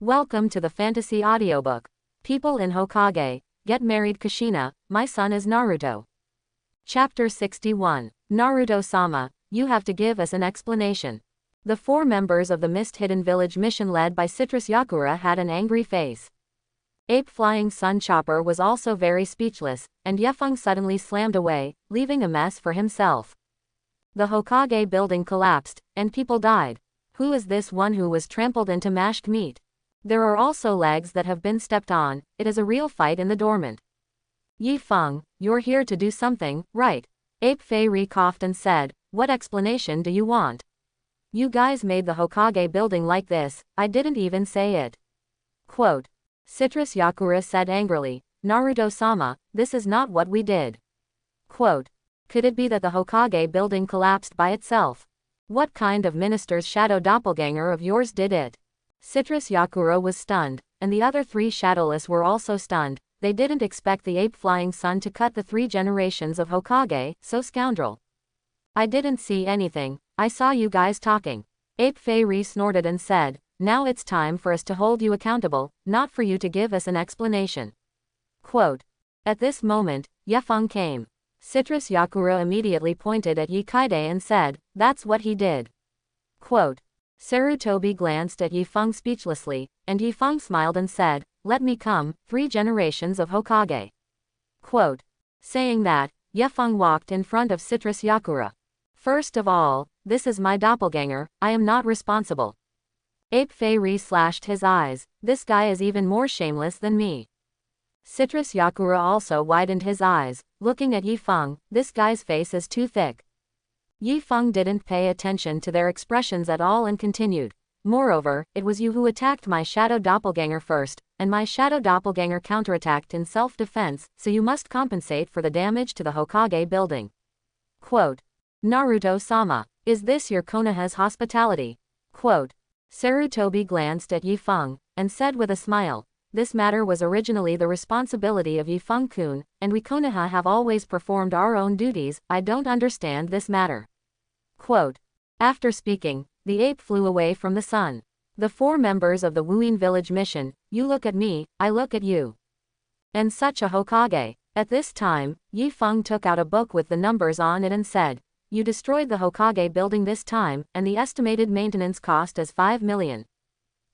Welcome to the fantasy audiobook. People in Hokage, get married Kushina, my son is Naruto. Chapter 61. Naruto-sama, you have to give us an explanation. The four members of the Mist-Hidden Village mission led by Citrus Yakura had an angry face. Ape Flying Sun Chopper was also very speechless, and Yefeng suddenly slammed away, leaving a mess for himself. The Hokage building collapsed, and people died. Who is this one who was trampled into mashed meat? There are also legs that have been stepped on. It is a real fight in the dormant. Yifeng, you're here to do something, right? Ape Fei coughed and said, what explanation do you want? You guys made the Hokage building like this, I didn't even say it. Quote. Citrus Yakura said angrily, Naruto-sama, this is not what we did. Quote. Could it be that the Hokage building collapsed by itself? What kind of minister's shadow doppelganger of yours did it? Citrus Yakura was stunned, and the other three shadowless were also stunned. They didn't expect the ape flying sun to cut the 3 generations of Hokage, so scoundrel. I didn't see anything, I saw you guys talking. Ape Fei snorted and said, now it's time for us to hold you accountable, not for you to give us an explanation. Quote. At this moment, Yefeng came. Citrus Yakura immediately pointed at Yikaide and said, that's what he did. Quote. Sarutobi glanced at Yifeng speechlessly, and Yifeng smiled and said, let me come, 3 generations of Hokage. Quote. Saying that, Yefeng walked in front of Citrus Yakura. First of all, this is my doppelganger, I am not responsible. Ape Fei slashed his eyes, this guy is even more shameless than me. Citrus Yakura also widened his eyes, looking at Yifeng, this guy's face is too thick. Yifeng didn't pay attention to their expressions at all and continued. Moreover, it was you who attacked my shadow doppelganger first, and my shadow doppelganger counterattacked in self-defense, so you must compensate for the damage to the Hokage building. Quote. Naruto-sama, is this your Konoha's hospitality? Quote. Sarutobi glanced at Yifeng, and said with a smile, this matter was originally the responsibility of Yifeng-kun, and we Konoha have always performed our own duties, I don't understand this matter. Quote. After speaking, the ape flew away from the sun. The 4 members of the Wuin village mission, you look at me, I look at you. And such a Hokage. At this time, Yifeng took out a book with the numbers on it and said, you destroyed the Hokage building this time, and the estimated maintenance cost is 5 million.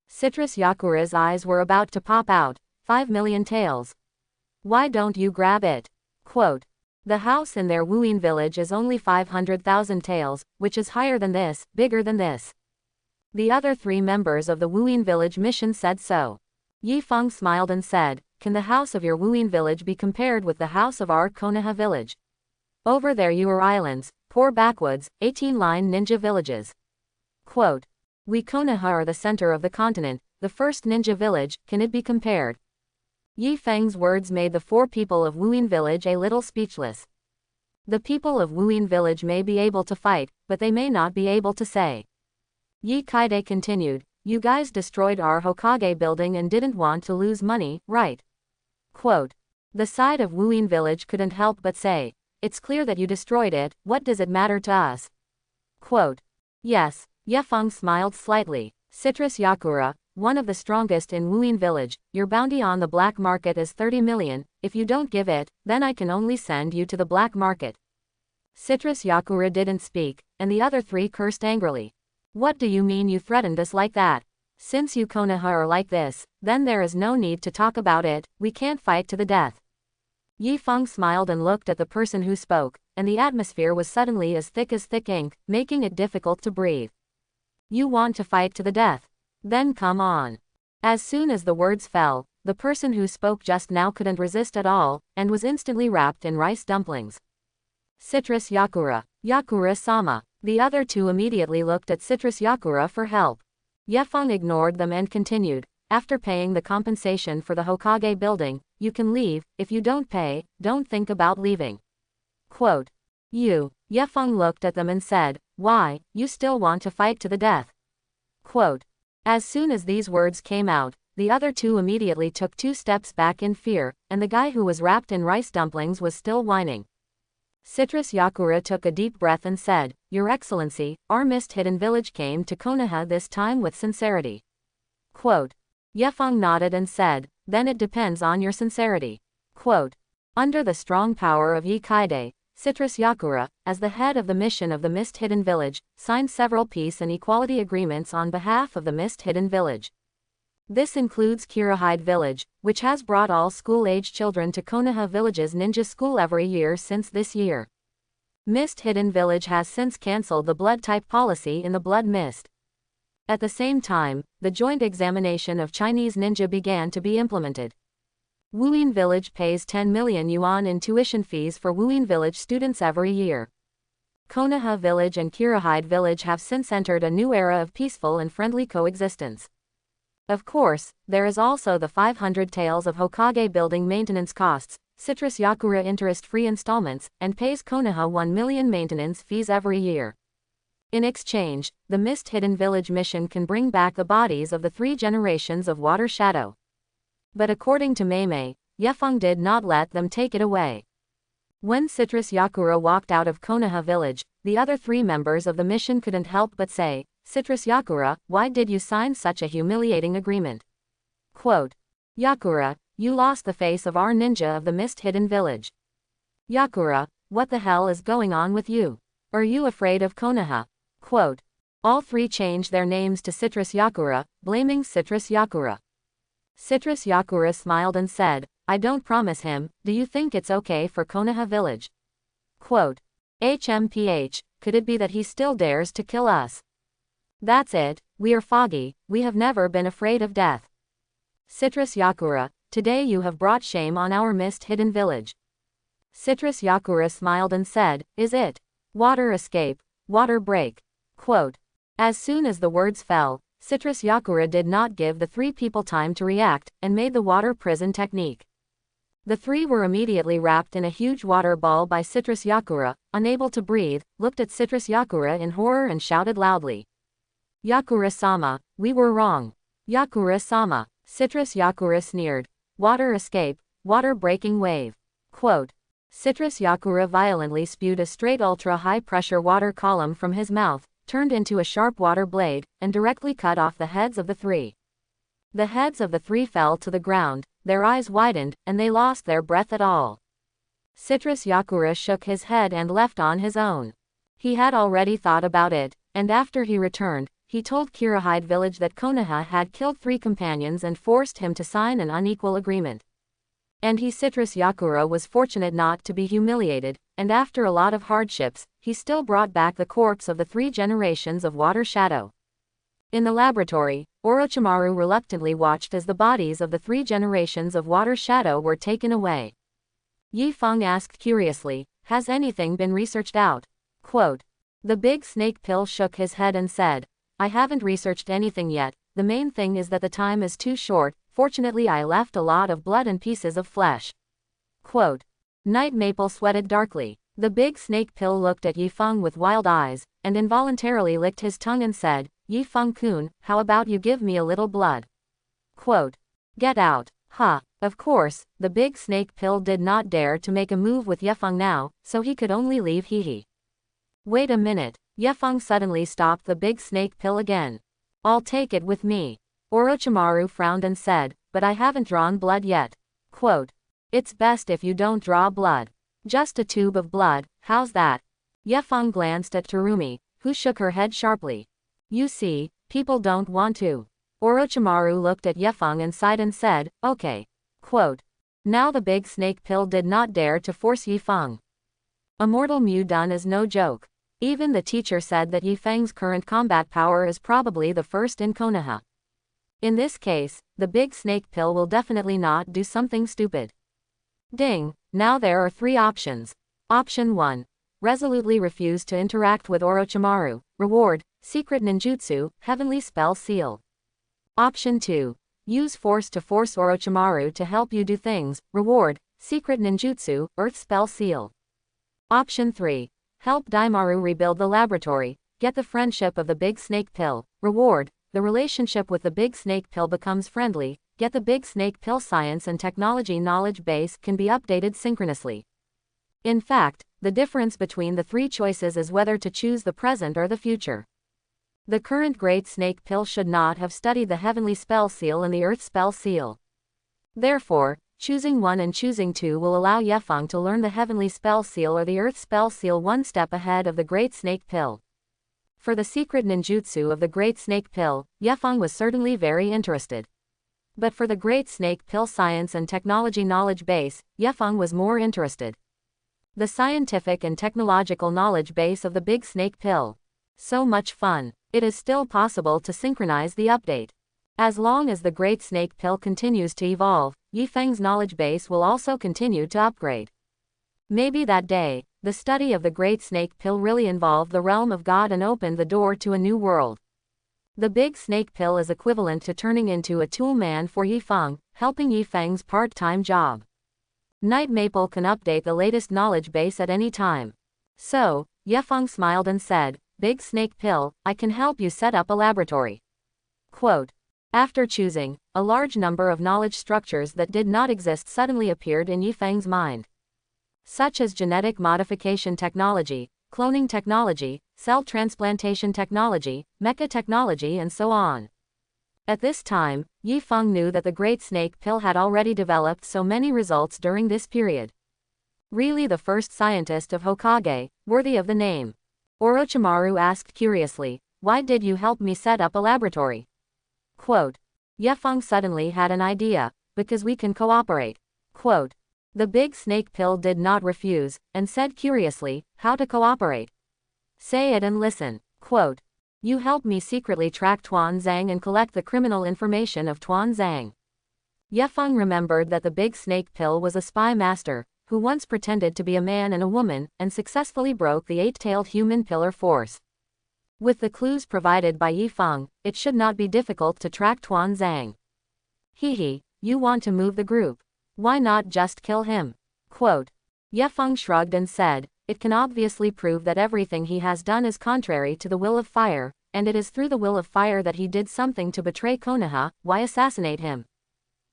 Citrus Yakura's eyes were about to pop out, 5 million taels. Why don't you grab it? Quote. The house in their Wuin village is only 500,000 taels, which is higher than this, bigger than this. The other 3 members of the Wuin village mission said so. Yifeng smiled and said, can the house of your Wuin village be compared with the house of our Konoha village? Over there you are islands, poor backwoods, 18-line ninja villages. Quote. We Konoha are the center of the continent, the first ninja village, can it be compared? Yifeng's words made the 4 people of Wuin village a little speechless. The people of Wuin village may be able to fight, but they may not be able to say. Yikaide continued, you guys destroyed our Hokage building and didn't want to lose money, right? Quote. The side of Wuin village couldn't help but say, it's clear that you destroyed it, what does it matter to us? Quote. Yes. Yefeng smiled slightly. Citrus Yakura, one of the strongest in Wuin village, your bounty on the black market is 30 million, if you don't give it, then I can only send you to the black market. Citrus Yakura didn't speak, and the other 3 cursed angrily. What do you mean you threatened us like that? Since you Konoha are like this, then there is no need to talk about it, we can't fight to the death. Yifeng smiled and looked at the person who spoke, and the atmosphere was suddenly as thick ink, making it difficult to breathe. You want to fight to the death? Then come on. As soon as the words fell, the person who spoke just now couldn't resist at all, and was instantly wrapped in rice dumplings. Citrus Yakura, Yakura-sama. The other 2 immediately looked at Citrus Yakura for help. Yefeng ignored them and continued, after paying the compensation for the Hokage building, you can leave, if you don't pay, don't think about leaving. Quote. You. Yefeng looked at them and said, why, you still want to fight to the death? Quote. As soon as these words came out, the other 2 immediately took 2 steps back in fear, and the guy who was wrapped in rice dumplings was still whining. Citrus Yakura took a deep breath and said, Your Excellency, our Mist-Hidden Village came to Konoha this time with sincerity. Quote. Yefeng nodded and said, then it depends on your sincerity. Quote, under the strong power of Yi Kaide, Citrus Yakura, as the head of the mission of the Mist Hidden Village, signed several peace and equality agreements on behalf of the Mist Hidden Village. This includes Kirihide Village, which has brought all school-age children to Konoha Village's ninja school every year since this year. Mist Hidden Village has since cancelled the blood type policy in the Blood Mist. At the same time, the joint examination of Chinese ninja began to be implemented. Wuyin Village pays 10 million yuan in tuition fees for Wuyin Village students every year. Konoha Village and Kirihide Village have since entered a new era of peaceful and friendly coexistence. Of course, there is also the 500 taels of Hokage building maintenance costs, Citrus Yakura interest-free installments, and pays Konoha 1 million maintenance fees every year. In exchange, the Mist Hidden Village mission can bring back the bodies of the 3 generations of Water Shadow. But according to Meimei, Yefeng did not let them take it away. When Citrus Yakura walked out of Konoha Village, the other 3 members of the mission couldn't help but say, Citrus Yakura, why did you sign such a humiliating agreement? Quote, Yakura, you lost the face of our ninja of the Mist Hidden Village. Yakura, what the hell is going on with you? Are you afraid of Konoha? Quote, all 3 changed their names to Citrus Yakura, blaming Citrus Yakura. Citrus Yakura smiled and said, I don't promise him, do you think it's okay for Konoha Village? Quote, HMPH, could it be that he still dares to kill us? That's it, we are foggy, we have never been afraid of death. Citrus Yakura, today you have brought shame on our Mist Hidden Village. Citrus Yakura smiled and said, is it? Water escape, water break. Quote, as soon as the words fell, Citrus Yakura did not give the 3 people time to react, and made the water prison technique. The 3 were immediately wrapped in a huge water ball by Citrus Yakura, unable to breathe, looked at Citrus Yakura in horror and shouted loudly. Yakura-sama, we were wrong. Yakura-sama. Citrus Yakura sneered. Water escape, water breaking wave. Quote, Citrus Yakura violently spewed a straight ultra-high pressure water column from his mouth, turned into a sharp water blade, and directly cut off the heads of the 3. The heads of the 3 fell to the ground, their eyes widened, and they lost their breath at all. Citrus Yakura shook his head and left on his own. He had already thought about it, and after he returned, he told Kirihide Village that Konoha had killed 3 companions and forced him to sign an unequal agreement. And he Citrus Yakura was fortunate not to be humiliated, and after a lot of hardships, he still brought back the corpse of the 3 generations of Water Shadow. In the laboratory, Orochimaru reluctantly watched as the bodies of the 3 generations of Water Shadow were taken away. Yifeng asked curiously, has anything been researched out? Quote, the big snake pill shook his head and said, I haven't researched anything yet, the main thing is that the time is too short, fortunately I left a lot of blood and pieces of flesh. Quote, Night Maple sweated darkly. The big snake pill looked at Yifeng with wild eyes, and involuntarily licked his tongue and said, Yifeng-kun, how about you give me a little blood? Quote, get out. Ha. Of course, the big snake pill did not dare to make a move with Yifeng now, so he could only leave Hihi. Wait a minute. Yifeng suddenly stopped the big snake pill again. I'll take it with me. Orochimaru frowned and said, but I haven't drawn blood yet. Quote, it's best if you don't draw blood. Just a tube of blood, how's that? Yifeng glanced at Terumi, who shook her head sharply. You see, people don't want to. Orochimaru looked at Yifeng and sighed and said, okay. Quote, now the big snake pill did not dare to force Yifeng. Immortal Mu Dun is no joke. Even the teacher said that Yifeng's current combat power is probably the first in Konoha. In this case, the big snake pill will definitely not do something stupid. Ding, now there are 3 options. Option 1. Resolutely refuse to interact with Orochimaru. Reward, secret ninjutsu, heavenly spell seal. Option 2. Use force to force Orochimaru to help you do things. Reward, secret ninjutsu, earth spell seal. Option 3. Help Daimaru rebuild the laboratory, get the friendship of the big snake pill. Reward, the relationship with the big snake pill becomes friendly, get the big snake pill science and technology knowledge base can be updated synchronously. In fact, the difference between the 3 choices is whether to choose the present or the future. The current Great Snake Pill should not have studied the Heavenly Spell Seal and the Earth Spell Seal. Therefore, choosing one and choosing two will allow Yefeng to learn the Heavenly Spell Seal or the Earth Spell Seal one step ahead of the Great Snake Pill. For the secret ninjutsu of the Great Snake Pill, Yefeng was certainly very interested. But for the Great Snake Pill science and technology knowledge base, Yefeng was more interested. The scientific and technological knowledge base of the Big Snake Pill. So much fun. It is still possible to synchronize the update. As long as the Great Snake Pill continues to evolve, Yifeng's knowledge base will also continue to upgrade. Maybe that day, the study of the Great Snake Pill really involved the realm of God and opened the door to a new world. The Big Snake Pill is equivalent to turning into a tool man for Yifeng, helping Yifeng's part-time job. Night Maple can update the latest knowledge base at any time. So, Yefeng smiled and said, "Big Snake Pill, I can help you set up a laboratory." Quote. After choosing, a large number of knowledge structures that did not exist suddenly appeared in Yifeng's mind. Such as genetic modification technology, cloning technology, cell transplantation technology, mecha technology and so on. At this time, Yifeng knew that the Great Snake Pill had already developed so many results during this period. Really the first scientist of Hokage, worthy of the name. Orochimaru asked curiously, "Why did you help me set up a laboratory?" Quote. Yefeng suddenly had an idea, "Because we can cooperate." Quote. The Big Snake Pill did not refuse, and said curiously, "How to cooperate?" "Say it and listen." Quote. "You help me secretly track Tuan Zhang and collect the criminal information of Tuan Zhang." Yefeng remembered that the Big Snake Pill was a spy master, who once pretended to be a man and a woman, and successfully broke the eight-tailed human pillar force. With the clues provided by Yifeng, it should not be difficult to track Tuan Zhang. "Hehe, you want to move the group. Why not just kill him?" Quote. Yefeng shrugged and said, "It can obviously prove that everything he has done is contrary to the will of fire, and it is through the will of fire that he did something to betray Konoha. Why assassinate him?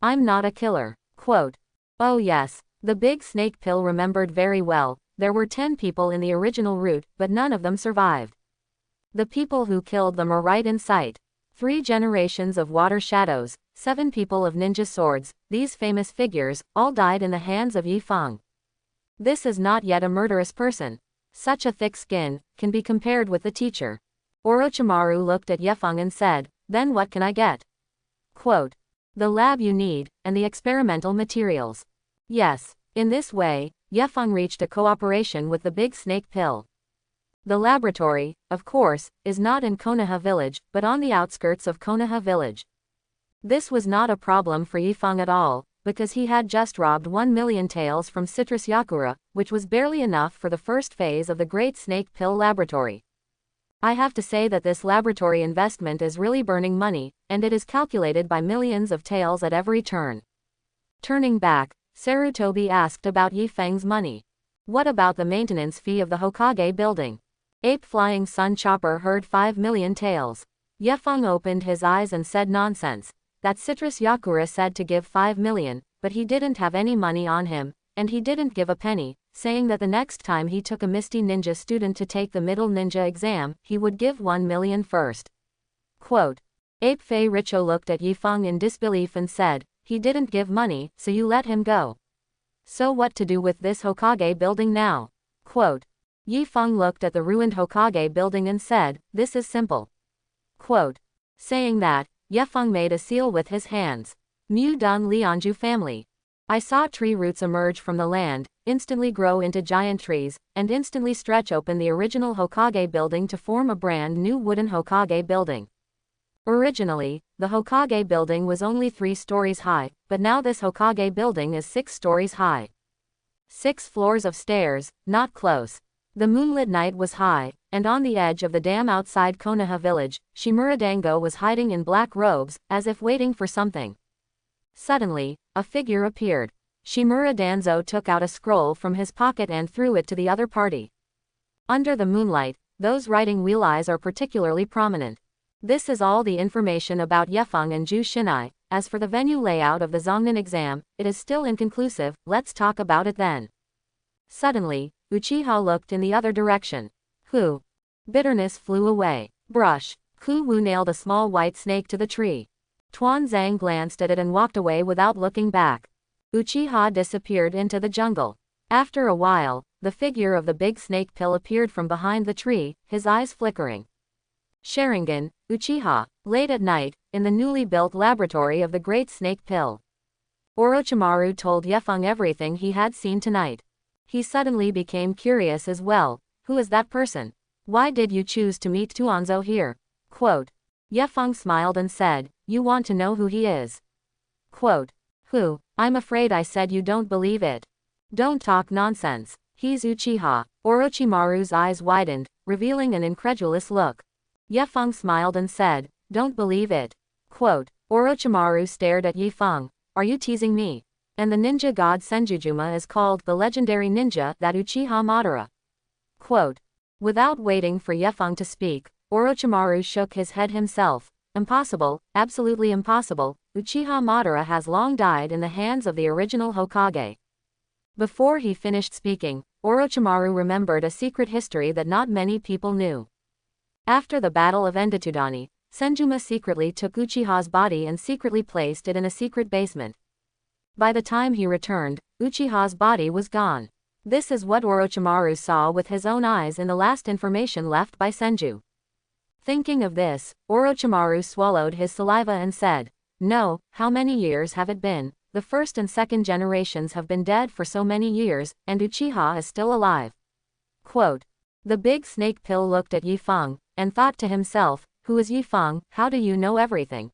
I'm not a killer." Quote. Oh yes, the Big Snake Pill remembered very well, there were 10 people in the original route, but none of them survived. The people who killed them are right in sight. 3 generations of water shadows, 7 people of ninja swords, these famous figures, all died in the hands of Yifeng. This is not yet a murderous person. Such a thick skin, can be compared with the teacher. Orochimaru looked at Yefeng and said, "Then what can I get?" Quote. "The lab you need, and the experimental materials." Yes. In this way, Yefeng reached a cooperation with the Big Snake Pill. The laboratory, of course, is not in Konoha village, but on the outskirts of Konoha village. This was not a problem for Yifeng at all, because he had just robbed 1 million taels from Citrus Yakura, which was barely enough for the first phase of the Great Snake Pill laboratory. I have to say that this laboratory investment is really burning money, and it is calculated by millions of taels at every turn. Turning back, Sarutobi asked about Yifeng's money. What about the maintenance fee of the Hokage building? Ape Flying Sun Chopper heard 5 million taels. Yefeng opened his eyes and said, "Nonsense. That Citrus Yakura said to give 5 million, but he didn't have any money on him, and he didn't give a penny, saying that the next time he took a Misty Ninja student to take the Middle Ninja exam, he would give 1 million first." Quote. Ape Fei Richo looked at Yifeng in disbelief and said, "He didn't give money, so you let him go. So what to do with this Hokage building now?" Quote. Yifeng looked at the ruined Hokage building and said, "This is simple." Quote. Saying that, Yefeng made a seal with his hands. Mu Dun Lianju family. I saw tree roots emerge from the land, instantly grow into giant trees, and instantly stretch open the original Hokage building to form a brand new wooden Hokage building. Originally, the Hokage building was only 3 stories high, but now this Hokage building is 6 stories high. 6 floors of stairs, not close. The moonlit night was high, and on the edge of the dam outside Konoha village, Shimura Dango was hiding in black robes, as if waiting for something. Suddenly, a figure appeared. Shimura Danzo took out a scroll from his pocket and threw it to the other party. Under the moonlight, those riding wheel eyes are particularly prominent. This is all the information about Yefeng and Ju Shinai. As for the venue layout of the Zongnan exam, it is still inconclusive, let's talk about it then. Suddenly, Uchiha looked in the other direction. Who? Bitterness flew away. Brush. Ku Wu nailed a small white snake to the tree. Tuan Zhang glanced at it and walked away without looking back. Uchiha disappeared into the jungle. After a while, the figure of the big snake pill appeared from behind the tree, his eyes flickering. Sharingan, Uchiha, late at night, in the newly built laboratory of the Great Snake Pill. Orochimaru told Yefeng everything he had seen tonight. He suddenly became curious as well. Who is that person? Why did you choose to meet Tuanzou here? Quote. Yefeng smiled and said, you want to know who he is? Quote. Who? I'm afraid I said you don't believe it. Don't talk nonsense. He's Uchiha. Orochimaru's eyes widened, revealing an incredulous look. Yefeng smiled and said, don't believe it. Quote. Orochimaru stared at Yifeng. Are you teasing me? And the ninja god Senjujuma is called the legendary ninja that Uchiha Madara. Quote. Without waiting for Yefeng to speak, Orochimaru shook his head himself. Impossible, absolutely impossible. Uchiha Madara has long died in the hands of the original Hokage. Before he finished speaking, Orochimaru remembered a secret history that not many people knew. After the Battle of Endotudani, Senjuma secretly took Uchiha's body and secretly placed it in a secret basement. By the time he returned, Uchiha's body was gone. This is what Orochimaru saw with his own eyes in the last information left by Senju. Thinking of this, Orochimaru swallowed his saliva and said, no, how many years have it been? The first and second generations have been dead for so many years, and Uchiha is still alive. Quote. The big snake pill looked at Yifeng, and thought to himself, who is Yifeng, how do you know everything?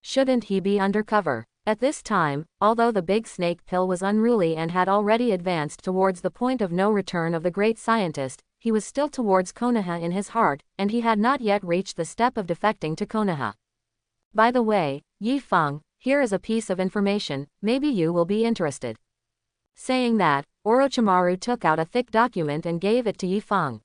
Shouldn't he be undercover? At this time, although the big snake pill was unruly and had already advanced towards the point of no return of the great scientist, he was still towards Konoha in his heart, and he had not yet reached the step of defecting to Konoha. By the way, Yifeng, here is a piece of information, maybe you will be interested. Saying that, Orochimaru took out a thick document and gave it to Yifeng.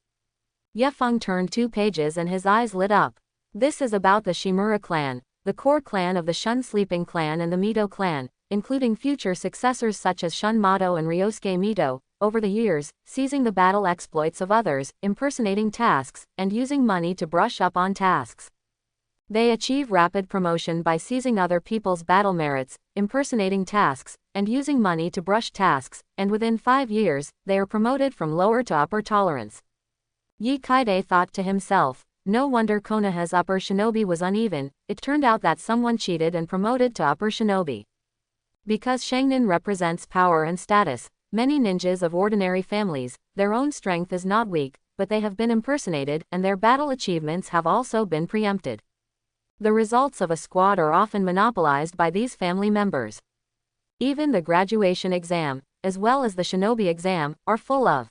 Yefeng turned 2 pages and his eyes lit up. This is about the Shimura clan, the core clan of the Shun Sleeping clan and the Mito clan, including future successors such as Shun Mato and Ryosuke Mito, over the years, seizing the battle exploits of others, impersonating tasks, and using money to brush up on tasks. They achieve rapid promotion by seizing other people's battle merits, impersonating tasks, and using money to brush tasks, and within 5 years, they are promoted from lower to upper tolerance. Yi Kaide thought to himself, no wonder Konoha's upper shinobi was uneven, it turned out that someone cheated and promoted to upper shinobi. Because Shangnin represents power and status, many ninjas of ordinary families, their own strength is not weak, but they have been impersonated and their battle achievements have also been preempted. The results of a squad are often monopolized by these family members. Even the graduation exam, as well as the shinobi exam, are full of.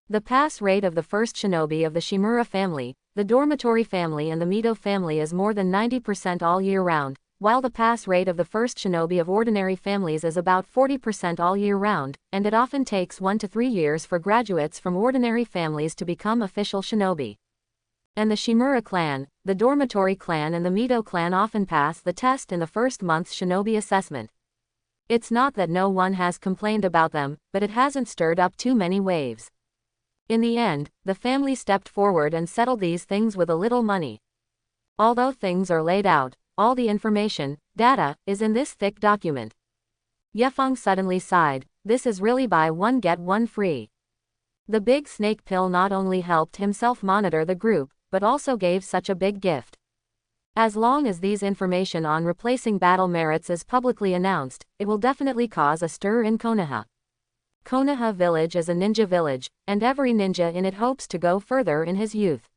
The pass rate of the first shinobi of the Shimura family, the dormitory family and the Mito family is more than 90% all year round, while the pass rate of the first shinobi of ordinary families is about 40% all year round, and it often takes 1 to 3 years for graduates from ordinary families to become official shinobi. And the Shimura clan, the dormitory clan and the Mito clan often pass the test in the first month's shinobi assessment. It's not that no one has complained about them, but it hasn't stirred up too many waves. In the end, the family stepped forward and settled these things with a little money. Although things are laid out, all the information, data, is in this thick document. Yefeng suddenly sighed, this is really buy one get one free. The big snake pill not only helped himself monitor the group, but also gave such a big gift. As long as these information on replacing battle merits is publicly announced, it will definitely cause a stir in Konoha. Konoha village is a ninja village, and every ninja in it hopes to go further in his youth.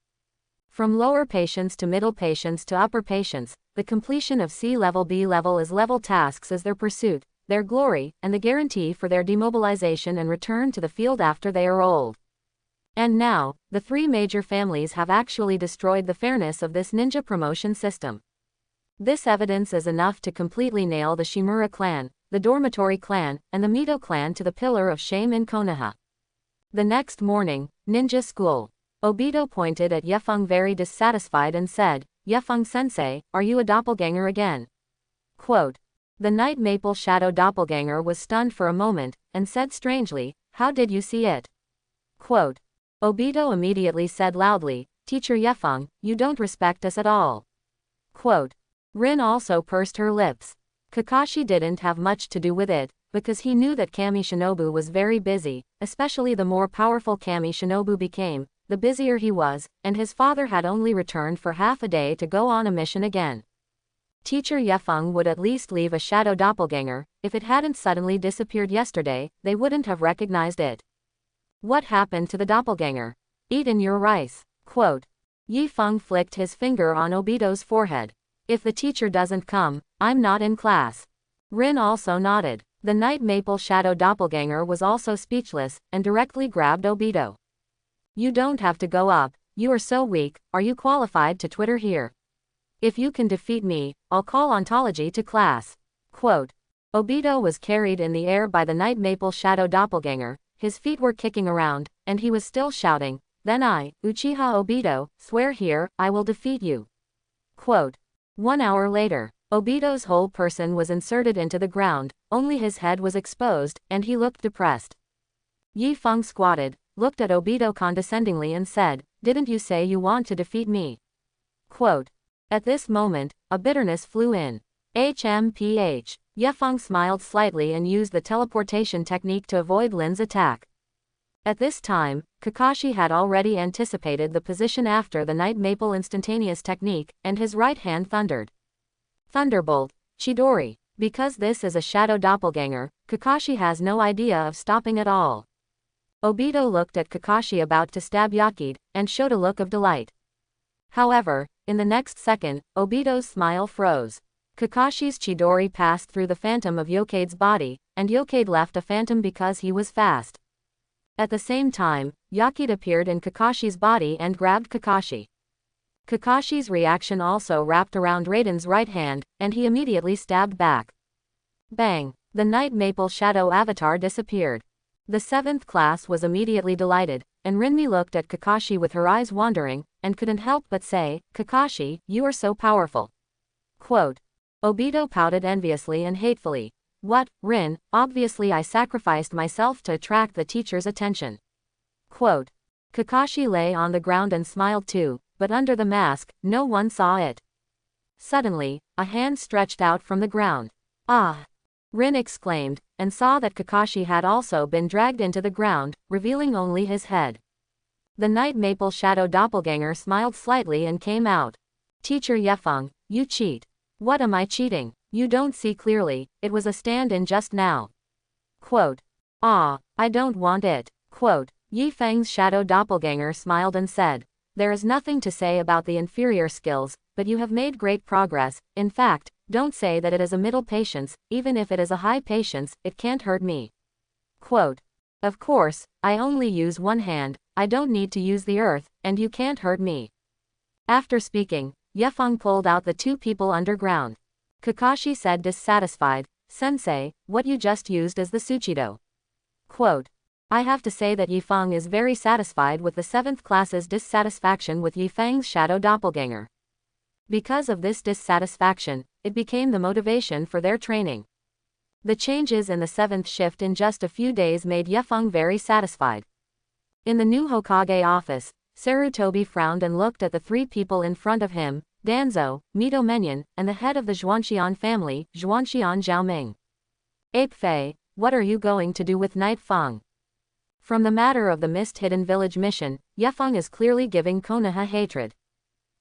From lower patients to middle patients to upper patients, the completion of C-level B-level is level tasks is their pursuit, their glory, and the guarantee for their demobilization and return to the field after they are old. And now, the 3 major families have actually destroyed the fairness of this ninja promotion system. This evidence is enough to completely nail the Shimura clan, the dormitory clan, and the Mito clan to the pillar of shame in Konoha. The next morning, ninja school. Obito pointed at Yefeng very dissatisfied and said, Yefeng-sensei, are you a doppelganger again? Quote. The Night Maple Shadow doppelganger was stunned for a moment, and said strangely, how did you see it? Quote. Obito immediately said loudly, Teacher Yefeng, you don't respect us at all. Quote. Rin also pursed her lips. Kakashi didn't have much to do with it, because he knew that Kami Shinobu was very busy, especially the more powerful Kami Shinobu became, the busier he was, and his father had only returned for half a day to go on a mission again. Teacher Yefeng would at least leave a shadow doppelganger. If it hadn't suddenly disappeared yesterday, they wouldn't have recognized it. What happened to the doppelganger? Eat in your rice. Quote. Yifeng flicked his finger on Obito's forehead. If the teacher doesn't come, I'm not in class. Rin also nodded. The night maple shadow doppelganger was also speechless, and directly grabbed Obito. You don't have to go up, you are so weak, are you qualified to Twitter here? If you can defeat me, I'll call ontology to class. Quote. Obito was carried in the air by the night maple shadow doppelganger, his feet were kicking around, and he was still shouting, then I, Uchiha Obito, swear here, I will defeat you. Quote. 1 hour later, Obito's whole person was inserted into the ground, only his head was exposed, and he looked depressed. Yifeng squatted, looked at Obito condescendingly and said, didn't you say you want to defeat me? Quote. At this moment, a bitterness flew in. HMPH. Yefeng smiled slightly and used the teleportation technique to avoid Lin's attack. At this time, Kakashi had already anticipated the position after the night maple instantaneous technique, and his right hand thundered. Thunderbolt. Chidori. Because this is a shadow doppelganger, Kakashi has no idea of stopping at all. Obito looked at Kakashi about to stab Yakid, and showed a look of delight. However, in the next second, Obito's smile froze. Kakashi's Chidori passed through the phantom of Yokade's body, and Yokade left a phantom because he was fast. At the same time, Yakid appeared in Kakashi's body and grabbed Kakashi. Kakashi's reaction also wrapped around Raiden's right hand, and he immediately stabbed back. Bang! The night maple shadow avatar disappeared. The 7th class was immediately delighted, and Rinmi looked at Kakashi with her eyes wandering, and couldn't help but say, Kakashi, you are so powerful. Quote. Obito pouted enviously and hatefully. What, Rin, obviously I sacrificed myself to attract the teacher's attention. Quote. Kakashi lay on the ground and smiled too, but under the mask, no one saw it. Suddenly, a hand stretched out from the ground. Ah! Rin exclaimed, and saw that Kakashi had also been dragged into the ground, revealing only his head. The night maple shadow doppelganger smiled slightly and came out. Teacher Yefeng, you cheat. What am I cheating? You don't see clearly, it was a stand-in just now. Quote. Ah, I don't want it. Quote. Yifeng's shadow doppelganger smiled and said, there is nothing to say about the inferior skills, but you have made great progress. In fact, don't say that it is a middle patience, even if it is a high patience, it can't hurt me. Quote. Of course, I only use one hand, I don't need to use the earth, and you can't hurt me. After speaking, Yefeng pulled out the 2 people underground. Kakashi said dissatisfied, Sensei, what you just used is the Tsuchido. Quote. I have to say that Yifeng is very satisfied with the 7th class's dissatisfaction with Yifeng's shadow doppelganger. Because of this dissatisfaction, it became the motivation for their training. The changes in the 7th shift in just a few days made Yefeng very satisfied. In the new Hokage office, Sarutobi frowned and looked at the 3 people in front of him, Danzo, Mito Menyon, and the head of the Zhuanxian family, Zhuanxian Zhaoming. Ape Fei, what are you going to do with Night Feng? From the matter of the Mist-Hidden Village mission, Yefeng is clearly giving Konoha hatred.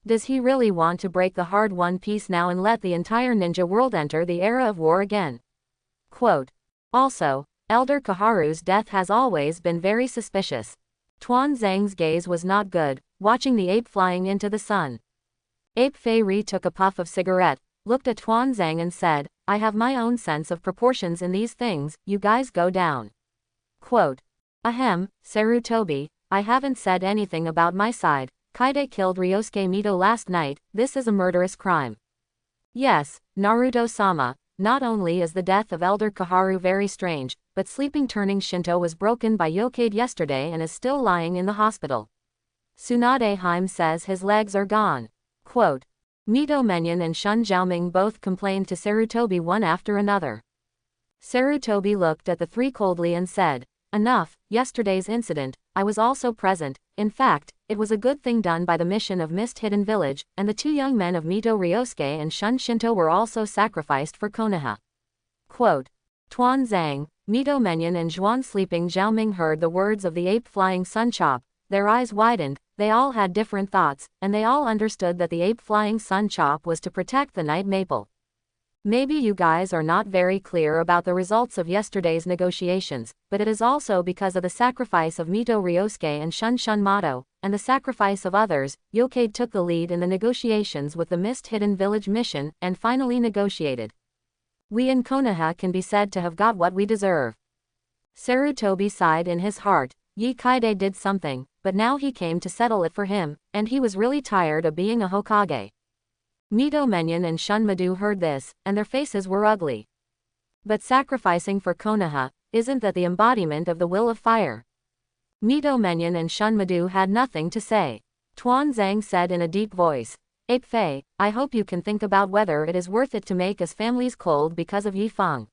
Does he really want to break the hard-won peace now and let the entire ninja world enter the era of war again? Quote. Also, Elder Kaharu's death has always been very suspicious. Tuan Zhang's gaze was not good, watching the ape flying into the sun. Ape Fei took a puff of cigarette, looked at Tuan Zhang and said, I have my own sense of proportions in these things, you guys go down. Quote. Ahem, Sarutobi, I haven't said anything about my side. Kaide killed Ryosuke Mito last night, this is a murderous crime. Yes, Naruto-sama, not only is the death of Elder Kaharu very strange, but sleeping turning Shinto was broken by Yokade yesterday and is still lying in the hospital. Tsunade Heim says his legs are gone. Quote. Mito Menyon and Shun Zhaoming both complained to Sarutobi one after another. Sarutobi looked at the 3 coldly and said, Enough, yesterday's incident, I was also present. In fact, it was a good thing done by the mission of Mist Hidden Village, and the two young men of Mito Ryosuke and Shun Shinto were also sacrificed for Konoha. Quote. Tuan Zhang, Mito Menyon and Zhuan Sleeping Xiaoming heard the words of the ape-flying Sunchop. Their eyes widened, they all had different thoughts, and they all understood that the ape-flying Sunchop was to protect the Night Maple. Maybe you guys are not very clear about the results of yesterday's negotiations, but it is also because of the sacrifice of Mito Ryosuke and Shun Mato, and the sacrifice of others. Hokage took the lead in the negotiations with the Mist Hidden Village mission, and finally negotiated. We in Konoha can be said to have got what we deserve. Sarutobi sighed in his heart. Yi Kaide did something, but now he came to settle it for him, and he was really tired of being a Hokage. Mito Menyon and Shun Madu heard this, and their faces were ugly. But sacrificing for Konoha, isn't that the embodiment of the will of fire? Mito Menyon and Shun Madu had nothing to say. Tuan Zhang said in a deep voice, Ape Fei, I hope you can think about whether it is worth it to make us families cold because of Yi Feng.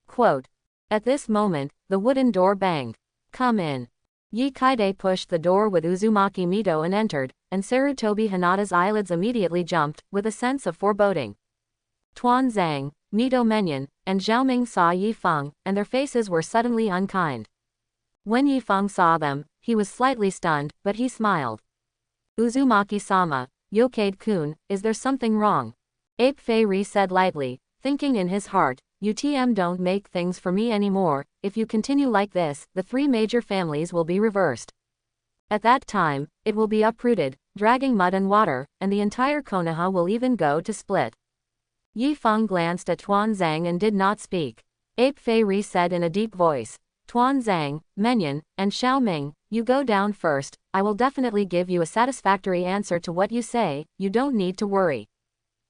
Quote. At this moment, the wooden door banged. Come in. Yi Kaide pushed the door with Uzumaki Mito and entered, and Sarutobi Hinata's eyelids immediately jumped, with a sense of foreboding. Tuan Zhang, Mito Menyon, and Xiaoming saw Yi Feng, and their faces were suddenly unkind. When Yi Feng saw them, he was slightly stunned, but he smiled. Uzumaki-sama, Hokage-kun, is there something wrong? Ape Fei said lightly, thinking in his heart, UTM don't make things for me anymore. If you continue like this, the three major families will be reversed. At that time, it will be uprooted, dragging mud and water, and the entire Konoha will even go to split. Yi Feng glanced at Tuan Zhang and did not speak. Ape Fei said in a deep voice, Tuan Zhang, Menyon, and Xiaoming, you go down first. I will definitely give you a satisfactory answer to what you say, you don't need to worry.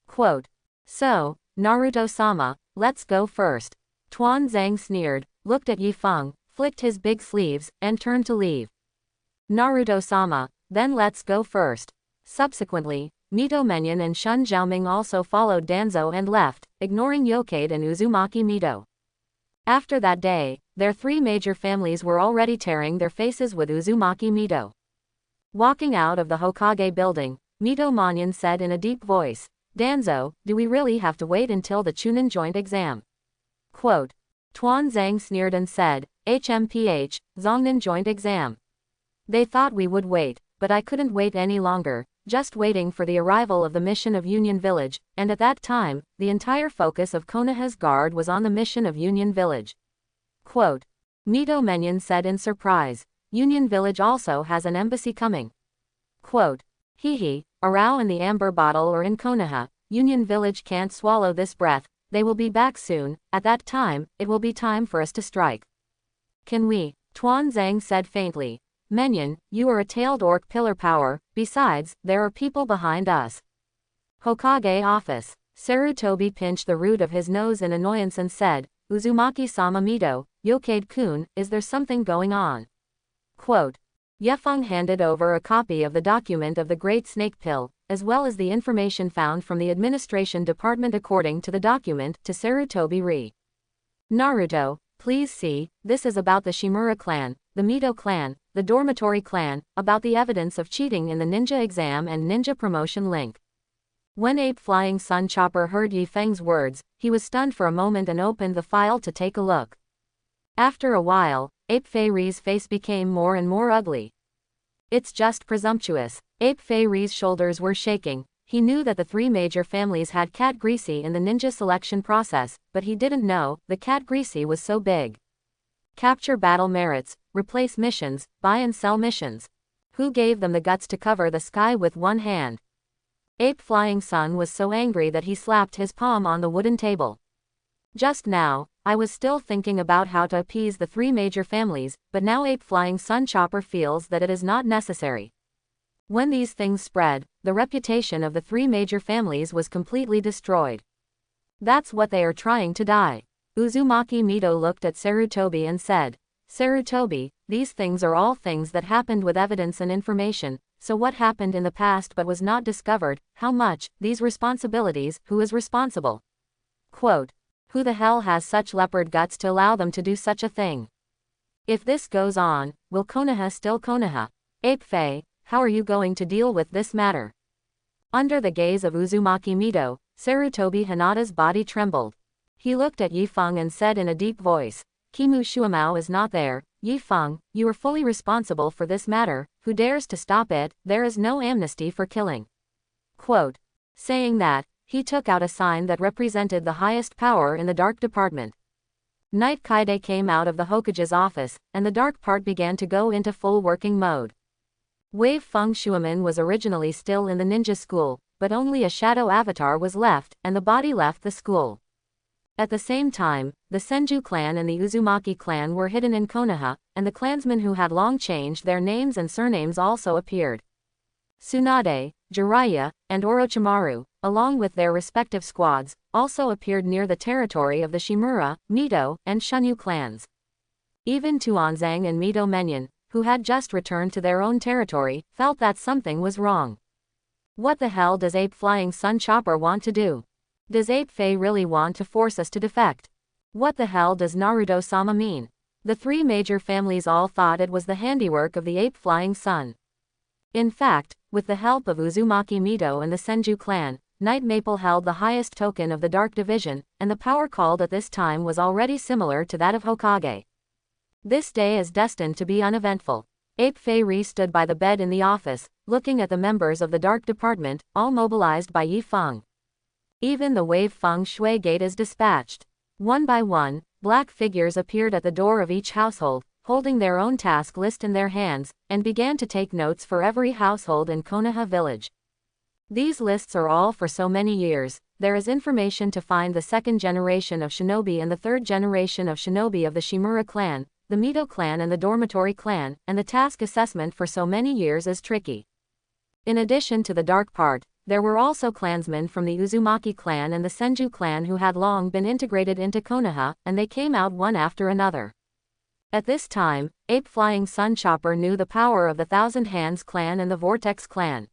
Quote. So, Naruto-sama, let's go first. Tuan Zhang sneered, looked at Yi Feng, flicked his big sleeves, and turned to leave. Naruto-sama, then let's go first. Subsequently, Mito Menyon and Shun Xiaoming also followed Danzo and left, ignoring Hokage and Uzumaki Mito. After that day, their three major families were already tearing their faces with Uzumaki Mito. Walking out of the Hokage building, Mito Menyon said in a deep voice, Danzo, do we really have to wait until the Chunin joint exam? Quote. Tuan Zhang sneered and said, HMPH, Zongnan joint exam. They thought we would wait, but I couldn't wait any longer, just waiting for the arrival of the mission of Union Village, and at that time, the entire focus of Konoha's guard was on the mission of Union Village. Quote. Mito Menyon said in surprise, Union Village also has an embassy coming. Quote. Hehe, Arao and the amber bottle are in Konoha, Union Village can't swallow this breath, they will be back soon, at that time, it will be time for us to strike. Can we? Tuan Zhang said faintly. Menyon, you are a tailed orc pillar power, besides, there are people behind us. Hokage office. Sarutobi pinched the root of his nose in annoyance and said, Uzumaki-sama Mito, Hokage-kun, is there something going on? Quote. Yefeng handed over a copy of the document of the Great Snake Pill, as well as the information found from the administration department according to the document, to Sarutobi. Naruto, please see, this is about the Shimura clan, the Mito clan, the dormitory clan, about the evidence of cheating in the ninja exam and ninja promotion link. When Ape Flying Sun Chopper heard Yi Feng's words, he was stunned for a moment and opened the file to take a look. After a while, Ape Fei's face became more and more ugly. It's just presumptuous. Ape Fei's shoulders were shaking. He knew that the three major families had cat greasy in the ninja selection process, but he didn't know the cat greasy was so big. Capture battle merits, replace missions, buy and sell missions. Who gave them the guts to cover the sky with one hand? Ape Flying Sun was so angry that he slapped his palm on the wooden table. Just now, I was still thinking about how to appease the three major families, but now Ape Flying Sun Chopper feels that it is not necessary. When these things spread, the reputation of the three major families was completely destroyed. That's what they are trying to die. Uzumaki Mito looked at Sarutobi and said, Sarutobi, these things are all things that happened with evidence and information, so what happened in the past but was not discovered, how much, these responsibilities, who is responsible? Quote. Who the hell has such leopard guts to allow them to do such a thing? If this goes on, will Konoha still Konoha? Ape Fei, how are you going to deal with this matter? Under the gaze of Uzumaki Mito, Sarutobi Hinata's body trembled. He looked at Yifeng and said in a deep voice, Kimu Shuamao is not there. Yifeng, you are fully responsible for this matter. Who dares to stop it? There is no amnesty for killing. Quote. Saying that, he took out a sign that represented the highest power in the dark department. Night Kaide came out of the Hokage's office, and the dark part began to go into full working mode. Wave Feng Shuaman was originally still in the ninja school, but only a shadow avatar was left, and the body left the school. At the same time, the Senju clan and the Uzumaki clan were hidden in Konoha, and the clansmen who had long changed their names and surnames also appeared. Tsunade, Jiraiya, and Orochimaru, along with their respective squads, also appeared near the territory of the Shimura, Mito, and Shunyu clans. Even Tuanzang and Mito Menyon, who had just returned to their own territory, felt that something was wrong. What the hell does Ape Flying Sun Chopper want to do? Does Ape Fei really want to force us to defect? What the hell does Naruto-sama mean? The three major families all thought it was the handiwork of the Ape Flying Sun. In fact, with the help of Uzumaki Mito and the Senju clan, Night Maple held the highest token of the Dark Division, and the power called at this time was already similar to that of Hokage. This day is destined to be uneventful. Ape Fei stood by the bed in the office, looking at the members of the Dark Department, all mobilized by Yifeng. Even the Wave Feng Shui gate is dispatched. One by one, black figures appeared at the door of each household, holding their own task list in their hands, and began to take notes for every household in Konoha village. These lists are all for so many years. There is information to find the second generation of shinobi and the third generation of shinobi of the Shimura clan, the Mito clan and the Dormitory clan, and the task assessment for so many years is tricky. In addition to the dark part, there were also clansmen from the Uzumaki clan and the Senju clan who had long been integrated into Konoha, and they came out one after another. At this time, Ape Flying Sun Chopper knew the power of the Thousand Hands clan and the Vortex clan.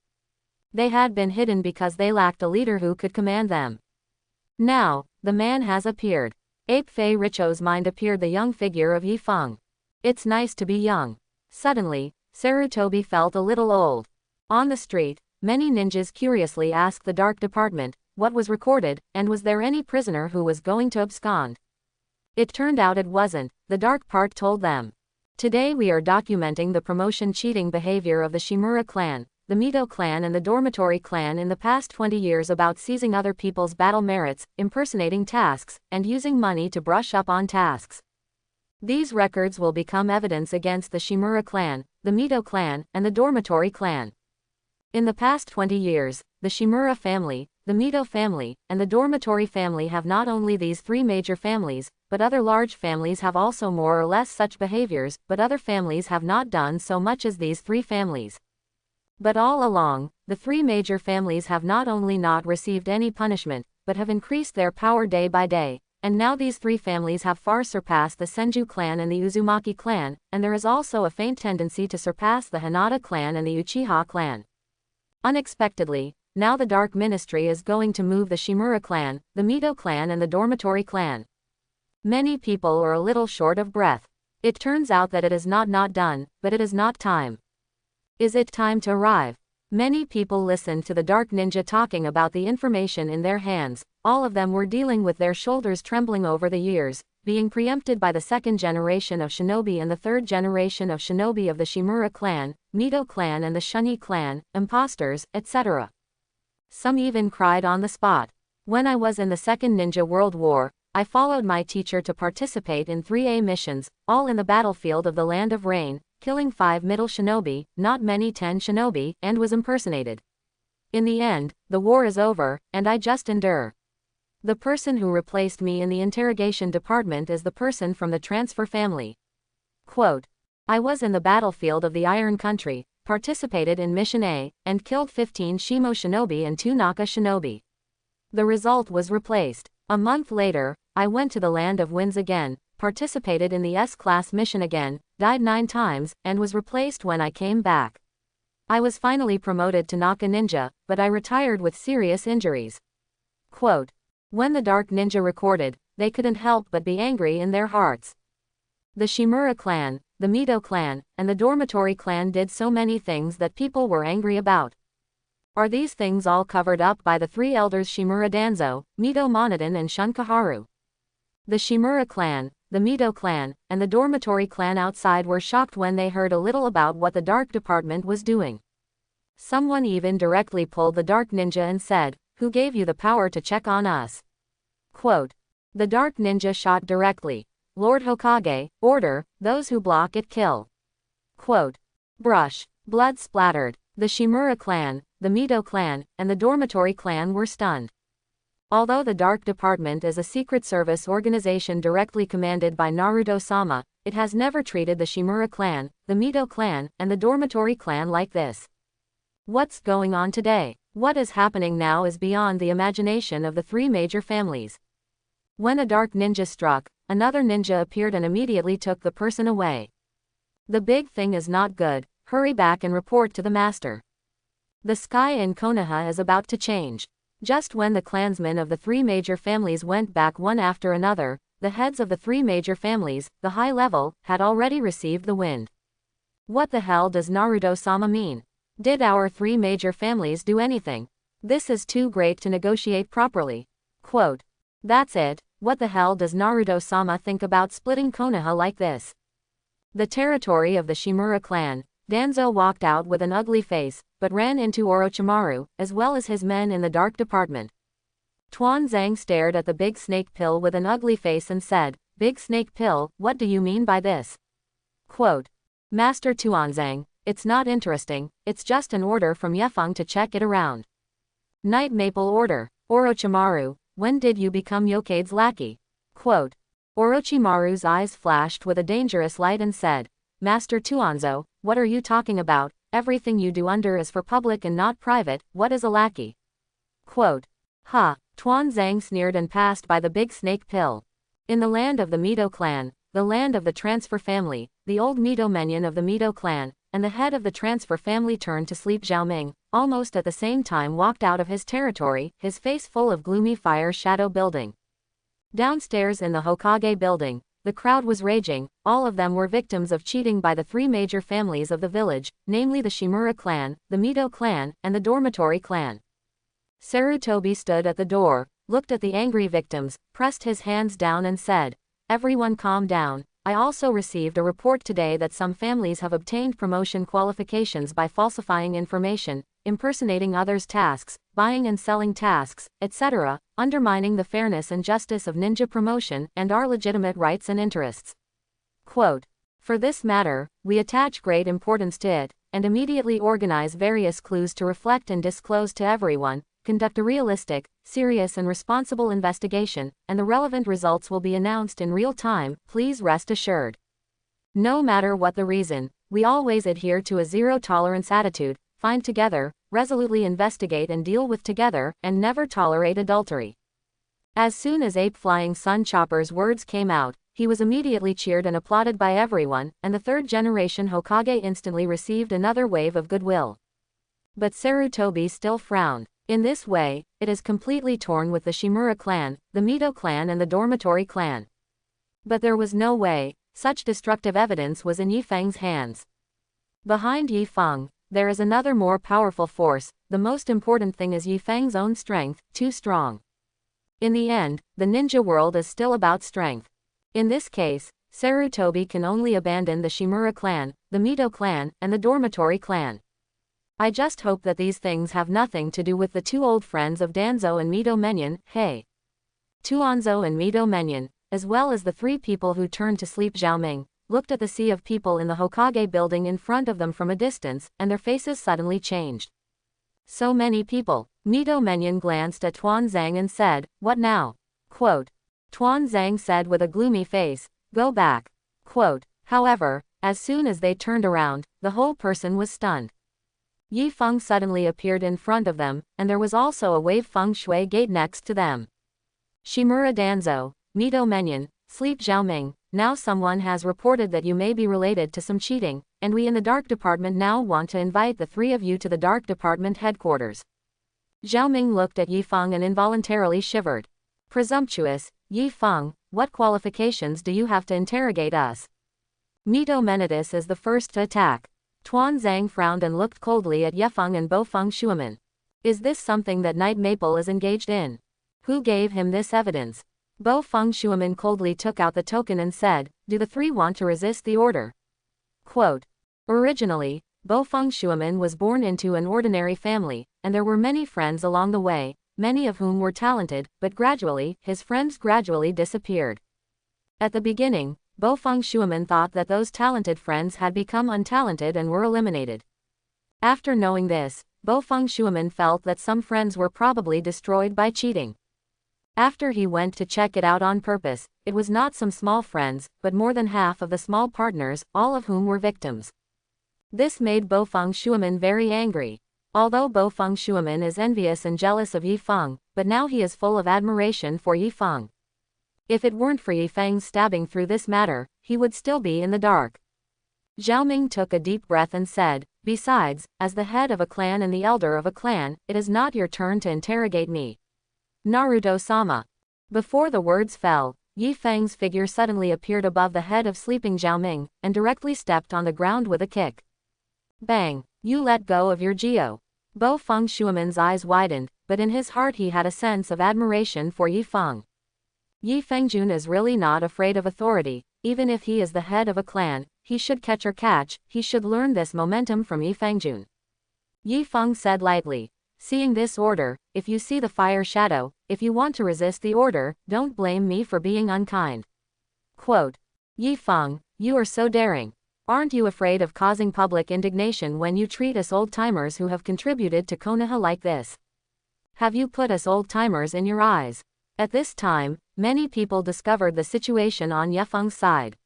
They had been hidden because they lacked a leader who could command them. Now, the man has appeared. Ape Fei Richo's mind appeared the young figure of Yifeng. It's nice to be young. Suddenly, Sarutobi felt a little old. On the street, many ninjas curiously asked the Dark Department what was recorded, and was there any prisoner who was going to abscond. It turned out it wasn't, the dark part told them. Today we are documenting the promotion cheating behavior of the Shimura clan, the Mito clan and the Dormitory clan in the past 20 years about seizing other people's battle merits, impersonating tasks, and using money to brush up on tasks. These records will become evidence against the Shimura clan, the Mito clan, and the Dormitory clan. In the past 20 years, the Shimura family, the Mito family, and the Dormitory family have not only these three major families, but other large families have also more or less such behaviors, but other families have not done so much as these three families. But all along, the three major families have not only not received any punishment, but have increased their power day by day, and now these three families have far surpassed the Senju clan and the Uzumaki clan, and there is also a faint tendency to surpass the Hinata clan and the Uchiha clan. Unexpectedly, now the Dark Ministry is going to move the Shimura clan, the Mito clan and the Dormitory clan. Many people are a little short of breath. It turns out that it is not done, but it is not time. Is it time to arrive? Many people listened to the Dark Ninja talking about the information in their hands. All of them were dealing with their shoulders trembling over the years, being preempted by the second generation of shinobi and the third generation of shinobi of the Shimura clan, Mito clan and the Shunyi clan, imposters, etc. Some even cried on the spot. When I was in the Second Ninja World War, I followed my teacher to participate in 3A missions, all in the battlefield of the Land of Rain, killing 5 middle shinobi, not many 10 shinobi, and was impersonated. In the end, the war is over, and I just endure. The person who replaced me in the interrogation department is the person from the transfer family. Quote, I was in the battlefield of the Iron Country, participated in Mission A, and killed 15 Shimo shinobi and 2 Naka shinobi. The result was replaced. A month later, I went to the Land of Winds again, participated in the S-class mission again, died 9 times, and was replaced when I came back. I was finally promoted to Naka Ninja, but I retired with serious injuries. Quote, when the Dark Ninja recorded, they couldn't help but be angry in their hearts. The Shimura clan, the Mito clan, and the dormitory clan did so many things that people were angry about. Are these things all covered up by the three elders Shimura Danzo, Mito Monodon and Shunkaharu? The Shimura clan, the Mito clan, and the dormitory clan outside were shocked when they heard a little about what the Dark Department was doing. Someone even directly pulled the Dark Ninja and said, "Who gave you the power to check on us?" Quote. The Dark Ninja shot directly. Lord Hokage, order, those who block it kill. Quote. Brush. Blood splattered. The Shimura clan, the Mito clan, and the dormitory clan were stunned. Although the Dark Department is a secret service organization directly commanded by Naruto-sama, it has never treated the Shimura clan, the Mito clan, and the dormitory clan like this. What's going on today? What is happening now is beyond the imagination of the three major families. When a dark ninja struck, another ninja appeared and immediately took the person away. The big thing is not good, hurry back and report to the master. The sky in Konoha is about to change. Just when the clansmen of the three major families went back one after another, the heads of the three major families, the high level, had already received the wind. What the hell does Naruto-sama mean? Did our three major families do anything? This is too great to negotiate properly. Quote. That's it, what the hell does Naruto-sama think about splitting Konoha like this? The territory of the Shimura clan, Danzo walked out with an ugly face, but ran into Orochimaru, as well as his men in the Dark Department. Tuanzang stared at the Big Snake Pill with an ugly face and said, Big Snake Pill, what do you mean by this? Quote. Master Tuanzang, it's not interesting, it's just an order from Yefeng to check it around. Night Maple order. Orochimaru, when did you become Yokade's lackey? Quote. Orochimaru's eyes flashed with a dangerous light and said, Master Tuanzo, what are you talking about? Everything you do under is for public and not private, what is a lackey? Quote. Ha, Tuanzang sneered and passed by the Big Snake Pill. In the land of the Mito clan, the land of the Transfer family, the old Mito minion of the Mito clan, and the head of the Transfer family turned to sleep. Xiaoming, almost at the same time, walked out of his territory, his face full of gloomy fire shadow building. Downstairs in the Hokage building, the crowd was raging, all of them were victims of cheating by the three major families of the village, namely the Shimura clan, the Mito clan, and the dormitory clan. Sarutobi stood at the door, looked at the angry victims, pressed his hands down and said, Everyone calm down. I also received a report today that some families have obtained promotion qualifications by falsifying information, impersonating others' tasks, buying and selling tasks, etc., undermining the fairness and justice of ninja promotion and our legitimate rights and interests. Quote. For this matter, we attach great importance to it, and immediately organize various clues to reflect and disclose to everyone, conduct a realistic, serious and responsible investigation, and the relevant results will be announced in real time, please rest assured. No matter what the reason, we always adhere to a zero-tolerance attitude, find together, resolutely investigate and deal with together, and never tolerate adultery. As soon as Ape Flying Sun Chopper's words came out, he was immediately cheered and applauded by everyone, and the third-generation Hokage instantly received another wave of goodwill. But Sarutobi still frowned. In this way, it is completely torn with the Shimura clan, the Mito clan and the dormitory clan. But there was no way, such destructive evidence was in Yifeng's hands. Behind Yifeng, there is another more powerful force, the most important thing is Yifeng's own strength, too strong. In the end, the ninja world is still about strength. In this case, Sarutobi can only abandon the Shimura clan, the Mito clan, and the dormitory clan. I just hope that these things have nothing to do with the two old friends of Danzo and Mito Menyon, hey. Tuanzo and Mito Menyon, as well as the three people who turned to sleep. Xiaoming looked at the sea of people in the Hokage building in front of them from a distance, and their faces suddenly changed. So many people. Mito Menyon glanced at Tuanzang and said, what now? Quote. Tuanzang said with a gloomy face, go back. Quote. However, as soon as they turned around, the whole person was stunned. Yifeng suddenly appeared in front of them, and there was also a wave feng shui gate next to them. Shimura Danzo, Mito Menyon, sleep. Xiaoming, now someone has reported that you may be related to some cheating, and we in the Dark Department now want to invite the three of you to the Dark Department headquarters. Xiaoming looked at Yifeng and involuntarily shivered. Presumptuous, Yifeng, what qualifications do you have to interrogate us? Mito Menedis is the first to attack. Tuan Zhang frowned and looked coldly at Yefeng and Bofeng Shuamen. Is this something that Knight Maple is engaged in? Who gave him this evidence? Bofeng Shuamen coldly took out the token and said, do the three want to resist the order? Quote. Originally, Bofeng Shuamen was born into an ordinary family, and there were many friends along the way, many of whom were talented, but gradually, his friends gradually disappeared. At the beginning, Bofeng Shuamen thought that those talented friends had become untalented and were eliminated. After knowing this, Bofeng Shuamen felt that some friends were probably destroyed by cheating. After he went to check it out on purpose, it was not some small friends, but more than half of the small partners, all of whom were victims. This made Bofeng Shuamen very angry. Although Bofeng Shuamen is envious and jealous of Yifeng, but now he is full of admiration for Yifeng. If it weren't for Yifeng's stabbing through this matter, he would still be in the dark. Xiaoming took a deep breath and said, besides, as the head of a clan and the elder of a clan, it is not your turn to interrogate me. Naruto-sama. Before the words fell, Yifeng's figure suddenly appeared above the head of sleeping Xiaoming, and directly stepped on the ground with a kick. Bang! You let go of your Geo. Bofeng Shuamen's eyes widened, but in his heart he had a sense of admiration for Yifeng. Yifengjun is really not afraid of authority, even if he is the head of a clan, he should catch or catch, he should learn this momentum from Yifengjun. Yifeng said lightly, seeing this order, if you see the fire shadow, if you want to resist the order, don't blame me for being unkind. Quote. Yifeng, you are so daring. Aren't you afraid of causing public indignation when you treat us old-timers who have contributed to Konoha like this? Have you put us old-timers in your eyes? At this time, many people discovered the situation on Yefeng's side.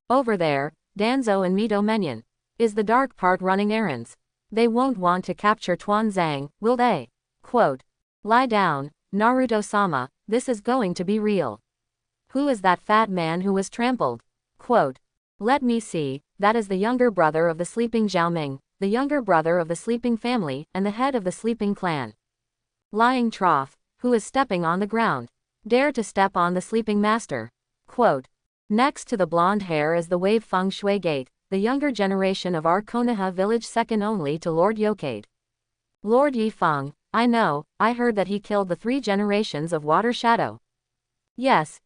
Over there, Danzo and Mito Menyon. Is the dark part running errands? They won't want to capture Tuan Zhang, will they? Quote. Lie down, Naruto-sama, this is going to be real. Who is that fat man who was trampled? Quote. Let me see, that is the younger brother of the sleeping Xiaoming, the younger brother of the sleeping family, and the head of the sleeping clan. Lying trough, who is stepping on the ground. Dare to step on the sleeping master. Quote. Next to the blonde hair is the wave Feng Shui Gate, the younger generation of our Konoha village second only to Lord Yokade. Lord Yifeng, I know, I heard that he killed the 3 generations of Water Shadow. Yes,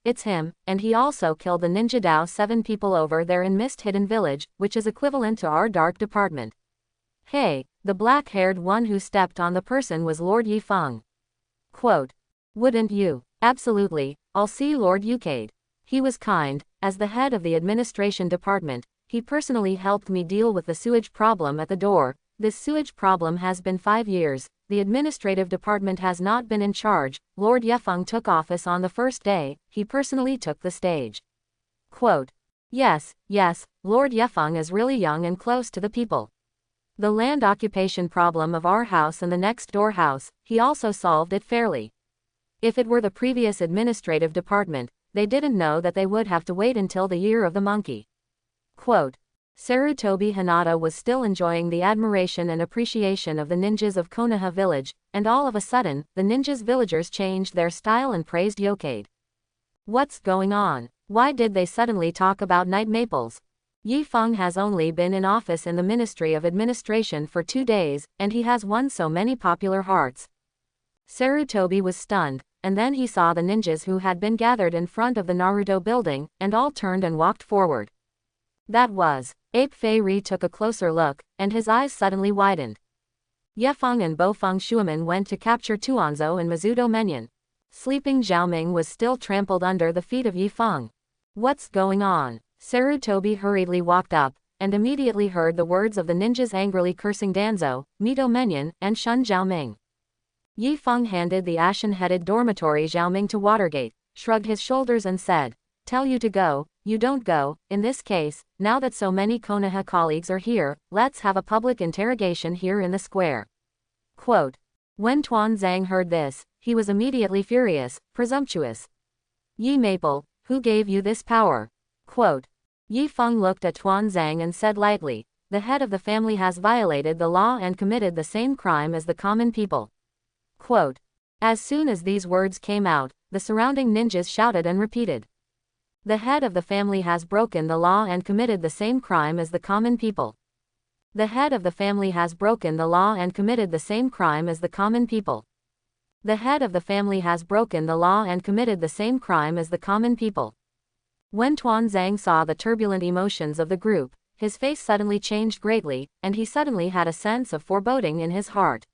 it's him, and he also killed the Ninja Dao 7 people over there in Mist Hidden Village, which is equivalent to our dark department. Hey, the black-haired one who stepped on the person was Lord Yifeng. Quote. Wouldn't you? Absolutely, I'll see Lord Yokade. He was kind, as the head of the administration department, he personally helped me deal with the sewage problem at the door. This sewage problem has been 5 years, the administrative department has not been in charge. Lord Yefeng took office on the first day, he personally took the stage. Quote. Yes, Lord Yefeng is really young and close to the people. The land occupation problem of our house and the next door house, he also solved it fairly. If it were the previous administrative department, they didn't know that they would have to wait until the year of the monkey. Quote. Sarutobi Hinata was still enjoying the admiration and appreciation of the ninjas of Konoha village, and all of a sudden, the ninjas villagers changed their style and praised Yokade. What's going on? Why did they suddenly talk about night maples? Yifeng has only been in office in the Ministry of Administration for 2 days, and he has won so many popular hearts. Sarutobi was stunned, and then he saw the ninjas who had been gathered in front of the Naruto building, and all turned and walked forward. That was. Ape Fei Ri took a closer look, and his eyes suddenly widened. Yefeng and Bofeng Shuamen went to capture Tuanzo and Mizuto Menyon. Sleeping Xiaoming was still trampled under the feet of Yifeng. What's going on? Sarutobi hurriedly walked up, and immediately heard the words of the ninjas angrily cursing Danzo, Mito Menyon, and Shun Xiaoming. Yifeng handed the ashen-headed dormitory Xiaoming to Watergate, shrugged his shoulders and said, Tell you to go, you don't go. In this case, now that so many Konoha colleagues are here, let's have a public interrogation here in the square. Quote. When Tuan Zhang heard this, he was immediately furious, presumptuous. Yi Maple, who gave you this power? Quote. Yifeng looked at Tuan Zhang and said lightly, the head of the family has violated the law and committed the same crime as the common people. Quote. As soon as these words came out, the surrounding ninjas shouted and repeated. The head of the family has broken the law and committed the same crime as the common people. The head of the family has broken the law and committed the same crime as the common people. The head of the family has broken the law and committed the same crime as the common people. When Tuanzang saw the turbulent emotions of the group, his face suddenly changed greatly, and he suddenly had a sense of foreboding in his heart.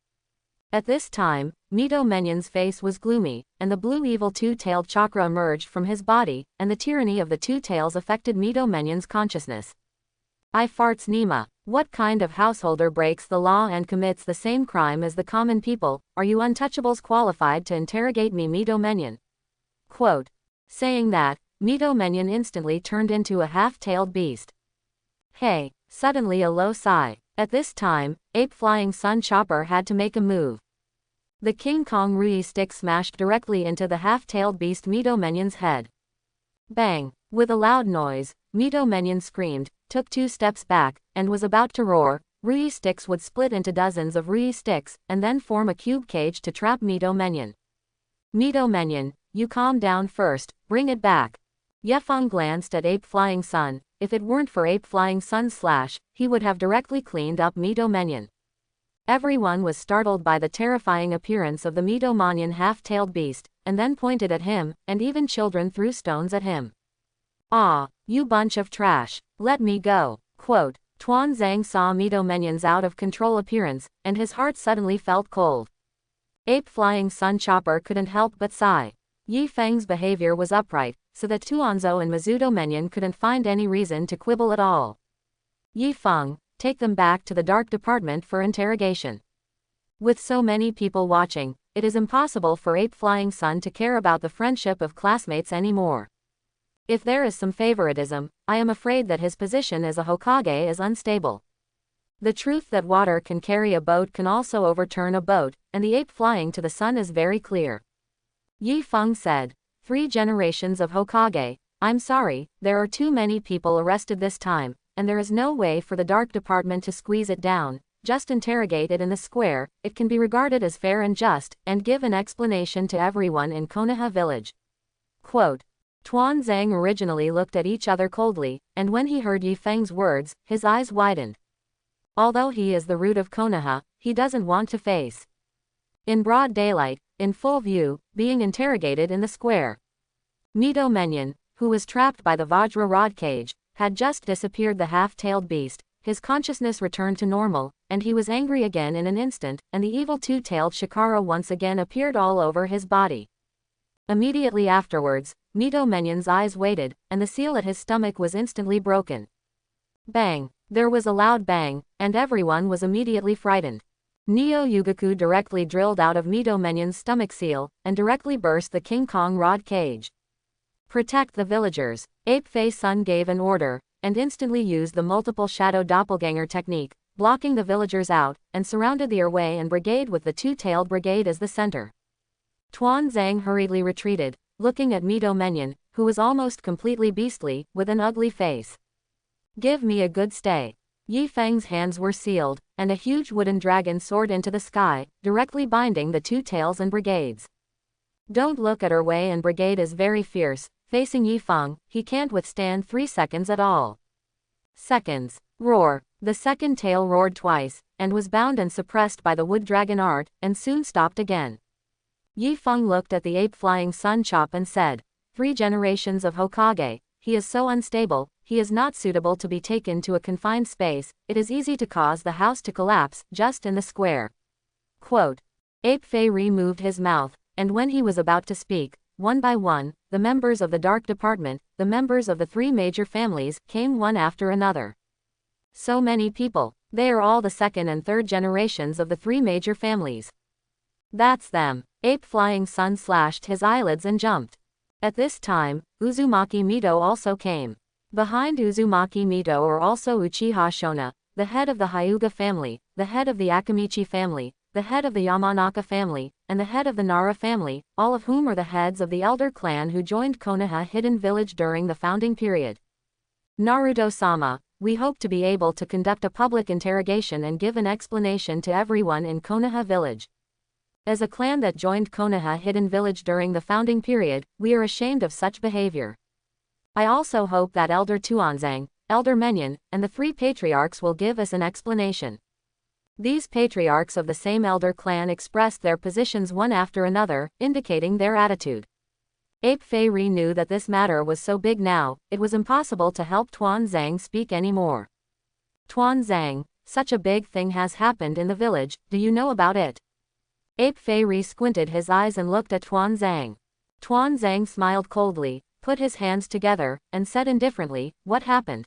At this time, Mito Menyen's face was gloomy, and the blue evil two-tailed chakra emerged from his body, and the tyranny of the two tails affected Mito Menyen's consciousness. I farts Nima. What kind of householder breaks the law and commits the same crime as the common people? Are you untouchables qualified to interrogate me, Mito Menyen? Quote. Saying that, Mito Menyen instantly turned into a half-tailed beast. Hey! Suddenly a low sigh. At this time, Ape Flying Sun Chopper had to make a move. The King Kong Rui stick smashed directly into the half-tailed beast Mito Menyen's head. Bang! With a loud noise, Mito Menyen screamed, took 2 steps back, and was about to roar. Rui sticks would split into dozens of Rui sticks, and then form a cube cage to trap Mito Menyen. Mito Menyen, you calm down first, bring it back. Yefeng glanced at Ape Flying Sun. If it weren't for Ape Flying Sun's slash, he would have directly cleaned up Mito Menyen. Everyone was startled by the terrifying appearance of the Mito Menyen half-tailed beast, and then pointed at him, and even children threw stones at him. Ah, you bunch of trash, let me go. Quote. Tuanzang saw Mito Menyen's out-of-control appearance, and his heart suddenly felt cold. Ape Flying Sun Chopper couldn't help but sigh. Yi Feng's behavior was upright, so that Tuanzhou and Mizuto Menyen couldn't find any reason to quibble at all. Yi Feng, take them back to the dark department for interrogation. With so many people watching, it is impossible for Ape Flying Sun to care about the friendship of classmates anymore. If there is some favoritism, I am afraid that his position as a Hokage is unstable. The truth that water can carry a boat can also overturn a boat, and the ape flying to the sun is very clear. Yi Feng said, 3 generations of Hokage, I'm sorry, there are too many people arrested this time, and there is no way for the dark department to squeeze it down, just interrogate it in the square, it can be regarded as fair and just, and give an explanation to everyone in Konoha village. Quote. Tuanzang originally looked at each other coldly, and when he heard Yi Feng's words, his eyes widened. Although he is the root of Konoha, he doesn't want to face, in broad daylight, in full view, being interrogated in the square. Mito Menyen, who was trapped by the Vajra rod cage, had just disappeared the half-tailed beast, his consciousness returned to normal, and he was angry again in an instant, and the evil two-tailed Shikara once again appeared all over his body. Immediately afterwards, Mito Menyen's eyes waited, and the seal at his stomach was instantly broken. Bang! There was a loud bang, and everyone was immediately frightened. Neo Yugaku directly drilled out of Mito Menyen's stomach seal, and directly burst the King Kong rod cage. Protect the villagers. Ape Face Sun gave an order, and instantly used the multiple shadow doppelganger technique, blocking the villagers out, and surrounded the Erway and brigade with the two-tailed brigade as the center. Tuanzang hurriedly retreated, looking at Mito Menyen, who was almost completely beastly, with an ugly face. Give me a good stay. Yi Feng's hands were sealed, and a huge wooden dragon soared into the sky, directly binding the two tails and brigades. Don't look at Erway and brigade is very fierce, facing Yi Feng, he can't withstand 3 seconds at all. Seconds. Roar. The second tail roared twice, and was bound and suppressed by the wood dragon art, and soon stopped again. Yi Feng looked at the ape flying sun chop and said, 3 generations of Hokage, he is so unstable, he is not suitable to be taken to a confined space, it is easy to cause the house to collapse, just in the square. Quote. Ape Fei removed his mouth, and when he was about to speak, one by one, the members of the Dark Department, the members of the 3 major families, came one after another. So many people, they are all the 2nd and 3rd generations of the 3 major families. That's them. Ape Flying Sun slashed his eyelids and jumped. At this time, Uzumaki Mito also came. Behind Uzumaki Mito are also Uchiha Shona, the head of the Hyuga family, the head of the Akamichi family, the head of the Yamanaka family, and the head of the Nara family, all of whom are the heads of the elder clan who joined Konoha Hidden Village during the founding period. Naruto-sama, we hope to be able to conduct a public interrogation and give an explanation to everyone in Konoha Village. As a clan that joined Konoha Hidden Village during the founding period, we are ashamed of such behavior. I also hope that Elder Tuanzang, Elder Menyan, and the three patriarchs will give us an explanation. These patriarchs of the same elder clan expressed their positions one after another, indicating their attitude. Ape Fei Ri knew that this matter was so big now, it was impossible to help Tuanzang speak anymore. Tuanzang, such a big thing has happened in the village, do you know about it? Ape Fei Ri squinted his eyes and looked at Tuanzang. Tuanzang smiled coldly, put his hands together, and said indifferently, what happened?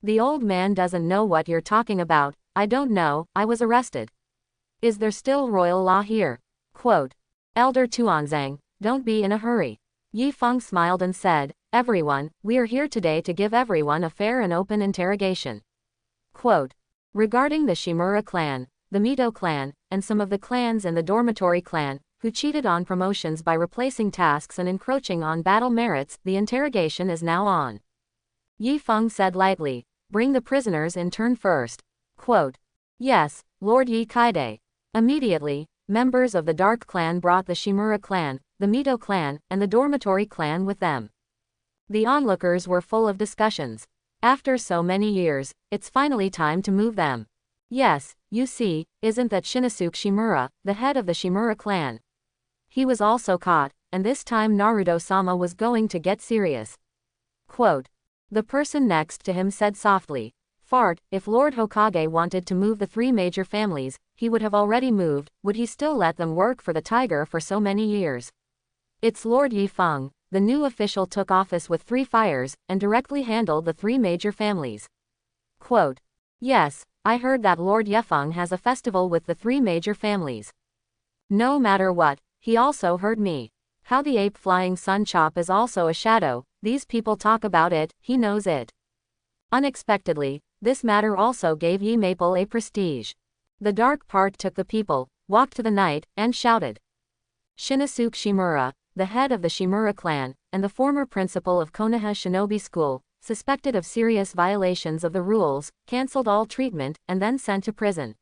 The old man doesn't know what you're talking about. I don't know, I was arrested. Is there still royal law here? Quote. Elder Tuanzang, don't be in a hurry. Yi Feng smiled and said, everyone, we are here today to give everyone a fair and open interrogation. Quote. Regarding the Shimura clan, the Mito clan, and some of the clans in the dormitory clan, who cheated on promotions by replacing tasks and encroaching on battle merits, the interrogation is now on. Yi Feng said lightly, bring the prisoners in turn first. Quote. Yes, Lord Yi Kaide. Immediately, members of the Dark Clan brought the Shimura clan, the Mito clan, and the Dormitory clan with them. The onlookers were full of discussions. After so many years, it's finally time to move them. Yes, you see, isn't that Shinosuke Shimura, the head of the Shimura clan? He was also caught, and this time Naruto-sama was going to get serious. Quote. The person next to him said softly, Fart, if Lord Hokage wanted to move the three major families, he would have already moved, would he still let them work for the tiger for so many years? It's Lord Yi Feng. The new official took office with 3 fires, and directly handled the 3 major families. Quote. Yes, I heard that Lord Yefeng has a festival with the 3 major families. No matter what, he also heard me. How the ape flying sun chop is also a shadow, these people talk about it, he knows it. Unexpectedly, this matter also gave Yi Maple a prestige. The dark part took the people, walked to the night, and shouted. Shinosuke Shimura, the head of the Shimura clan, and the former principal of Konoha Shinobi School, suspected of serious violations of the rules, cancelled all treatment, and then sent to prison.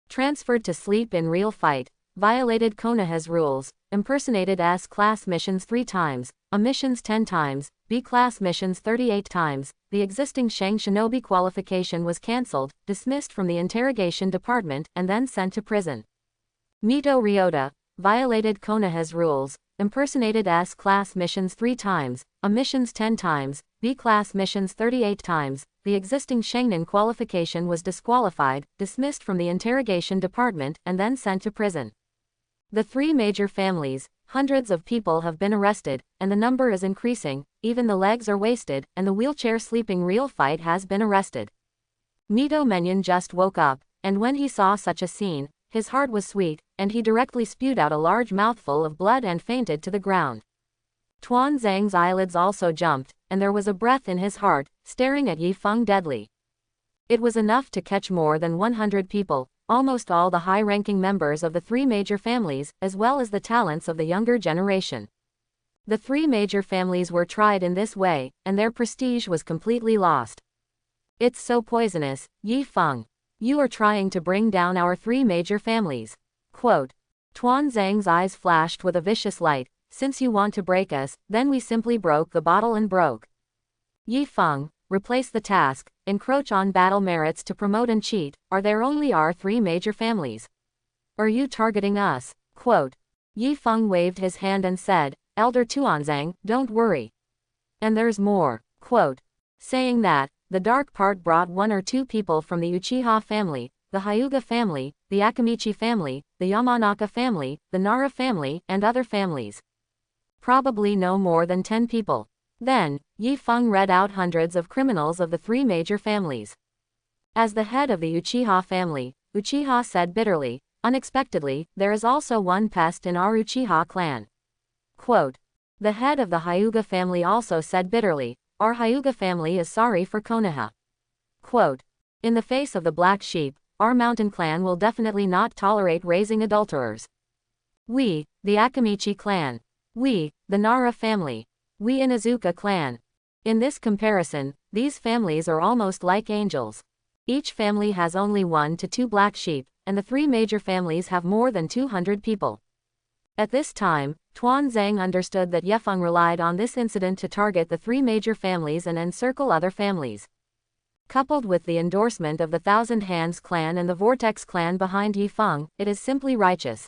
Transferred to sleep in real fight, violated Konoha's rules, impersonated S-class missions 3 times, A missions 10 times, B-class missions 38 times, the existing Shang Shinobi qualification was cancelled, dismissed from the interrogation department, and then sent to prison. Mito Ryota, violated Konoha's rules, impersonated S-class missions 3 times, A missions 10 times, B-class missions 38 times, the existing Shangnan qualification was disqualified, dismissed from the interrogation department, and then sent to prison. The 3 major families, hundreds of people have been arrested, and the number is increasing, even the legs are wasted, and the wheelchair sleeping real fight has been arrested. Mito Menyan just woke up, and when he saw such a scene, his heart was sweet, and he directly spewed out a large mouthful of blood and fainted to the ground. Tuan Zhang's eyelids also jumped, and there was a breath in his heart, staring at Yi Feng deadly. It was enough to catch more than 100 people, almost all the high-ranking members of the 3 major families, as well as the talents of the younger generation. The 3 major families were tried in this way, and their prestige was completely lost. It's so poisonous, Yi Feng. You are trying to bring down our 3 major families. Quote. Tuan Zhang's eyes flashed with a vicious light. Since you want to break us, then we simply broke the bottle and broke. Yi Feng, replace the task, encroach on battle merits to promote and cheat, are there only our 3 major families? Are you targeting us? Quote. Yi Feng waved his hand and said, Elder Tuanzang, don't worry. And there's more. Quote. Saying that, the dark part brought 1 or 2 people from the Uchiha family, the Hyuga family, the Akamichi family, the Yamanaka family, the Nara family, and other families. Probably no more than 10 people. Then, Yi Feng read out hundreds of criminals of the 3 major families. As the head of the Uchiha family, Uchiha said bitterly, unexpectedly, there is also one pest in our Uchiha clan. Quote. The head of the Hyuga family also said bitterly, our Hyuga family is sorry for Konoha. Quote. In the face of the black sheep, our mountain clan will definitely not tolerate raising adulterers. We, the Akamichi clan. We, the Nara family. We Inuzuka clan. In this comparison, these families are almost like angels. Each family has only 1 to 2 black sheep, and the 3 major families have more than 200 people. At this time, Tuan Zhang understood that Yefeng relied on this incident to target the three major families and encircle other families. Coupled with the endorsement of the Thousand Hands clan and the Vortex clan behind Yifeng, it is simply righteous.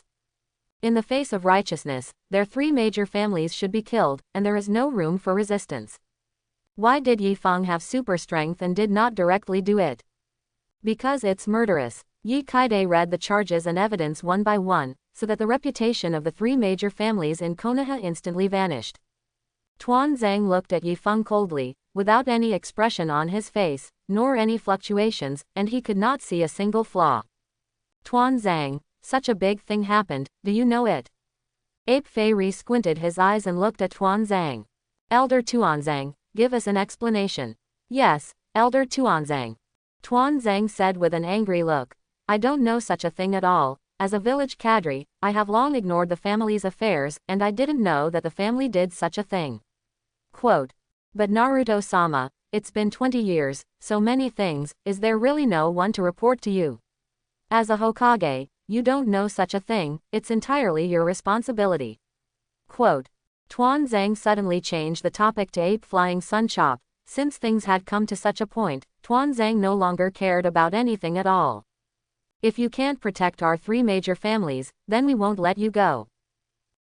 In the face of righteousness, their three major families should be killed, and there is no room for resistance. Why did Yifeng have super strength and did not directly do it? Because it's murderous. Yi Kaide read the charges and evidence one by one, so that the reputation of the three major families in Konoha instantly vanished. Tuan Zhang looked at Yifeng coldly, without any expression on his face, nor any fluctuations, and he could not see a single flaw. Tuan Zhang, such a big thing happened, do you know it? Ape Fei squinted his eyes and looked at Tuan Zhang. Elder Tuan Zhang, give us an explanation. Yes, Elder Tuan Zhang. Tuan Zhang said with an angry look. I don't know such a thing at all. As a village cadre, I have long ignored the family's affairs, and I didn't know that the family did such a thing. Quote. But Naruto-sama, it's been 20 years, so many things, is there really no one to report to you? As a Hokage, you don't know such a thing, it's entirely your responsibility. Quote. Tuan Zhang suddenly changed the topic to Ape Flying Sun Chop. Since things had come to such a point, Tuan Zhang no longer cared about anything at all. If you can't protect our three major families, then we won't let you go.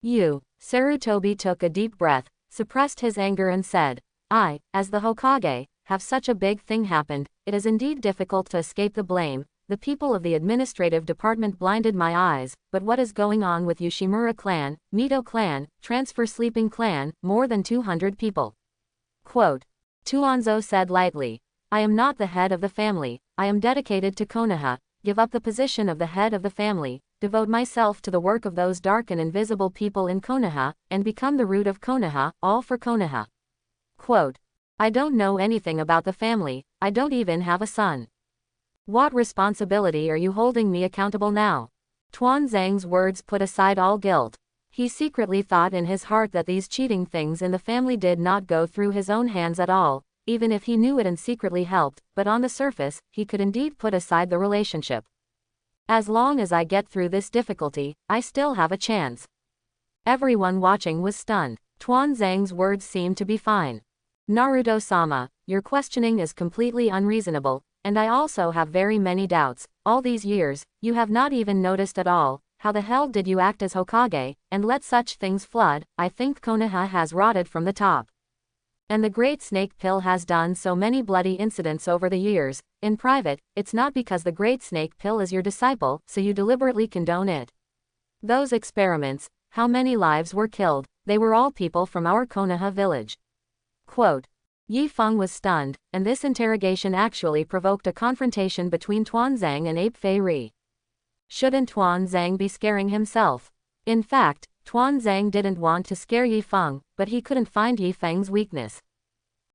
Sarutobi took a deep breath, suppressed his anger and said, I, as the Hokage, have such a big thing happened, it is indeed difficult to escape the blame. The people of the administrative department blinded my eyes, but what is going on with Yoshimura clan, Mito clan, Transfer Sleeping clan, more than 200 people. Quote. Tuanzo said lightly, I am not the head of the family, I am dedicated to Konoha, give up the position of the head of the family, devote myself to the work of those dark and invisible people in Konoha, and become the root of Konoha, all for Konoha. Quote. I don't know anything about the family, I don't even have a son. What responsibility are you holding me accountable now? Tuan Zhang's words put aside all guilt. He secretly thought in his heart that these cheating things in the family did not go through his own hands at all, even if he knew it and secretly helped, but on the surface, he could indeed put aside the relationship. As long as I get through this difficulty, I still have a chance. Everyone watching was stunned. Tuan Zhang's words seemed to be fine. Naruto-sama, your questioning is completely unreasonable, and I also have very many doubts. All these years, you have not even noticed at all. How the hell did you act as Hokage, and let such things flood? I think Konoha has rotted from the top. And the Great Snake Pill has done so many bloody incidents over the years. In private, it's not because the Great Snake Pill is your disciple, so you deliberately condone it. Those experiments, how many lives were killed? They were all people from our Konoha village. Quote. Yifeng was stunned, and this interrogation actually provoked a confrontation between Tuan Zhang and Ape Fei. Shouldn't Tuan Zhang be scaring himself? In fact, Tuan Zhang didn't want to scare Yifeng, but he couldn't find Yifeng's weakness.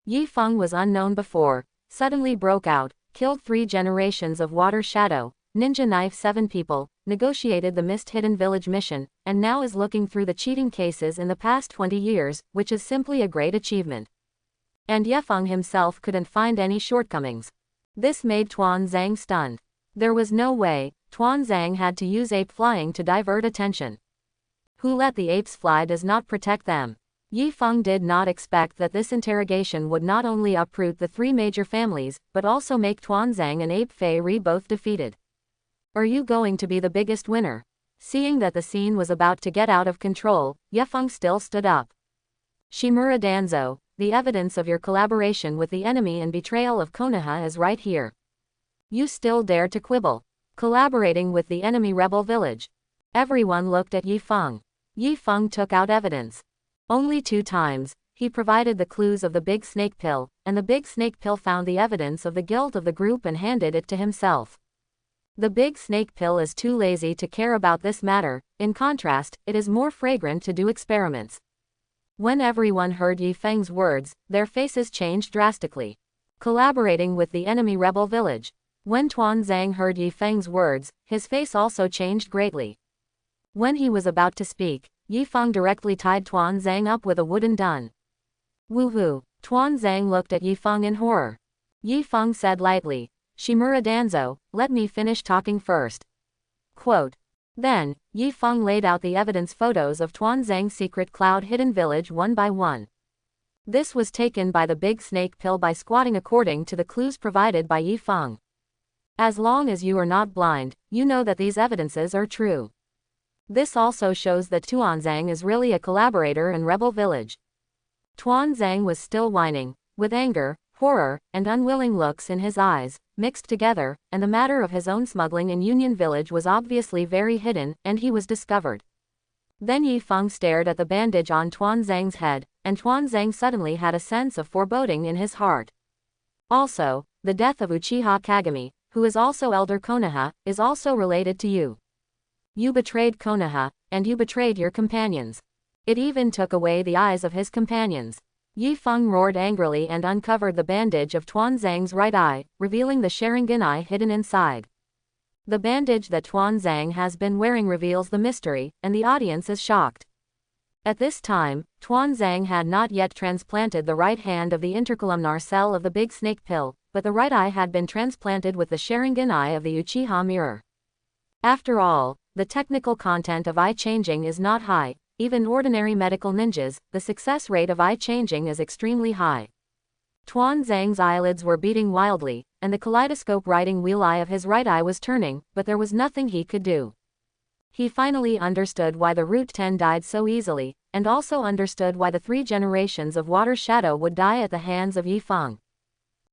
Yifeng was unknown before, suddenly broke out, killed 3 generations of Water Shadow, ninja knife 7 people, negotiated the Mist Hidden Village mission, and now is looking through the cheating cases in the past 20 years, which is simply a great achievement. And Yifeng himself couldn't find any shortcomings. This made Tuan Zhang stunned. There was no way. Tuan Zhang had to use ape flying to divert attention. Who let the apes fly does not protect them. Yifeng did not expect that this interrogation would not only uproot the 3 major families, but also make Tuan Zhang and Ape Fei both defeated. Are you going to be the biggest winner? Seeing that the scene was about to get out of control, Yifeng still stood up. Shimura Danzo, the evidence of your collaboration with the enemy and betrayal of Konoha is right here. You still dare to quibble. Collaborating with the enemy rebel village. Everyone looked at Yifeng. Yifeng took out evidence. Only 2 times, he provided the clues of the Big Snake Pill, and the Big Snake Pill found the evidence of the guilt of the group and handed it to himself. The Big Snake Pill is too lazy to care about this matter, in contrast, it is more fragrant to do experiments. When everyone heard Yifeng's words, their faces changed drastically. Collaborating with the enemy rebel village. When Tuan Zhang heard Yifeng's words, his face also changed greatly. When he was about to speak, Yifeng directly tied Tuan Zhang up with a wooden dun. Woohoo! Tuan Zhang looked at Yifeng in horror. Yifeng said lightly, Shimura Danzo, let me finish talking first. Quote. Then, Yi Feng laid out the evidence photos of Tuanzang's secret cloud-hidden village one by one. This was taken by the big snake pill by squatting according to the clues provided by Yi Feng. As long as you are not blind, you know that these evidences are true. This also shows that Tuanzang is really a collaborator in Rebel Village. Tuanzang was still whining, with anger, horror, and unwilling looks in his eyes, mixed together, and the matter of his own smuggling in Union Village was obviously very hidden, and he was discovered. Then Yi Feng stared at the bandage on Tuanzang's head, and Tuanzang suddenly had a sense of foreboding in his heart. Also, the death of Uchiha Kagami, who is also Elder Konoha, is also related to you. You betrayed Konoha, and you betrayed your companions. It even took away the eyes of his companions. Yi Feng roared angrily and uncovered the bandage of Tuanzang's right eye, revealing the Sharingan eye hidden inside. The bandage that Tuanzang has been wearing reveals the mystery, and the audience is shocked. At this time, Tuanzang had not yet transplanted the right hand of the intercolumnar cell of the big snake pill, but the right eye had been transplanted with the Sharingan eye of the Uchiha mirror. After all, the technical content of eye changing is not high. Even ordinary medical ninjas, the success rate of eye changing is extremely high. Tuanzang's eyelids were beating wildly, and the kaleidoscope writing wheel eye of his right eye was turning, but there was nothing he could do. He finally understood why the Root 10 died so easily, and also understood why the 3 generations of Water Shadow would die at the hands of Yi Feng.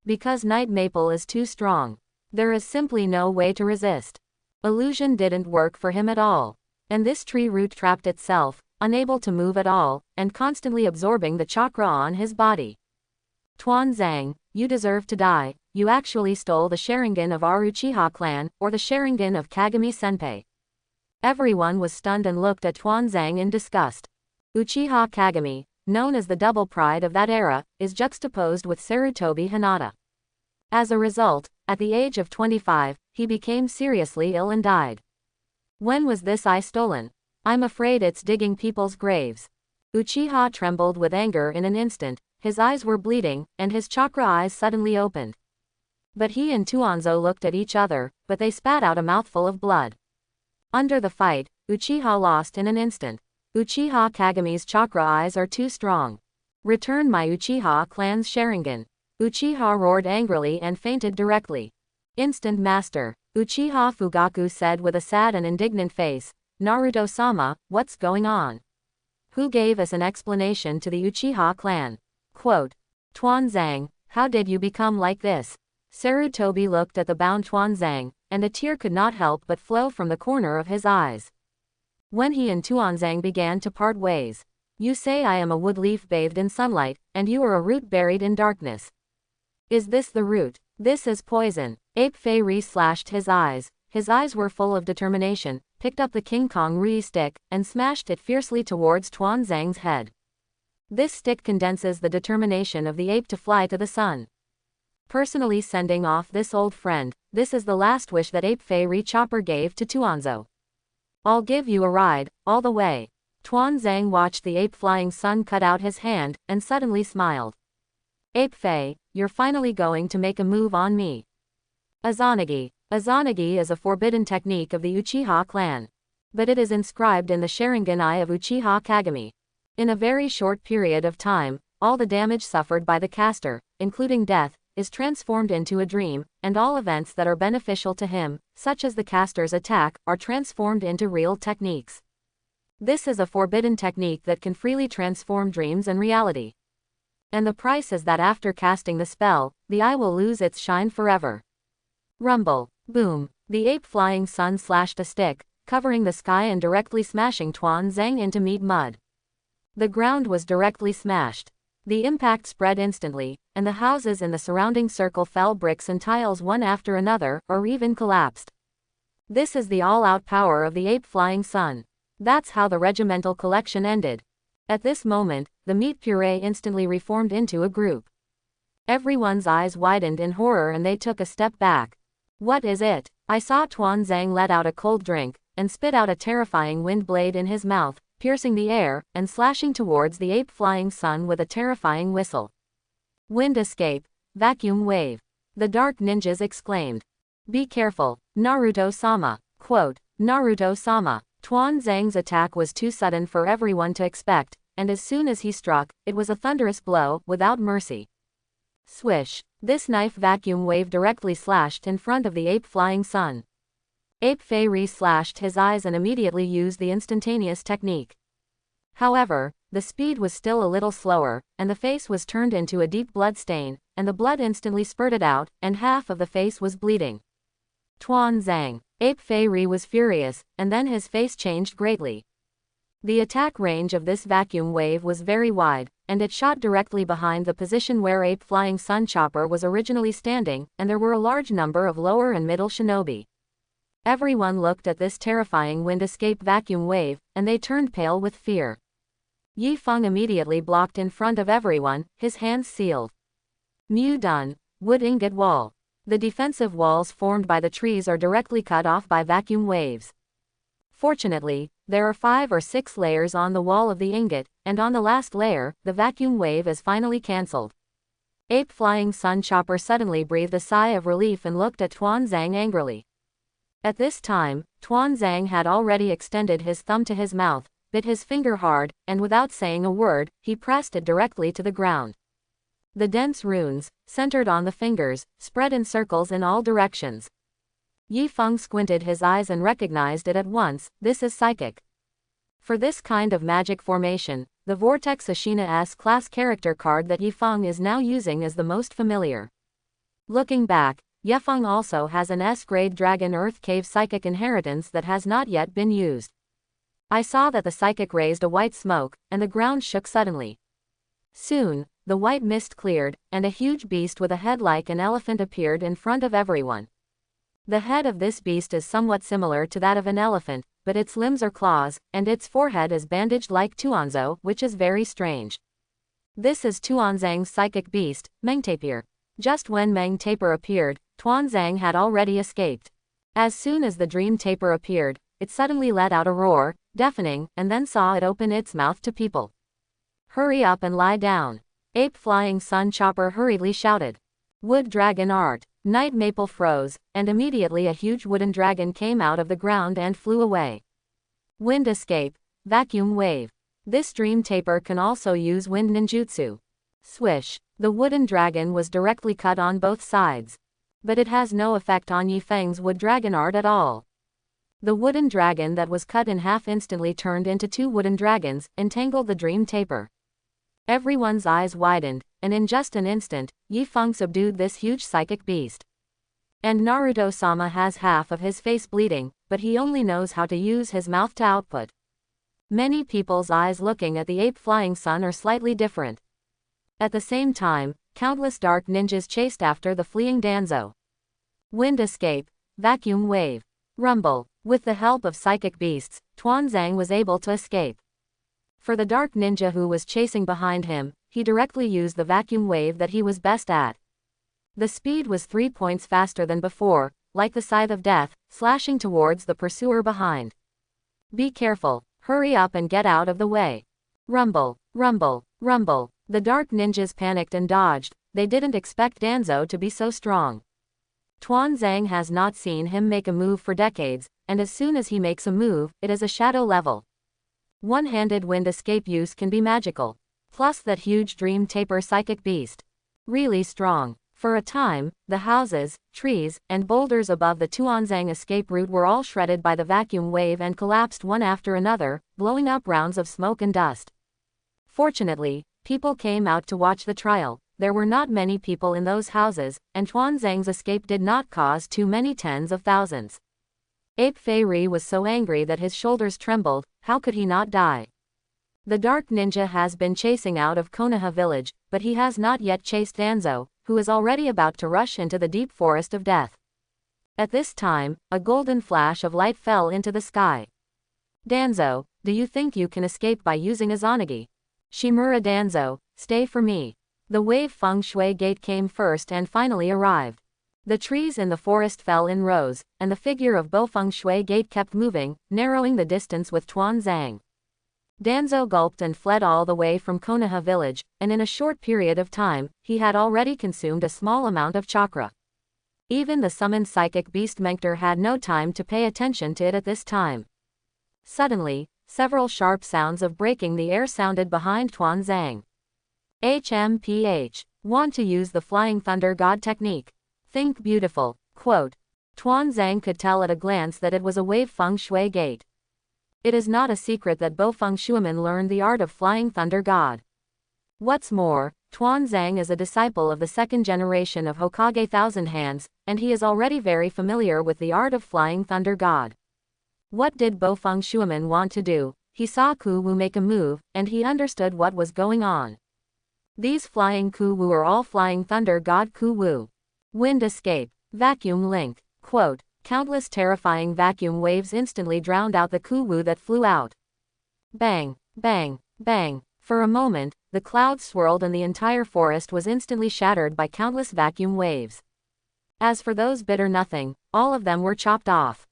Because Night Maple is too strong. There is simply no way to resist. Illusion didn't work for him at all. And this tree root trapped itself, unable to move at all, and constantly absorbing the chakra on his body. Tuanzang, you deserve to die. You actually stole the Sharingan of our Uchiha clan, or the Sharingan of Kagami Senpai. Everyone was stunned and looked at Tuanzang in disgust. Uchiha Kagami, known as the double pride of that era, is juxtaposed with Sarutobi Hinata. As a result, at the age of 25, he became seriously ill and died. When was this eye stolen? I'm afraid it's digging people's graves. Uchiha trembled with anger in an instant, his eyes were bleeding, and his chakra eyes suddenly opened. But he and Tuanzo looked at each other, but they spat out a mouthful of blood. Under the fight, Uchiha lost in an instant. Uchiha Kagami's chakra eyes are too strong. Return my Uchiha clan's Sharingan. Uchiha roared angrily and fainted directly. Instant master. Uchiha Fugaku said with a sad and indignant face, Naruto-sama, what's going on? Who gave us an explanation to the Uchiha clan? Quote. Tuanzang, how did you become like this? Sarutobi looked at the bound Tuanzang, and a tear could not help but flow from the corner of his eyes. When he and Tuanzang began to part ways. You say I am a wood leaf bathed in sunlight, and you are a root buried in darkness. Is this the root? This is poison. Ape Fei re-slashed his eyes. His eyes were full of determination, picked up the King Kong Rui stick, and smashed it fiercely towards Tuanzang's head. This stick condenses the determination of the ape to fly to the sun. Personally sending off this old friend, this is the last wish that Ape Fei Re-Chopper gave to Tuanzo. I'll give you a ride, all the way. Tuanzang watched the ape flying sun cut out his hand, and suddenly smiled. Ape Fei, you're finally going to make a move on me. Izanagi. Izanagi is a forbidden technique of the Uchiha clan. But it is inscribed in the Sharingan eye of Uchiha Kagami. In a very short period of time, all the damage suffered by the caster, including death, is transformed into a dream, and all events that are beneficial to him, such as the caster's attack, are transformed into real techniques. This is a forbidden technique that can freely transform dreams and reality. And the price is that after casting the spell, the eye will lose its shine forever. Rumble. Boom. The ape flying sun slashed a stick, covering the sky and directly smashing Tuanzang into meat mud. The ground was directly smashed. The impact spread instantly, and the houses in the surrounding circle fell bricks and tiles one after another, or even collapsed. This is the all-out power of the ape flying sun. That's how the regimental collection ended. At this moment, the meat puree instantly reformed into a group. Everyone's eyes widened in horror and they took a step back. What is it? I saw Tuanzang let out a cold drink, and spit out a terrifying wind blade in his mouth, piercing the air, and slashing towards the ape flying sun with a terrifying whistle. Wind escape. Vacuum wave. The dark ninjas exclaimed. Be careful, Naruto-sama. Quote. Naruto-sama. Tuan Zhang's attack was too sudden for everyone to expect, and as soon as he struck, it was a thunderous blow, without mercy. Swish. This knife vacuum wave directly slashed in front of the ape flying sun. Ape Fei Ri slashed his eyes and immediately used the instantaneous technique. However, the speed was still a little slower, and the face was turned into a deep blood stain, and the blood instantly spurted out, and half of the face was bleeding. Tuan Zhang. Ape Fei Ri was furious, and then his face changed greatly. The attack range of this vacuum wave was very wide, and it shot directly behind the position where Ape Flying Sun Chopper was originally standing, and there were a large number of lower and middle shinobi. Everyone looked at this terrifying wind escape vacuum wave, and they turned pale with fear. Yi Feng immediately blocked in front of everyone, his hands sealed. Mu Dun. Wood ingot wall. The defensive walls formed by the trees are directly cut off by vacuum waves. Fortunately, there are 5 or 6 layers on the wall of the ingot, and on the last layer, the vacuum wave is finally cancelled. Ape Flying Sun Chopper suddenly breathed a sigh of relief and looked at Tuan Zhang angrily. At this time, Tuan Zhang had already extended his thumb to his mouth, bit his finger hard, and without saying a word, he pressed it directly to the ground. The dense runes, centered on the fingers, spread in circles in all directions. Yi Feng squinted his eyes and recognized it at once. This is psychic. For this kind of magic formation, the Vortex Kushina S-class character card that Yi Feng is now using is the most familiar. Looking back, Yi Feng also has an S-grade Dragon Earth Cave psychic inheritance that has not yet been used. I saw that the psychic raised a white smoke, and the ground shook suddenly. Soon, the white mist cleared, and a huge beast with a head like an elephant appeared in front of everyone. The head of this beast is somewhat similar to that of an elephant, but its limbs are claws, and its forehead is bandaged like Tuanzhou, which is very strange. This is Tuan Zhang's psychic beast, Meng Tapir. Just when Meng Tapir appeared, Tuan Zhang had already escaped. As soon as the dream tapir appeared, it suddenly let out a roar, deafening, and then saw it open its mouth to people. Hurry up and lie down. Ape Flying Sun Chopper hurriedly shouted. Wood Dragon Art. Night Maple froze, and immediately a huge wooden dragon came out of the ground and flew away. Wind Escape. Vacuum Wave. This dream tapir can also use wind ninjutsu. Swish. The wooden dragon was directly cut on both sides. But it has no effect on Yi Feng's wood dragon art at all. The wooden dragon that was cut in half instantly turned into 2 wooden dragons, entangled the dream tapir. Everyone's eyes widened, and in just an instant, Yi Feng subdued this huge psychic beast. And Naruto-sama has half of his face bleeding, but he only knows how to use his mouth to output. Many people's eyes looking at the ape flying sun are slightly different. At the same time, countless dark ninjas chased after the fleeing Danzo. Wind Escape. Vacuum Wave. Rumble. With the help of psychic beasts, Tuan Zhang was able to escape. For the dark ninja who was chasing behind him, he directly used the vacuum wave that he was best at. The speed was 3 points faster than before, like the scythe of death, slashing towards the pursuer behind. Be careful, hurry up and get out of the way. Rumble, rumble, rumble. The dark ninjas panicked and dodged. They didn't expect Danzo to be so strong. Tuan Zhang has not seen him make a move for decades, and as soon as he makes a move, it is a shadow level. One-handed wind escape use can be magical. Plus that huge dream tapir psychic beast. Really strong. For a time, the houses, trees, and boulders above the Tuanzang escape route were all shredded by the vacuum wave and collapsed one after another, blowing up rounds of smoke and dust. Fortunately, people came out to watch the trial. There were not many people in those houses, and Tuanzang's escape did not cause too many tens of thousands. Ape Fei Ri was so angry that his shoulders trembled. How could he not die? The dark ninja has been chasing out of Konoha village, but he has not yet chased Danzo, who is already about to rush into the deep forest of death. At this time, a golden flash of light fell into the sky. Danzo, do you think you can escape by using Izanagi? Shimura Danzo, stay for me. The wave feng shui gate came first and finally arrived. The trees in the forest fell in rows, and the figure of Bo Feng Shui Gate kept moving, narrowing the distance with Tuan Zhang. Danzo gulped and fled all the way from Konoha village, and in a short period of time, he had already consumed a small amount of chakra. Even the summoned psychic beast Menkter had no time to pay attention to it at this time. Suddenly, several sharp sounds of breaking the air sounded behind Tuan Zhang. HMPH. Want to use the Flying Thunder God technique. Think beautiful. Quote. Tuan Zhang could tell at a glance that it was a wave feng shui gate. It is not a secret that Bo Feng Shuiman learned the art of Flying Thunder God. What's more, Tuan Zhang is a disciple of the second generation of Hokage Thousand Hands, and he is already very familiar with the art of Flying Thunder God. What did Bo Feng Shuiman want to do? He saw Ku Wu make a move, and he understood what was going on. These flying Ku Wu are all Flying Thunder God Ku Wu. Wind escape. Vacuum link. Quote. Countless terrifying vacuum waves instantly drowned out the Ku Wu that flew out. Bang, bang, bang. For a moment, the clouds swirled and the entire forest was instantly shattered by countless vacuum waves. As for those bitter nothing, all of them were chopped off.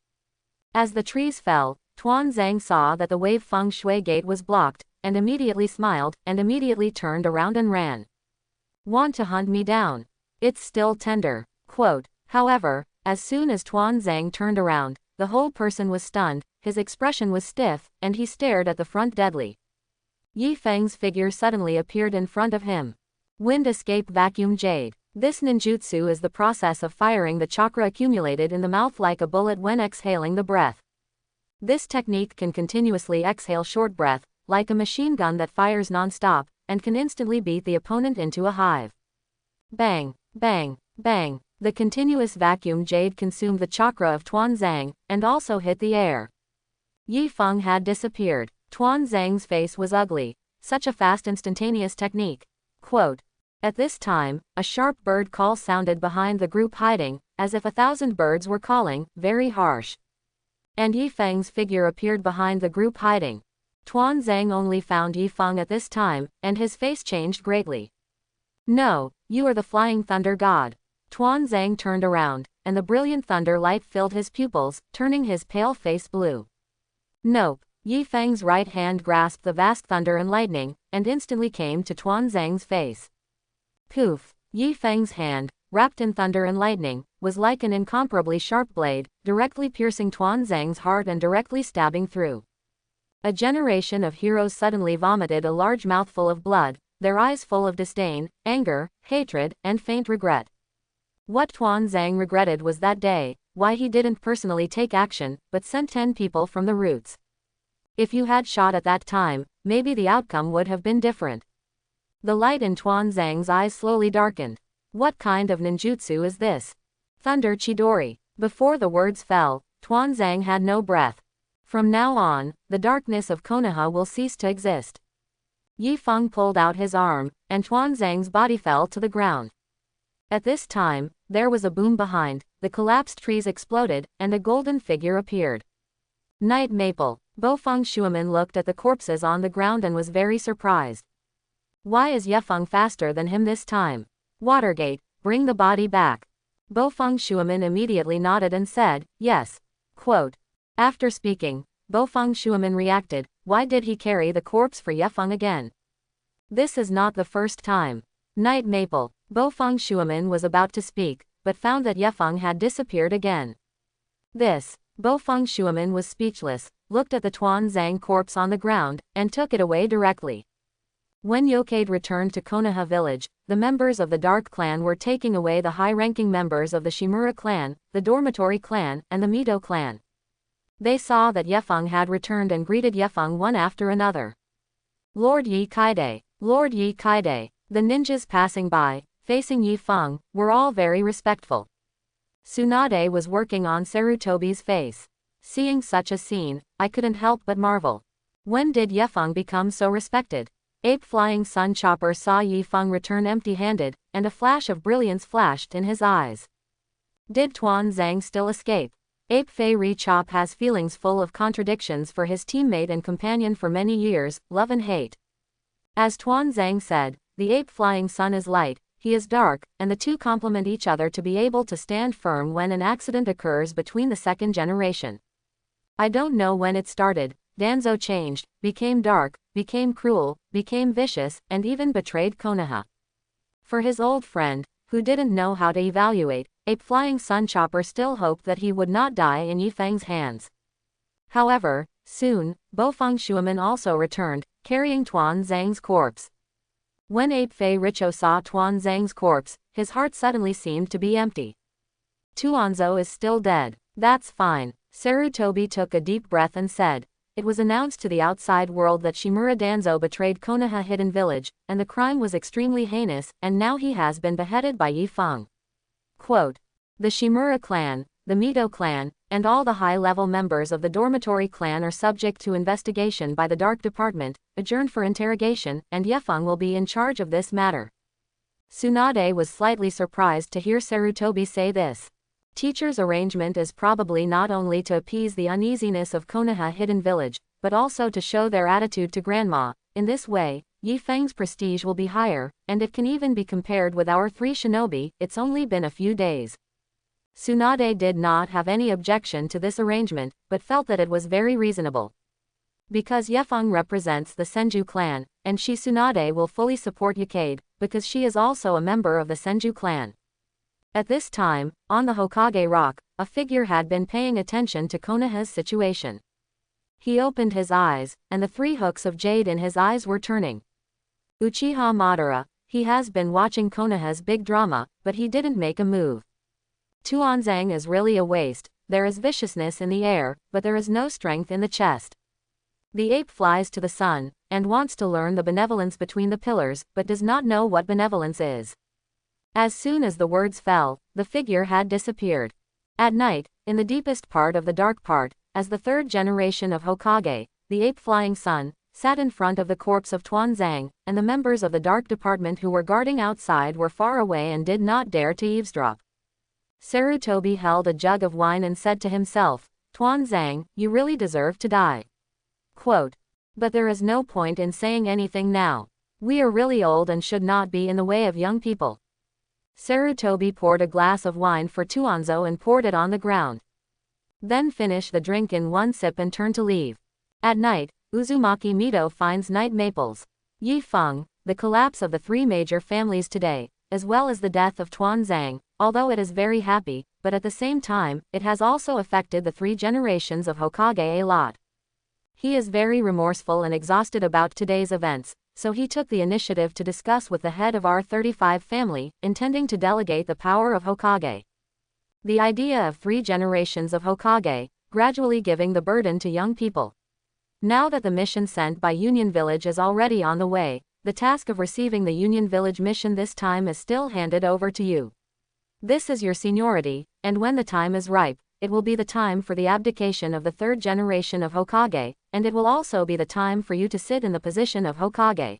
As the trees fell, Tuan Zhang saw that the wave feng shui gate was blocked, and immediately smiled, and immediately turned around and ran. Want to hunt me down? It's still tender. Quote. However, as soon as Tuan Zhang turned around, the whole person was stunned, his expression was stiff, and he stared at the front deadly. Yi Feng's figure suddenly appeared in front of him. Wind escape vacuum jade. This ninjutsu is the process of firing the chakra accumulated in the mouth like a bullet when exhaling the breath. This technique can continuously exhale short breath, like a machine gun that fires non-stop, and can instantly beat the opponent into a hive. Bang, bang, bang. The continuous vacuum jade consumed the chakra of Tuan Zhang, and also hit the air. Yi Feng had disappeared. Tuan Zhang's face was ugly. Such a fast instantaneous technique. Quote. At this time, a sharp bird call sounded behind the group hiding, as if 1,000 birds were calling, very harsh. And Yi Feng's figure appeared behind the group hiding. Tuan Zhang only found Yi Feng at this time, and his face changed greatly. No, you are the Flying Thunder God. Tuan Zhang turned around, and the brilliant thunder light filled his pupils, turning his pale face blue. Nope. Yi Feng's right hand grasped the vast thunder and lightning, and instantly came to Tuan Zhang's face. Poof! Yi Feng's hand, wrapped in thunder and lightning, was like an incomparably sharp blade, directly piercing Tuan Zhang's heart and directly stabbing through. A generation of heroes suddenly vomited a large mouthful of blood, their eyes full of disdain, anger, hatred, and faint regret. What Tuan Zhang regretted was that day, why he didn't personally take action, but sent 10 people from the roots. If you had shot at that time, maybe the outcome would have been different. The light in Tuan Zhang's eyes slowly darkened. What kind of ninjutsu is this? Thunder Chidori. Before the words fell, Tuan Zhang had no breath. From now on, the darkness of Konoha will cease to exist. Yi Feng pulled out his arm, and Tuan Zhang's body fell to the ground. At this time, there was a boom behind, the collapsed trees exploded, and a golden figure appeared. Night Maple. Bo Feng Shuiman looked at the corpses on the ground and was very surprised. Why is Ye Feng faster than him this time? Watergate, bring the body back. Bo Feng Shuiman immediately nodded and said, yes. Quote. After speaking, Bo Feng Shuiman reacted, why did he carry the corpse for Ye Feng again? This is not the first time. Night Maple. Bo Feng Shuiman was about to speak, but found that Ye Feng had disappeared again. Bo Feng Shuiman was speechless, looked at the Tuan Zhang corpse on the ground, and took it away directly. When Hokage returned to Konoha village, the members of the Dark Clan were taking away the high-ranking members of the Shimura clan, the Dormitory clan, and the Mito clan. They saw that Ye Feng had returned and greeted Ye Feng one after another. Lord Yi Kaide, Lord Yi Kaide. The ninjas passing by, facing Yi Feng, were all very respectful. Tsunade was working on Sarutobi's face. Seeing such a scene, I couldn't help but marvel. When did Ye Feng become so respected? Ape Flying Sun Chopper saw Yi Feng return empty-handed, and a flash of brilliance flashed in his eyes. Did Tuan Zhang still escape? Ape Fei Ri Chop has feelings full of contradictions for his teammate and companion for many years, love and hate. As Tuan Zhang said, the Ape Flying Sun is light, he is dark, and the two complement each other to be able to stand firm when an accident occurs between the second generation. I don't know when it started, Danzo changed, became dark, became cruel, became vicious, and even betrayed Konoha. For his old friend, who didn't know how to evaluate, Ape Flying Sun Chopper still hoped that he would not die in Yifeng's hands. However, soon, Bofeng Shuaman also returned, carrying Tuan Zhang's corpse. When Ape Fei Richo saw Tuan Zhang's corpse, his heart suddenly seemed to be empty. Tuanzhou is still dead. That's fine. Sarutobi took a deep breath and said, it was announced to the outside world that Shimura Danzo betrayed Konoha Hidden Village, and the crime was extremely heinous, and now he has been beheaded by Yifeng. Quote, the Shimura clan, the Mito clan, and all the high-level members of the Dormitory clan are subject to investigation by the Dark Department, adjourned for interrogation, and Yifeng will be in charge of this matter. Tsunade was slightly surprised to hear Sarutobi say this. Teacher's arrangement is probably not only to appease the uneasiness of Konoha Hidden Village, but also to show their attitude to Grandma. In this way, Yifeng's prestige will be higher, and it can even be compared with our 3 shinobi. It's only been a few days. Tsunade did not have any objection to this arrangement, but felt that it was very reasonable. Because Yifeng represents the Senju clan, and she Tsunade will fully support Hokage, because she is also a member of the Senju clan. At this time, on the Hokage Rock, a figure had been paying attention to Konoha's situation. He opened his eyes, and the 3 hooks of jade in his eyes were turning. Uchiha Madara, he has been watching Konoha's big drama, but he didn't make a move. Tuanzang is really a waste. There is viciousness in the air, but there is no strength in the chest. The ape flies to the sun, and wants to learn the benevolence between the pillars, but does not know what benevolence is. As soon as the words fell, the figure had disappeared. At night, in the deepest part of the dark part, as the 3rd generation of Hokage, the ape Flying Sun, sat in front of the corpse of Tuanzang, and the members of the Dark Department who were guarding outside were far away and did not dare to eavesdrop. Sarutobi held a jug of wine and said to himself, Tuanzang, you really deserve to die. Quote, but there is no point in saying anything now. We are really old and should not be in the way of young people. Sarutobi poured a glass of wine for Tuanzhou and poured it on the ground. Then finished the drink in one sip and turned to leave. At night, Uzumaki Mito finds night maples. Yifeng, the collapse of the 3 major families today, as well as the death of Tuanzang, although it is very happy, but at the same time, it has also affected the 3 generations of Hokage a lot. He is very remorseful and exhausted about today's events, so he took the initiative to discuss with the head of R35 family, intending to delegate the power of Hokage. The idea of 3 generations of Hokage, gradually giving the burden to young people. Now that the mission sent by Union Village is already on the way, the task of receiving the Union Village mission this time is still handed over to you. This is your seniority, and when the time is ripe, it will be the time for the abdication of the 3rd generation of Hokage, and it will also be the time for you to sit in the position of Hokage.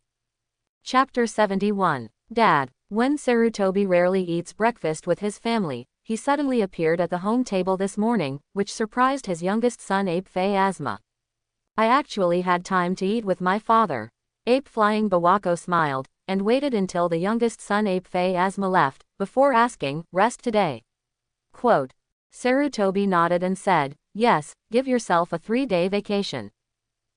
Chapter 71. Dad. When Sarutobi rarely eats breakfast with his family, he suddenly appeared at the home table this morning, which surprised his youngest son Ape Fei Asma. I actually had time to eat with my father. Ape Flying Bawako smiled, and waited until the youngest son Ape Fei Asma left, before asking, rest today? Quote. Sarutobi nodded and said, yes, give yourself a 3-day vacation.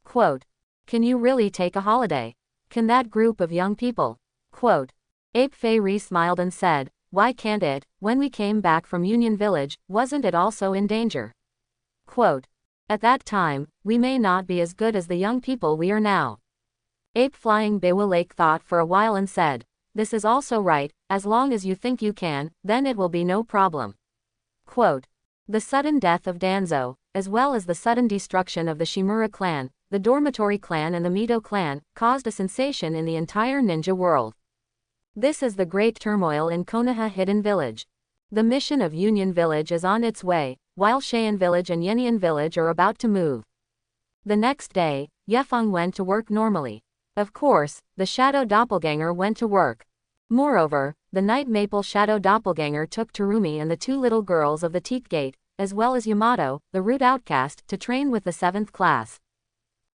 Quote. Can you really take a holiday? Can that group of young people? Quote. Ape Fei smiled and said, why can't it? When we came back from Union Village, wasn't it also in danger? Quote. At that time, we may not be as good as the young people we are now. Ape Flying Biwa Lake thought for a while and said, this is also right, as long as you think you can, then it will be no problem. Quote. The sudden death of Danzo, as well as the sudden destruction of the Shimura clan, the Dormitory clan and the Mito clan, caused a sensation in the entire ninja world. This is the great turmoil in Konoha Hidden Village. The mission of Union Village is on its way, while Cheyenne Village and Yenian Village are about to move. The next day, Yefeng went to work normally. Of course, the Shadow Doppelganger went to work. Moreover, the Night Maple Shadow Doppelganger took Terumi and the 2 little girls of the Teak Gate, as well as Yamato, the Root Outcast, to train with the 7th class.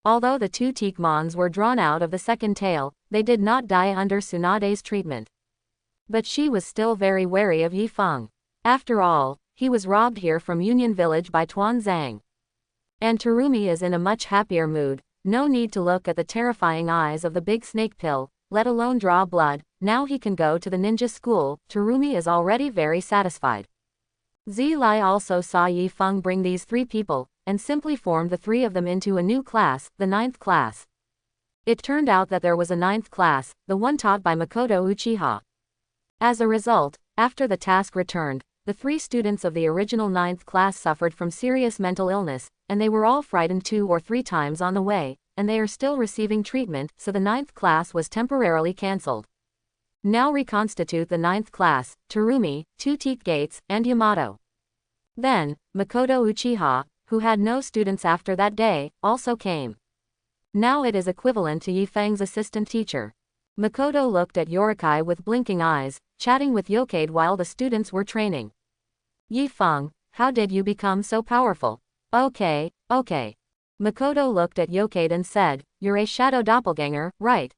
Although the 2 Teakmons were drawn out of the second tail, they did not die under Tsunade's treatment. But she was still very wary of Yifeng. After all, he was robbed here from Union Village by Tuanzang. And Terumi is in a much happier mood, no need to look at the terrifying eyes of the big snake pill. let alone draw blood. Now he can go to the ninja school. Terumi is already very satisfied. Zilai also saw Yi Feng bring these 3 people, and simply formed the 3 of them into a new class, the 9th class. It turned out that there was a 9th class, the one taught by Makoto Uchiha. As a result, after the task returned, the 3 students of the original 9th class suffered from serious mental illness, and they were all frightened 2 or 3 times on the way, and they are still receiving treatment, so the 9th class was temporarily cancelled. Now reconstitute the 9th class, Terumi, 2 teak gates, and Yamato. Then, Makoto Uchiha, who had no students after that day, also came. Now it is equivalent to Yi Feng's assistant teacher. Makoto looked at Yorikai with blinking eyes, chatting with Yokade while the students were training. Yi Feng, how did you become so powerful? Okay. Makoto looked at Yokade and said, you're a shadow doppelganger, right?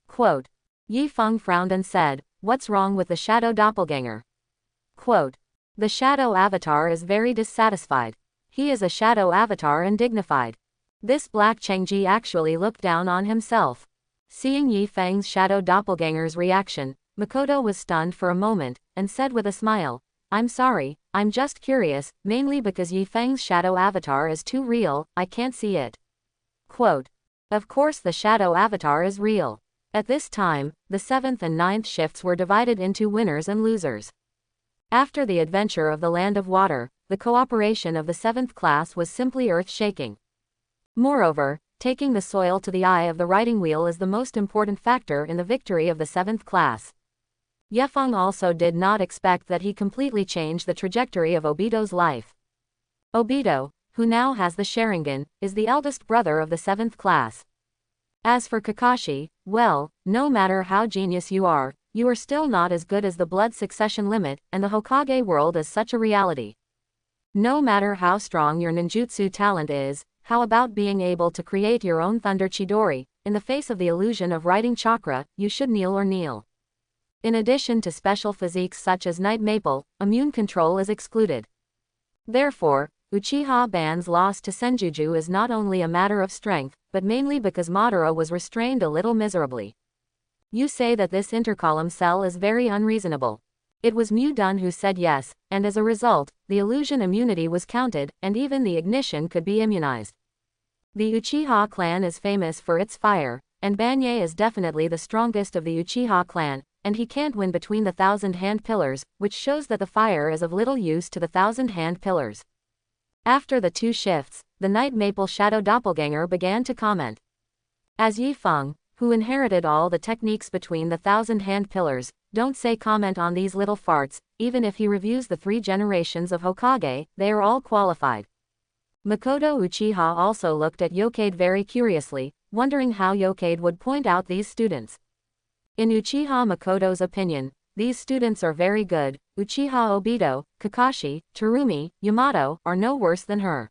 Quote. Yi Feng frowned and said, what's wrong with the shadow doppelganger? Quote. The shadow avatar is very dissatisfied. He is a shadow avatar and dignified. This Black Chengji actually looked down on himself. Seeing Yi Feng's shadow doppelganger's reaction, Makoto was stunned for a moment, and said with a smile, I'm sorry, I'm just curious, mainly because Yi Feng's shadow avatar is too real, I can't see it. Quote. Of course the shadow avatar is real. At this time, the 7th and 9th shifts were divided into winners and losers. After the adventure of the Land of Water, the cooperation of the 7th class was simply earth-shaking. Moreover, taking the soil to the eye of the riding wheel is the most important factor in the victory of the 7th class. Yefeng also did not expect that he completely changed the trajectory of Obito's life. Obito, who now has the Sharingan, is the eldest brother of the 7th class. As for Kakashi, well, no matter how genius you are still not as good as the blood succession limit, and the Hokage world is such a reality. No matter how strong your ninjutsu talent is, how about being able to create your own Thunder Chidori? In the face of the illusion of riding chakra, you should kneel. In addition to special physiques such as Night Maple, immune control is excluded. Therefore, Uchiha Ban's loss to Senjuju is not only a matter of strength, but mainly because Madara was restrained a little miserably. You say that this intercolumn cell is very unreasonable. It was Mu Dun who said yes, and as a result, the illusion immunity was counted, and even the ignition could be immunized. The Uchiha clan is famous for its fire, and Banye is definitely the strongest of the Uchiha clan, and he can't win between the 1,000-hand pillars, which shows that the fire is of little use to the 1,000-hand pillars. After the 2 shifts, the Night Maple Shadow Doppelganger began to comment. As Yi Feng, who inherited all the techniques between the 1,000-hand pillars, don't say comment on these little farts, even if he reviews the 3 generations of Hokage, they are all qualified. Makoto Uchiha also looked at Yokade very curiously, wondering how Yokade would point out these students. In Uchiha Makoto's opinion, these students are very good. Uchiha Obito, Kakashi, Terumi, Yamato are no worse than her.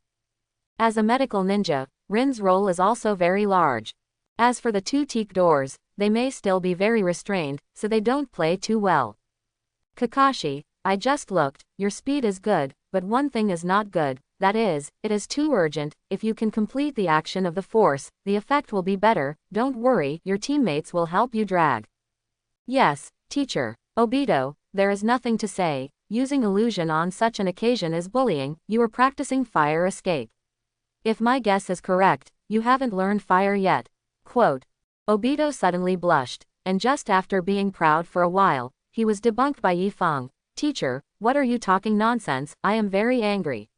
As a medical ninja, Rin's role is also very large. As for the 2 teak doors, they may still be very restrained, so they don't play too well. Kakashi, I just looked, your speed is good, but one thing is not good, that is, it is too urgent. If you can complete the action of the force, the effect will be better, don't worry, your teammates will help you drag. Yes, teacher. Obito, there is nothing to say, using illusion on such an occasion is bullying, you are practicing fire escape. If my guess is correct, you haven't learned fire yet. Quote. Obito suddenly blushed, and just after being proud for a while, he was debunked by Yi Feng. Teacher, what are you talking nonsense, I am very angry.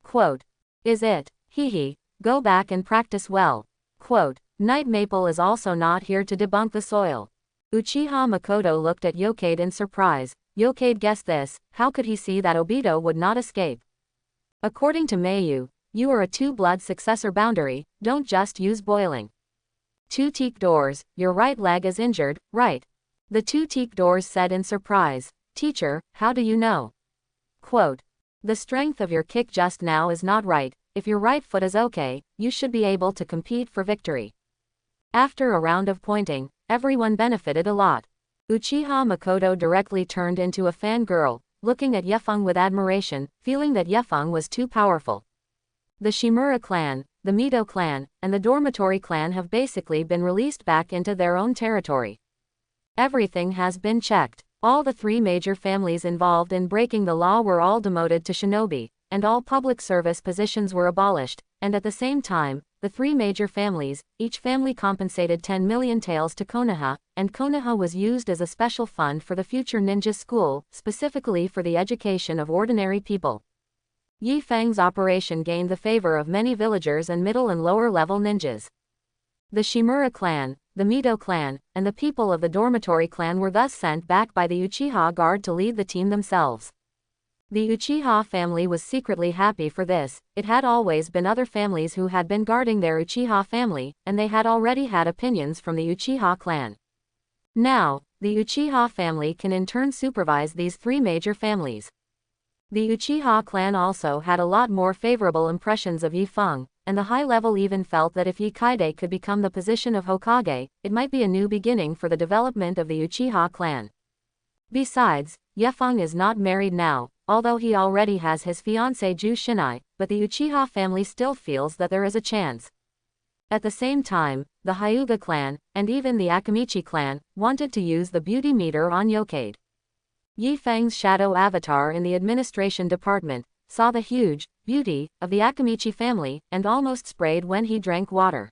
Quote. Is it? Hehe, go back and practice well. Quote. Night Maple is also not here to debunk the soil. Uchiha Makoto looked at Yokade in surprise. Yokade guessed this, how could he see that Obito would not escape? According to Mayu, you are a 2-blood successor boundary, don't just use boiling. 2 teak doors, your right leg is injured, right? The 2 teak doors said in surprise. Teacher, how do you know? Quote. The strength of your kick just now is not right, if your right foot is okay, you should be able to compete for victory. After a round of pointing, everyone benefited a lot. Uchiha Makoto directly turned into a fangirl, looking at Yefeng with admiration, feeling that Yefeng was too powerful. The Shimura clan, the Mito clan, and the Dormitory clan have basically been released back into their own territory. Everything has been checked. All the three major families involved in breaking the law were all demoted to shinobi, and all public service positions were abolished, and at the same time, the three major families, each family compensated 10 million taels to Konoha, and Konoha was used as a special fund for the future ninja school, specifically for the education of ordinary people. Yi Fang's operation gained the favor of many villagers and middle and lower level ninjas. The Shimura clan, the Mito clan, and the people of the dormitory clan were thus sent back by the Uchiha Guard to lead the team themselves. The Uchiha family was secretly happy for this. It had always been other families who had been guarding their Uchiha family, and they had already had opinions from the Uchiha clan. Now, the Uchiha family can in turn supervise these three major families. The Uchiha clan also had a lot more favorable impressions of Yi Feng, and the high level even felt that if Yi Kaide could become the position of Hokage, it might be a new beginning for the development of the Uchiha clan. Besides, Yi Feng is not married now, although he already has his fiancée Ju Shinai, but the Uchiha family still feels that there is a chance. At the same time, the Hyuga clan, and even the Akamichi clan, wanted to use the beauty meter on Yokade. Yi Feng's shadow avatar in the administration department saw the huge beauty of the Akamichi family and almost sprayed when he drank water.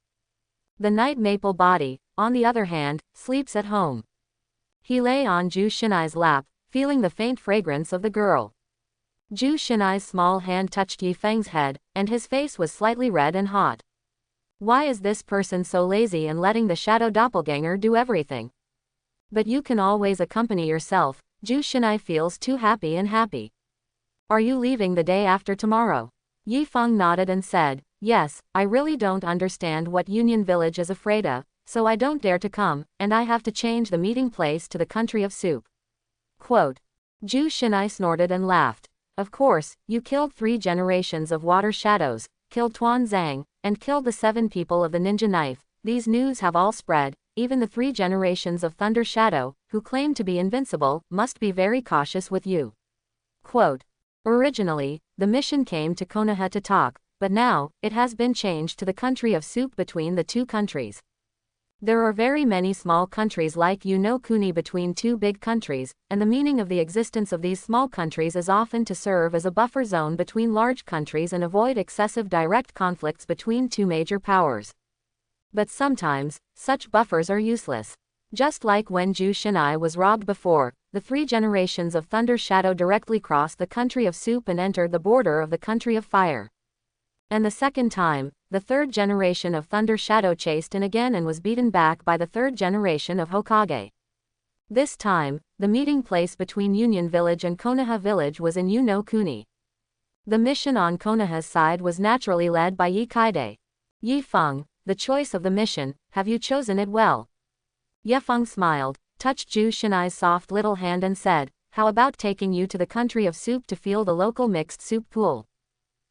The night maple body, on the other hand, sleeps at home. He lay on Ju Shinai's lap, feeling the faint fragrance of the girl. Ju Shinai's small hand touched Yi Feng's head, and his face was slightly red and hot. Why is this person so lazy and letting the shadow doppelganger do everything? But you can always accompany yourself. Ju Shinai feels too happy and happy. Are you leaving the day after tomorrow? Yi Feng nodded and said, yes, I really don't understand what Union Village is afraid of, so I don't dare to come, and I have to change the meeting place to the country of soup. Quote. Ju Shinai snorted and laughed. Of course, you killed 3 generations of water shadows, killed Tuan Zhang, and killed the 7 people of the ninja knife. These news have all spread. Even the 3 generations of Thunder Shadow, who claim to be invincible, must be very cautious with you. Quote. Originally, the mission came to Konoha to talk, but now, it has been changed to the country of soup between the 2 countries. There are very many small countries like Kuni between 2 big countries, and the meaning of the existence of these small countries is often to serve as a buffer zone between large countries and avoid excessive direct conflicts between 2 major powers. But sometimes, such buffers are useless. Just like when Ju Shinai was robbed before, the 3 generations of Thunder Shadow directly crossed the country of soup and entered the border of the country of fire. And the second time, the 3rd generation of Thunder Shadow chased in again and was beaten back by the 3rd generation of Hokage. This time, the meeting place between Union Village and Konoha Village was in Kuni. The mission on Konoha's side was naturally led by Yi Kaide. Yi Feng, the choice of the mission, have you chosen it well? Yi Feng smiled, touched Ju Shinai's soft little hand and said, how about taking you to the country of soup to feel the local mixed soup pool?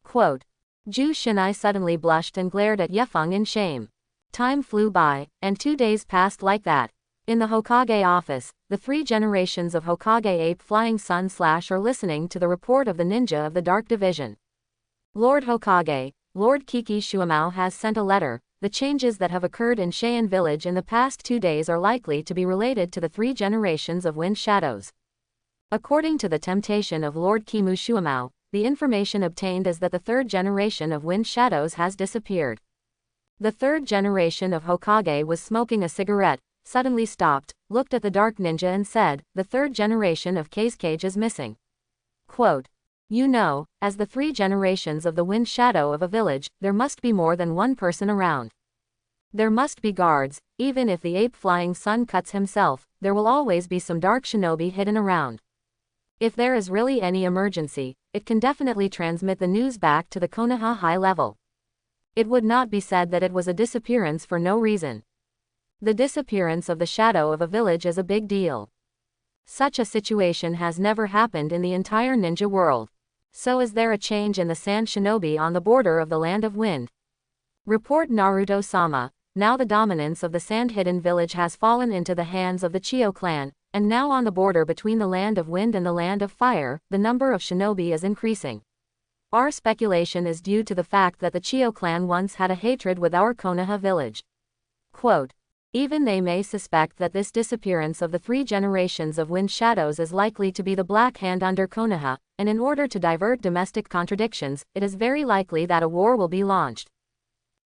Quote. Ju Shinai suddenly blushed and glared at Yi Feng in shame. Time flew by, and 2 days passed like that. In the Hokage office, the 3 generations of Hokage Ape Flying Sun / are listening to the report of the ninja of the Dark Division. Lord Hokage, Lord Kiki Shuamao has sent a letter. The changes that have occurred in Cheyenne Village in the past 2 days are likely to be related to the 3 generations of Wind Shadows. According to the temptation of Lord Kimu Shuamao, the information obtained is that the 3rd generation of Wind Shadows has disappeared. The 3rd generation of Hokage was smoking a cigarette, suddenly stopped, looked at the Dark Ninja and said, the 3rd generation of Kage is missing. Quote. You know, as the 3 generations of the Wind Shadow of a village, there must be more than one person around. There must be guards. Even if the Ape Flying Sun cuts himself, there will always be some dark shinobi hidden around. If there is really any emergency, it can definitely transmit the news back to the Konoha high level. It would not be said that it was a disappearance for no reason. The disappearance of the shadow of a village is a big deal. Such a situation has never happened in the entire ninja world. So is there a change in the Sand Shinobi on the border of the Land of Wind? Report Naruto-sama. Now the dominance of the Sand Hidden Village has fallen into the hands of the Chiyo clan, and now on the border between the Land of Wind and the Land of Fire, the number of shinobi is increasing. Our speculation is due to the fact that the Chiyo clan once had a hatred with our Konoha village. Quote. Even they may suspect that this disappearance of the 3 generations of wind shadows is likely to be the Black Hand under Konoha, and in order to divert domestic contradictions, it is very likely that a war will be launched.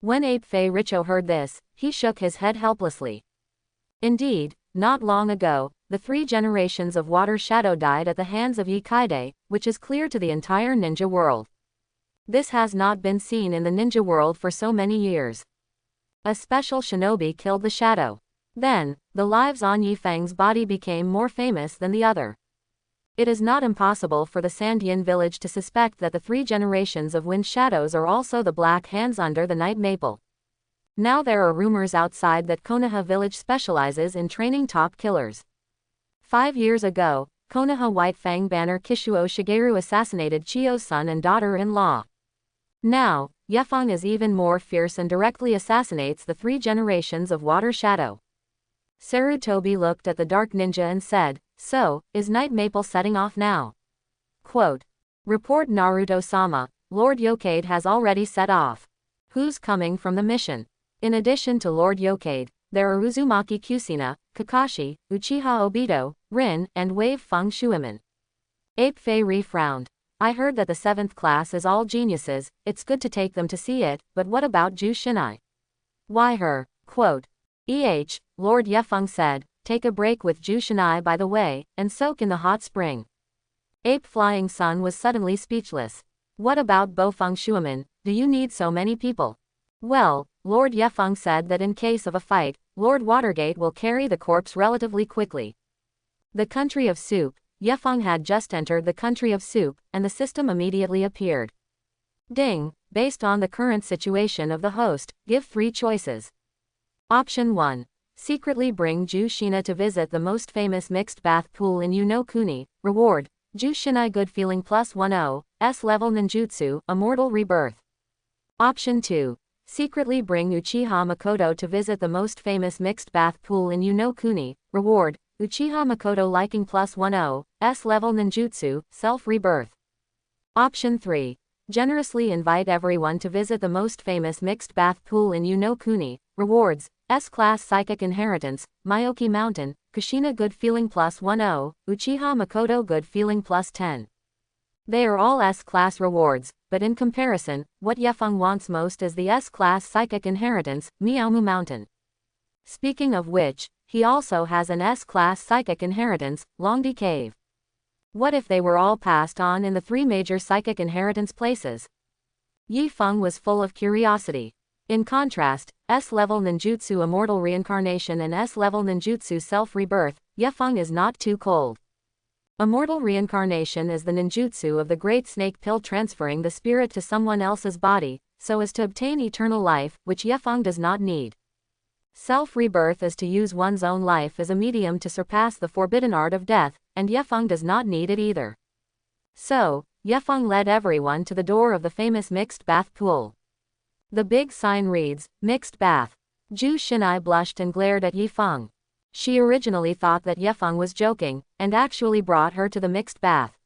When Ape-Fei Richo heard this, he shook his head helplessly. Indeed, not long ago, the 3 generations of water shadow died at the hands of Hokage, which is clear to the entire ninja world. This has not been seen in the ninja world for so many years. A special shinobi killed the shadow. Then, the lives on Yifeng's body became more famous than the other. It is not impossible for the Sandian village to suspect that the 3 generations of wind shadows are also the Black Hands under the Night Maple. Now there are rumors outside that Konoha village specializes in training top killers. 5 years ago, Konoha White Fang banner Kishuo Shigeru assassinated Chiyo's son and daughter-in-law. Now, Yefeng is even more fierce and directly assassinates the 3 generations of Water Shadow. Sarutobi looked at the Dark Ninja and said, "So, is Night Maple setting off now?" Quote. Report Naruto-sama, Lord Yokade has already set off. Who's coming from the mission? In addition to Lord Yokade, there are Uzumaki Kushina, Kakashi, Uchiha Obito, Rin, and Wave Feng Shuiman. Ape-Fei Ri frowned. I heard that the 7th class is all geniuses, it's good to take them to see it, but what about Jushinai? Why her? Quote. Lord Yefeng said, take a break with Jushinai by the way, and soak in the hot spring. Ape Flying Sun was suddenly speechless. What about Bofeng Shuiman, do you need so many people? Well, Lord Yefeng said that in case of a fight, Lord Watergate will carry the corpse relatively quickly. The country of soup. Yefeng had just entered the country of soup, and the system immediately appeared. Ding, based on the current situation of the host, give 3 choices. Option 1. Secretly bring Kushina to visit the most famous mixed bath pool in Unokuni. Reward, Jushinai good feeling +10, S level ninjutsu, immortal rebirth. Option 2. Secretly bring Uchiha Makoto to visit the most famous mixed bath pool in Unokuni. Reward, Uchiha Makoto liking +10, S level ninjutsu, self-rebirth. Option 3. Generously invite everyone to visit the most famous mixed bath pool in Unokuni. Rewards, S-class psychic inheritance, Myoki Mountain, Kushina good feeling +10, Uchiha Makoto good feeling +10. They are all S-class rewards, but in comparison, what Yefeng wants most is the S-class psychic inheritance, Miaomu Mountain. Speaking of which, he also has an S-class psychic inheritance, Longdi Cave. What if they were all passed on in the 3 major psychic inheritance places? Yifeng was full of curiosity. In contrast, S-level ninjutsu immortal reincarnation and S-level ninjutsu self-rebirth, Yefeng is not too cold. Immortal reincarnation is the ninjutsu of the Great Snake Pill transferring the spirit to someone else's body, so as to obtain eternal life, which Yefeng does not need. Self-rebirth is to use one's own life as a medium to surpass the forbidden art of death, and Yefeng does not need it either. So, Yefeng led everyone to the door of the famous mixed bath pool. The big sign reads, Mixed Bath. Jushinai blushed and glared at Yifeng. She originally thought that Yefeng was joking, and actually brought her to the mixed bath.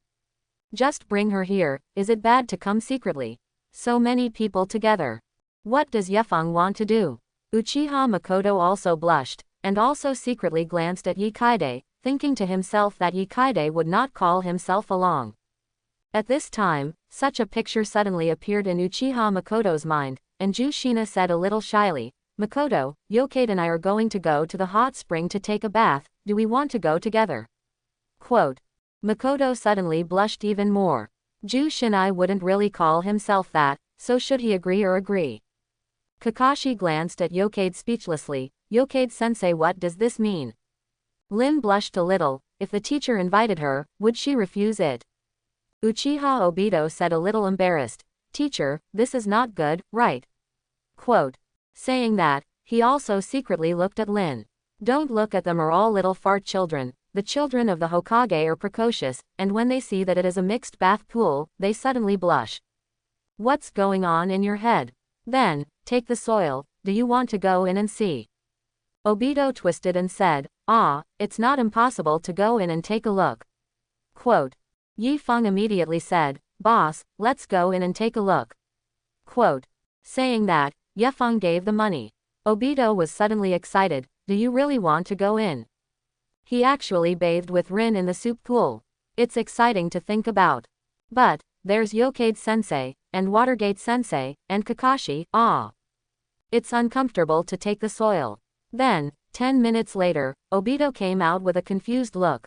Just bring her here, is it bad to come secretly? So many people together. What does Yefeng want to do? Uchiha Makoto also blushed, and also secretly glanced at Hokage, thinking to himself that Hokage would not call himself along. At this time, such a picture suddenly appeared in Uchiha Makoto's mind, and Kushina said a little shyly, Makoto, Yokade and I are going to go to the hot spring to take a bath, do we want to go together? Quote. Makoto suddenly blushed even more. Jushinai wouldn't really call himself that, so should he agree or agree? Kakashi glanced at Yokade speechlessly. Yokade-sensei, what does this mean? Lin blushed a little. If the teacher invited her, would she refuse it? Uchiha Obito said a little embarrassed. Teacher, this is not good, right? Quote. Saying that, he also secretly looked at Lin. Don't look at them, are all little fart children. The children of the Hokage are precocious, and when they see that it is a mixed bath pool, they suddenly blush. What's going on in your head? Then, take the soil, do you want to go in and see? Obito twisted and said, it's not impossible to go in and take a look. Quote. Yifeng immediately said, boss, let's go in and take a look. Quote. Saying that, Yefeng gave the money. Obito was suddenly excited. do you really want to go in? He actually bathed with Rin in the soup pool. It's exciting to think about. But, there's Yokkade sensei, and Watergate sensei, and Kakashi, ah. It's uncomfortable to take the soil. Then, 10 minutes later, Obito came out with a confused look.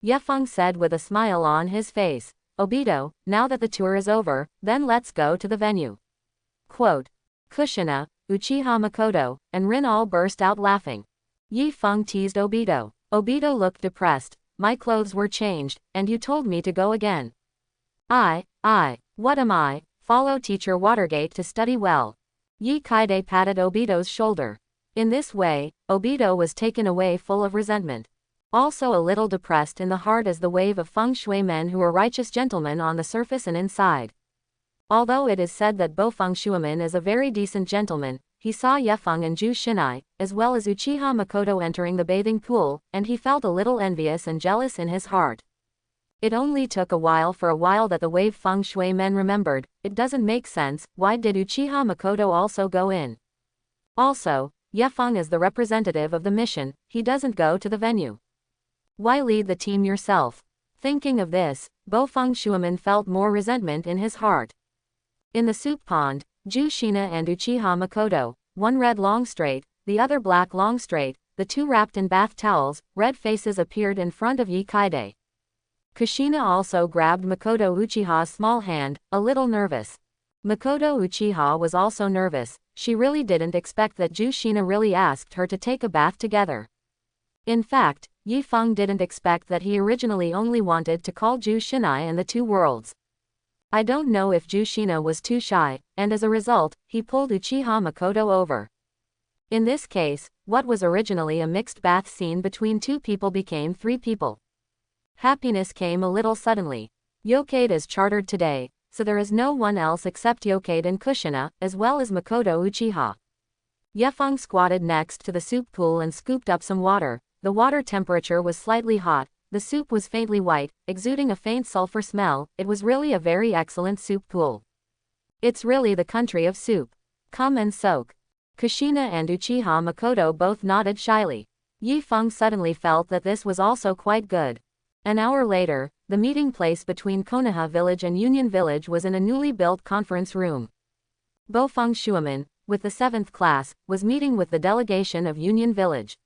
Yefeng said with a smile on his face, Obito, now that the tour is over, then let's go to the venue. Quote. Kushina, Uchiha Makoto, and Rin all burst out laughing. Yifeng teased Obito. Obito looked depressed. My clothes were changed, and you told me to go again. What am I? Follow teacher Watergate to study well. Yi Kaide patted Obito's shoulder. In this way, Obito was taken away full of resentment. Also a little depressed in the heart as the wave of feng shui men who are righteous gentlemen on the surface and inside. Although it is said that Bo Feng Shuiman is a very decent gentleman, he saw Yefeng and Ju Shinai, as well as Uchiha Makoto entering the bathing pool, and he felt a little envious and jealous in his heart. It only took a while that the wave feng shui men remembered, it doesn't make sense, why did Uchiha Makoto also go in? Also, Yefeng is the representative of the mission, he doesn't go to the venue. Why lead the team yourself? Thinking of this, Bo Feng Shuiman felt more resentment in his heart. In the soup pond, Ju Shina and Uchiha Makoto, one red long straight, the other black long straight, the two wrapped in bath towels, red faces appeared in front of Yi Kaide. Kushina also grabbed Makoto Uchiha's small hand, a little nervous. Makoto Uchiha was also nervous, she really didn't expect that Ju Shina really asked her to take a bath together. In fact, Yi Feng didn't expect that he originally only wanted to call Ju Shinai and the two worlds. I don't know if Ju Shina was too shy, and as a result, he pulled Uchiha Makoto over. In this case, what was originally a mixed bath scene between two people became three people. Happiness came a little suddenly. Yokkade is chartered today, so there is no one else except Yokkade and Kushina, as well as Makoto Uchiha. Yefeng squatted next to the soup pool and scooped up some water. The water temperature was slightly hot, the soup was faintly white, exuding a faint sulfur smell, it was really a very excellent soup pool. It's really the country of soup. Come and soak. Kushina and Uchiha Makoto both nodded shyly. Yifeng suddenly felt that this was also quite good. An hour later, the meeting place between Konoha Village and Union Village was in a newly built conference room. Bo Feng Shuiman, with the 7th class, was meeting with the delegation of Union Village.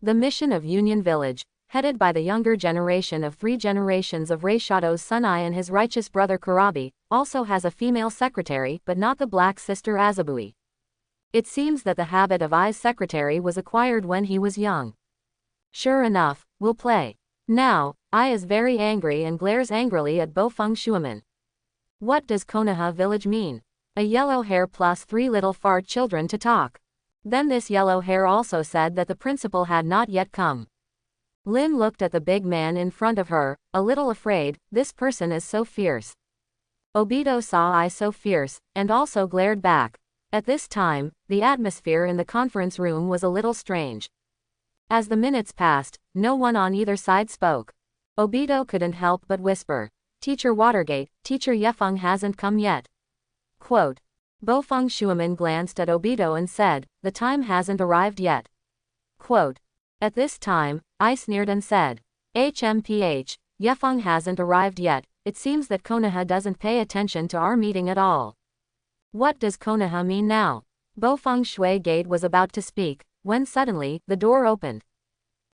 The mission of Union Village, headed by the younger generation of 3 generations of Reishado's son Ai and his righteous brother Kurabi, also has a female secretary but not the black sister Azabui. It seems that the habit of Ai's secretary was acquired when he was young. Sure enough, we'll play. Now, Ai is very angry and glares angrily at Bo Feng Shuiman. What does Konoha Village mean? A yellow hair plus 3 little fart children to talk. Then this yellow hair also said that the principal had not yet come. Lin looked at the big man in front of her, a little afraid, this person is so fierce. Obito saw Ai so fierce, and also glared back. At this time, the atmosphere in the conference room was a little strange. As the minutes passed, no one on either side spoke. Obito couldn't help but whisper, Teacher Watergate, Teacher Yefeng hasn't come yet. Quote. Bo Feng Shuiman glanced at Obito and said, the time hasn't arrived yet. Quote. At this time, I sneered and said, HMPH, Yefeng hasn't arrived yet, it seems that Konoha doesn't pay attention to our meeting at all. What does Konoha mean now? Bo Feng Shui Gate was about to speak, when suddenly, the door opened.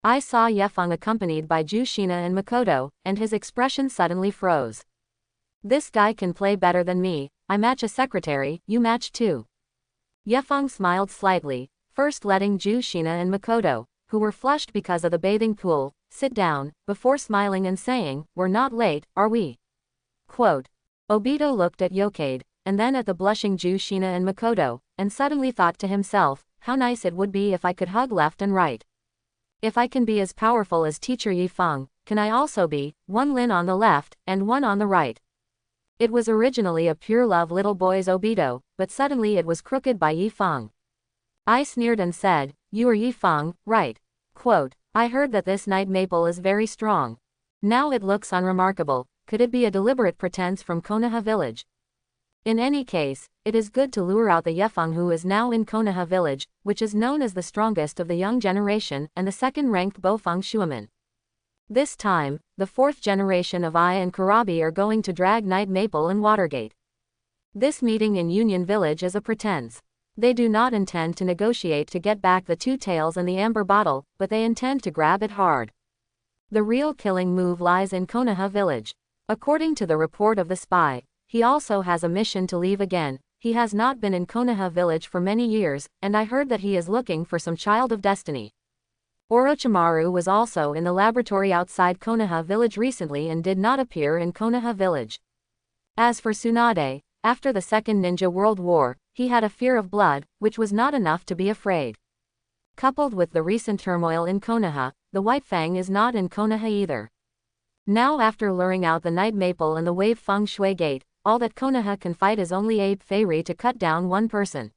I saw Yefeng accompanied by Ju Shina and Makoto, and his expression suddenly froze. This guy can play better than me, I match a secretary, you match too. Yefeng smiled slightly, first letting Ju Shina and Makoto, who were flushed because of the bathing pool, sit down, before smiling and saying, we're not late, are we? Quote. Obito looked at Yokkade, and then at the blushing Ju Shina and Makoto, and suddenly thought to himself, how nice it would be if I could hug left and right. If I can be as powerful as Teacher Yifeng, can I also be, one Lin on the left, and one on the right? It was originally a pure love little boy's Obito, but suddenly it was crooked by Yifeng. I sneered and said, you are Yifeng, right? Quote, I heard that this night maple is very strong. Now it looks unremarkable, could it be a deliberate pretense from Konoha Village? In any case, it is good to lure out the Yefeng who is now in Konoha village, which is known as the strongest of the young generation and the second-ranked Bofeng Shuaman. This time, the fourth generation of Ai and Kurabi are going to drag Night Maple and Watergate. This meeting in Union Village is a pretense. They do not intend to negotiate to get back the two tails and the amber bottle, but they intend to grab it hard. The real killing move lies in Konoha village. According to the report of the spy, he also has a mission to leave again. He has not been in Konoha village for many years, and I heard that he is looking for some child of destiny. Orochimaru was also in the laboratory outside Konoha village recently and did not appear in Konoha village. As for Tsunade, after the Second Ninja World War, he had a fear of blood, which was not enough to be afraid. Coupled with the recent turmoil in Konoha, the White Fang is not in Konoha either. Now after luring out the Night Maple and the Wave Feng Shui Gate, all that Konoha can fight is only Abe Fairy to cut down one person.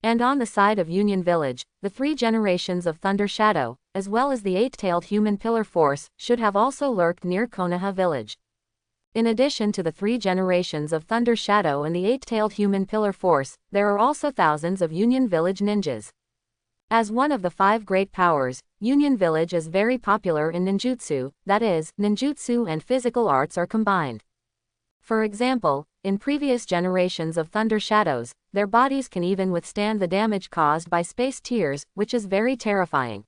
And on the side of Union Village, the three generations of Thunder Shadow, as well as the eight-tailed human pillar force, should have also lurked near Konoha village. In addition to the three generations of Thunder Shadow and the eight-tailed human pillar force, there are also thousands of Union Village ninjas. As one of the five great powers, Union Village is very popular in ninjutsu, that is, ninjutsu and physical arts are combined. For example, in previous generations of Thunder Shadows, their bodies can even withstand the damage caused by space tears, which is very terrifying.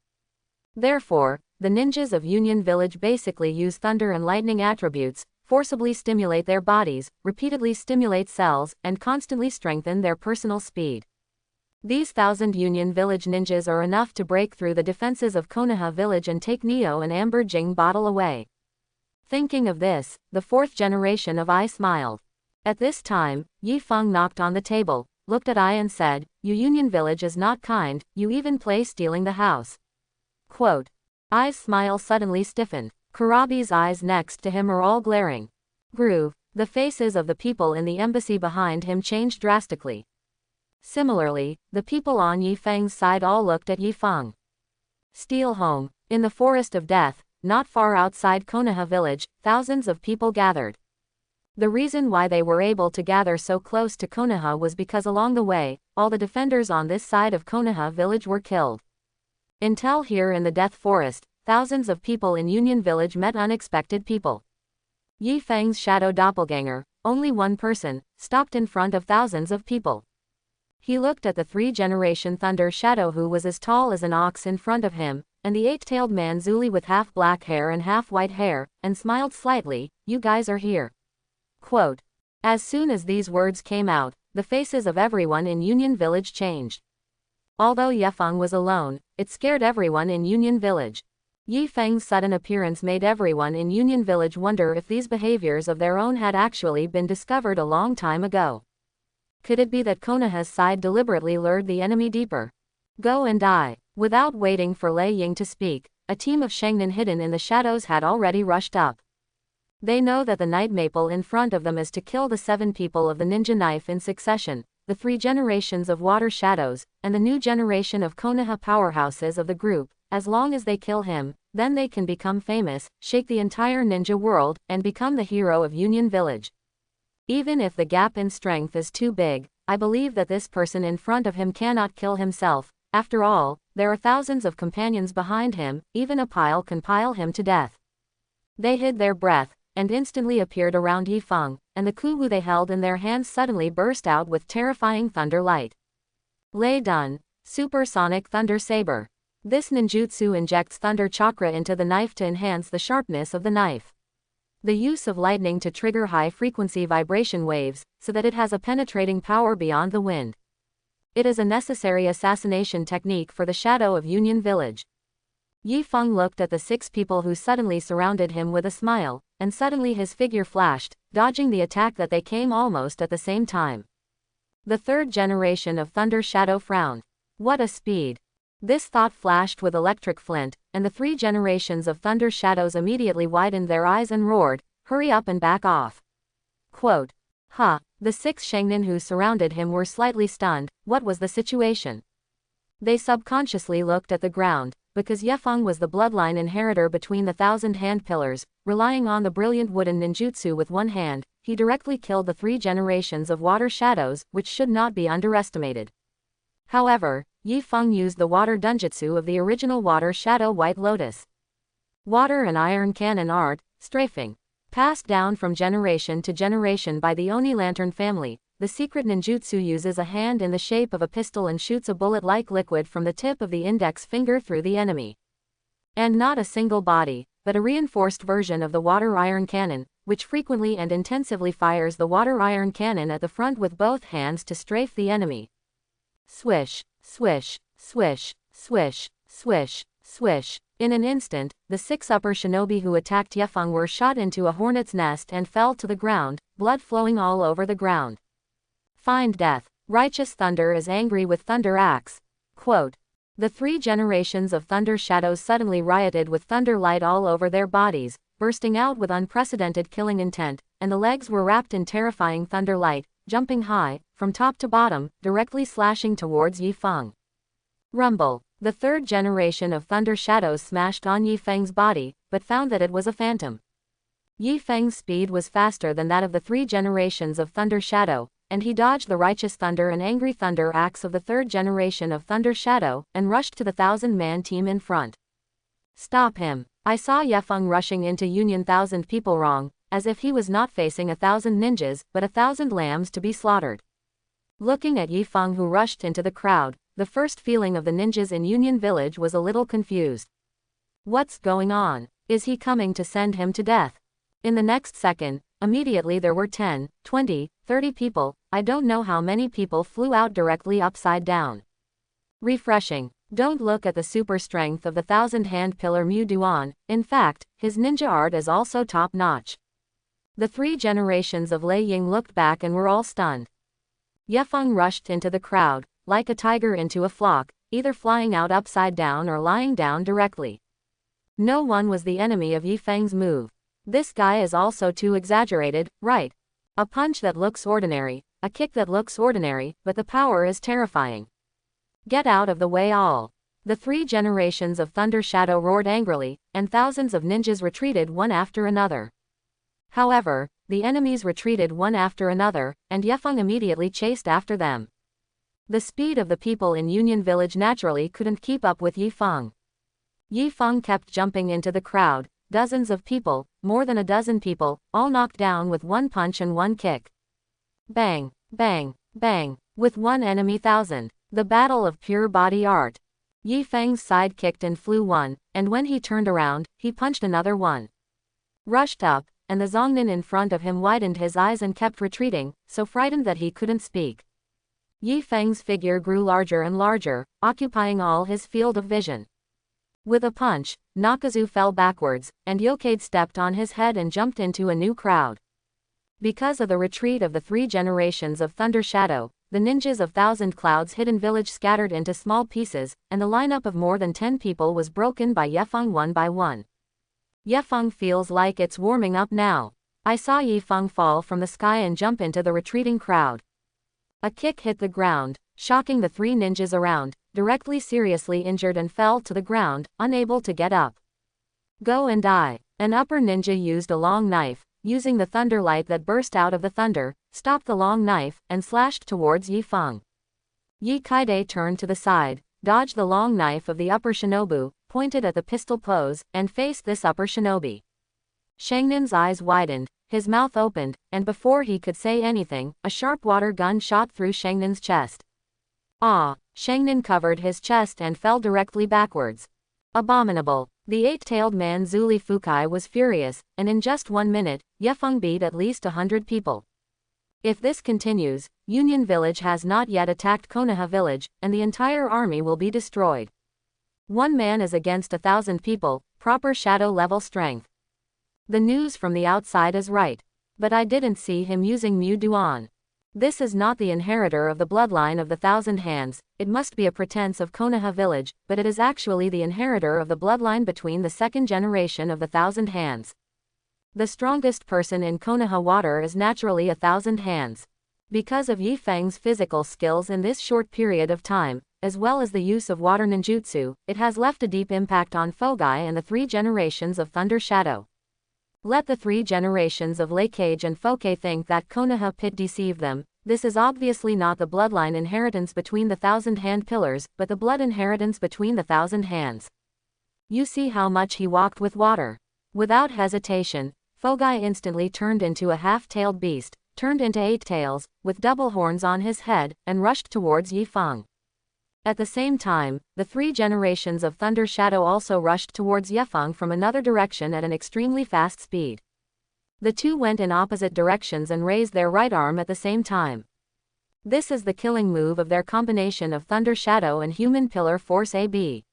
Therefore, the ninjas of Union Village basically use thunder and lightning attributes, forcibly stimulate their bodies, repeatedly stimulate cells, and constantly strengthen their personal speed. These 1,000 Union Village ninjas are enough to break through the defenses of Konoha village and take Neo and Amber Jing bottle away. Thinking of this, the fourth generation of Ai smiled. At this time, Yi Feng knocked on the table, looked at Ai and said, "You Union Village is not kind, you even play stealing the house." Quote. Ai's smile suddenly stiffened. Kurabi's eyes next to him are all glaring. Groove. The faces of the people in the embassy behind him changed drastically. Similarly, the people on Yi Feng's side all looked at Yi Feng. Steel home. In the Forest of Death, not far outside Konoha village, thousands of people gathered. The reason why they were able to gather so close to Konoha was because along the way, all the defenders on this side of Konoha village were killed. Until here in the Death Forest, thousands of people in Union Village met unexpected people. Yi Feng's shadow doppelganger, only one person, stopped in front of thousands of people. He looked at the three-generation Thunder Shadow who was as tall as an ox in front of him, and the eight-tailed man Zuli with half black hair and half white hair, and smiled slightly. "You guys are here." Quote. As soon as these words came out, the faces of everyone in Union Village changed. Although Yefeng was alone, it scared everyone in Union Village. Yi Feng's sudden appearance made everyone in Union Village wonder if these behaviors of their own had actually been discovered a long time ago. Could it be that Konoha's side deliberately lured the enemy deeper? Go and die. Without waiting for Lei Ying to speak, a team of Shangnin hidden in the shadows had already rushed up. They know that the Night Maple in front of them is to kill the 7 people of the ninja knife in succession, the 3 generations of Water Shadows, and the new generation of Konoha powerhouses of the group. As long as they kill him, then they can become famous, shake the entire ninja world, and become the hero of Union Village. Even if the gap in strength is too big, I believe that this person in front of him cannot kill himself. After all, there are thousands of companions behind him, even a pile can pile him to death. They hid their breath, and instantly appeared around Yi Feng, and the kuwu they held in their hands suddenly burst out with terrifying thunder light. Lei Dun, Supersonic Thunder Saber. This ninjutsu injects thunder chakra into the knife to enhance the sharpness of the knife. The use of lightning to trigger high-frequency vibration waves, so that it has a penetrating power beyond the wind. It is a necessary assassination technique for the shadow of Union Village. Yi Feng looked at the 6 people who suddenly surrounded him with a smile, and suddenly his figure flashed, dodging the attack that they came almost at the same time. The 3rd generation of Thunder Shadow frowned. What a speed! This thought flashed with electric flint, and the 3 generations of Thunder Shadows immediately widened their eyes and roared, "Hurry up and back off." Quote. Huh. The 6 Shangnin who surrounded him were slightly stunned. What was the situation? They subconsciously looked at the ground, because Yefeng was the bloodline inheritor between the 1,000 hand pillars, relying on the brilliant wooden ninjutsu with one hand. he directly killed the 3 generations of water shadows, which should not be underestimated. However, Yi Feng used the water dunjutsu of the original water shadow White Lotus. Water and iron cannon art, strafing. Passed down from generation to generation by the Oni Lantern family, the secret ninjutsu uses a hand in the shape of a pistol and shoots a bullet-like liquid from the tip of the index finger through the enemy. And not a single body, but a reinforced version of the water iron cannon, which frequently and intensively fires the water iron cannon at the front with both hands to strafe the enemy. Swish, swish, swish, swish, swish, swish. In an instant, the 6 upper shinobi who attacked Yefeng were shot into a hornet's nest and fell to the ground, blood flowing all over the ground. Find death. Righteous Thunder is angry with Thunder Axe. Quote. The 3 generations of Thunder Shadows suddenly rioted with thunder light all over their bodies, bursting out with unprecedented killing intent, and the legs were wrapped in terrifying thunder light, jumping high, from top to bottom, directly slashing towards Yi Feng. Rumble. The 3rd generation of Thunder Shadows smashed on Yi Feng's body, but found that it was a phantom. Yi Feng's speed was faster than that of the 3 generations of Thunder Shadow, and he dodged the Righteous Thunder and Angry Thunder axe of the 3rd generation of Thunder Shadow, and rushed to the 1,000-man team in front. Stop him. I saw Yefeng rushing into Union 1,000 people wrong, as if he was not facing 1,000 ninjas, but 1,000 lambs to be slaughtered. Looking at Yi Feng who rushed into the crowd, the first feeling of the ninjas in Union Village was a little confused. What's going on? Is he coming to send him to death? In the next second, immediately there were 10, 20, 30 people, I don't know how many people flew out directly upside down. Refreshing. Don't look at the super strength of the 1,000-hand pillar Mu Duan, in fact, his ninja art is also top-notch. The 3 generations of Lei Ying looked back and were all stunned. Yefeng rushed into the crowd, like a tiger into a flock, either flying out upside down or lying down directly. No one was the enemy of Yi Feng's move. This guy is also too exaggerated, right? A punch that looks ordinary, a kick that looks ordinary, but the power is terrifying. Get out of the way all. The 3 generations of Thunder Shadow roared angrily, and thousands of ninjas retreated one after another. However, the enemies retreated one after another, and Yefeng immediately chased after them. The speed of the people in Union Village naturally couldn't keep up with Yi Feng. Yi Feng kept jumping into the crowd, dozens of people, more than a dozen people, all knocked down with one punch and one kick. Bang, bang, bang, with one enemy 1,000. The battle of pure body art. Yi Feng's side kicked and flew one, and when he turned around, he punched another one. Rushed up, and the Zongnin in front of him widened his eyes and kept retreating, so frightened that he couldn't speak. Yi Feng's figure grew larger and larger, occupying all his field of vision. With a punch, Nakazu fell backwards, and Yokade stepped on his head and jumped into a new crowd. Because of the retreat of the 3 generations of Thunder Shadow, the ninjas of 1,000 Clouds Hidden Village scattered into small pieces, and the lineup of more than 10 people was broken by Yefeng one by one. Yefeng feels like it's warming up now. I saw Yi Feng fall from the sky and jump into the retreating crowd. A kick hit the ground, shocking the 3 ninjas around, directly seriously injured and fell to the ground, unable to get up. Go and die. An upper ninja used a long knife, using the thunder light that burst out of the thunder, stopped the long knife, and slashed towards Yi Feng. Yi Kaide turned to the side, dodged the long knife of the upper shinobu, pointed at the pistol pose, and faced this upper shinobi. Shangnin's eyes widened, his mouth opened, and before he could say anything, a sharp water gun shot through Shangnin's chest. Ah! Shangnin covered his chest and fell directly backwards. Abominable. The 8-tailed man Zuli Fukai was furious, and in just 1 minute, Yefeng beat at least 100 people. If this continues, Union Village has not yet attacked Konoha Village, and the entire army will be destroyed. 1 man is against 1,000 people, proper shadow level strength. The news from the outside is right. But I didn't see him using Mu Duan. This is not the inheritor of the bloodline of the 1,000 Hands, it must be a pretense of Konoha Village, but it is actually the inheritor of the bloodline between the 2nd generation of the 1,000 Hands. The strongest person in Konoha water is naturally 1,000 Hands. Because of Yi Feng's physical skills in this short period of time, as well as the use of water ninjutsu, it has left a deep impact on Fogai and the 3 generations of Thunder Shadow. Let the 3 generations of Hokage and Hokage think that Konoha pit deceived them. This is obviously not the bloodline inheritance between the 1,000-hand pillars, but the blood inheritance between the 1,000 hands. You see how much he walked with water. Without hesitation, Hokage instantly turned into a half-tailed beast, turned into 8 tails, with double horns on his head, and rushed towards Yifeng. At the same time, the 3 generations of Thunder Shadow also rushed towards Yifeng from another direction at an extremely fast speed. The two went in opposite directions and raised their right arm at the same time. This is the killing move of their combination of Thunder Shadow and Human Pillar Force AB.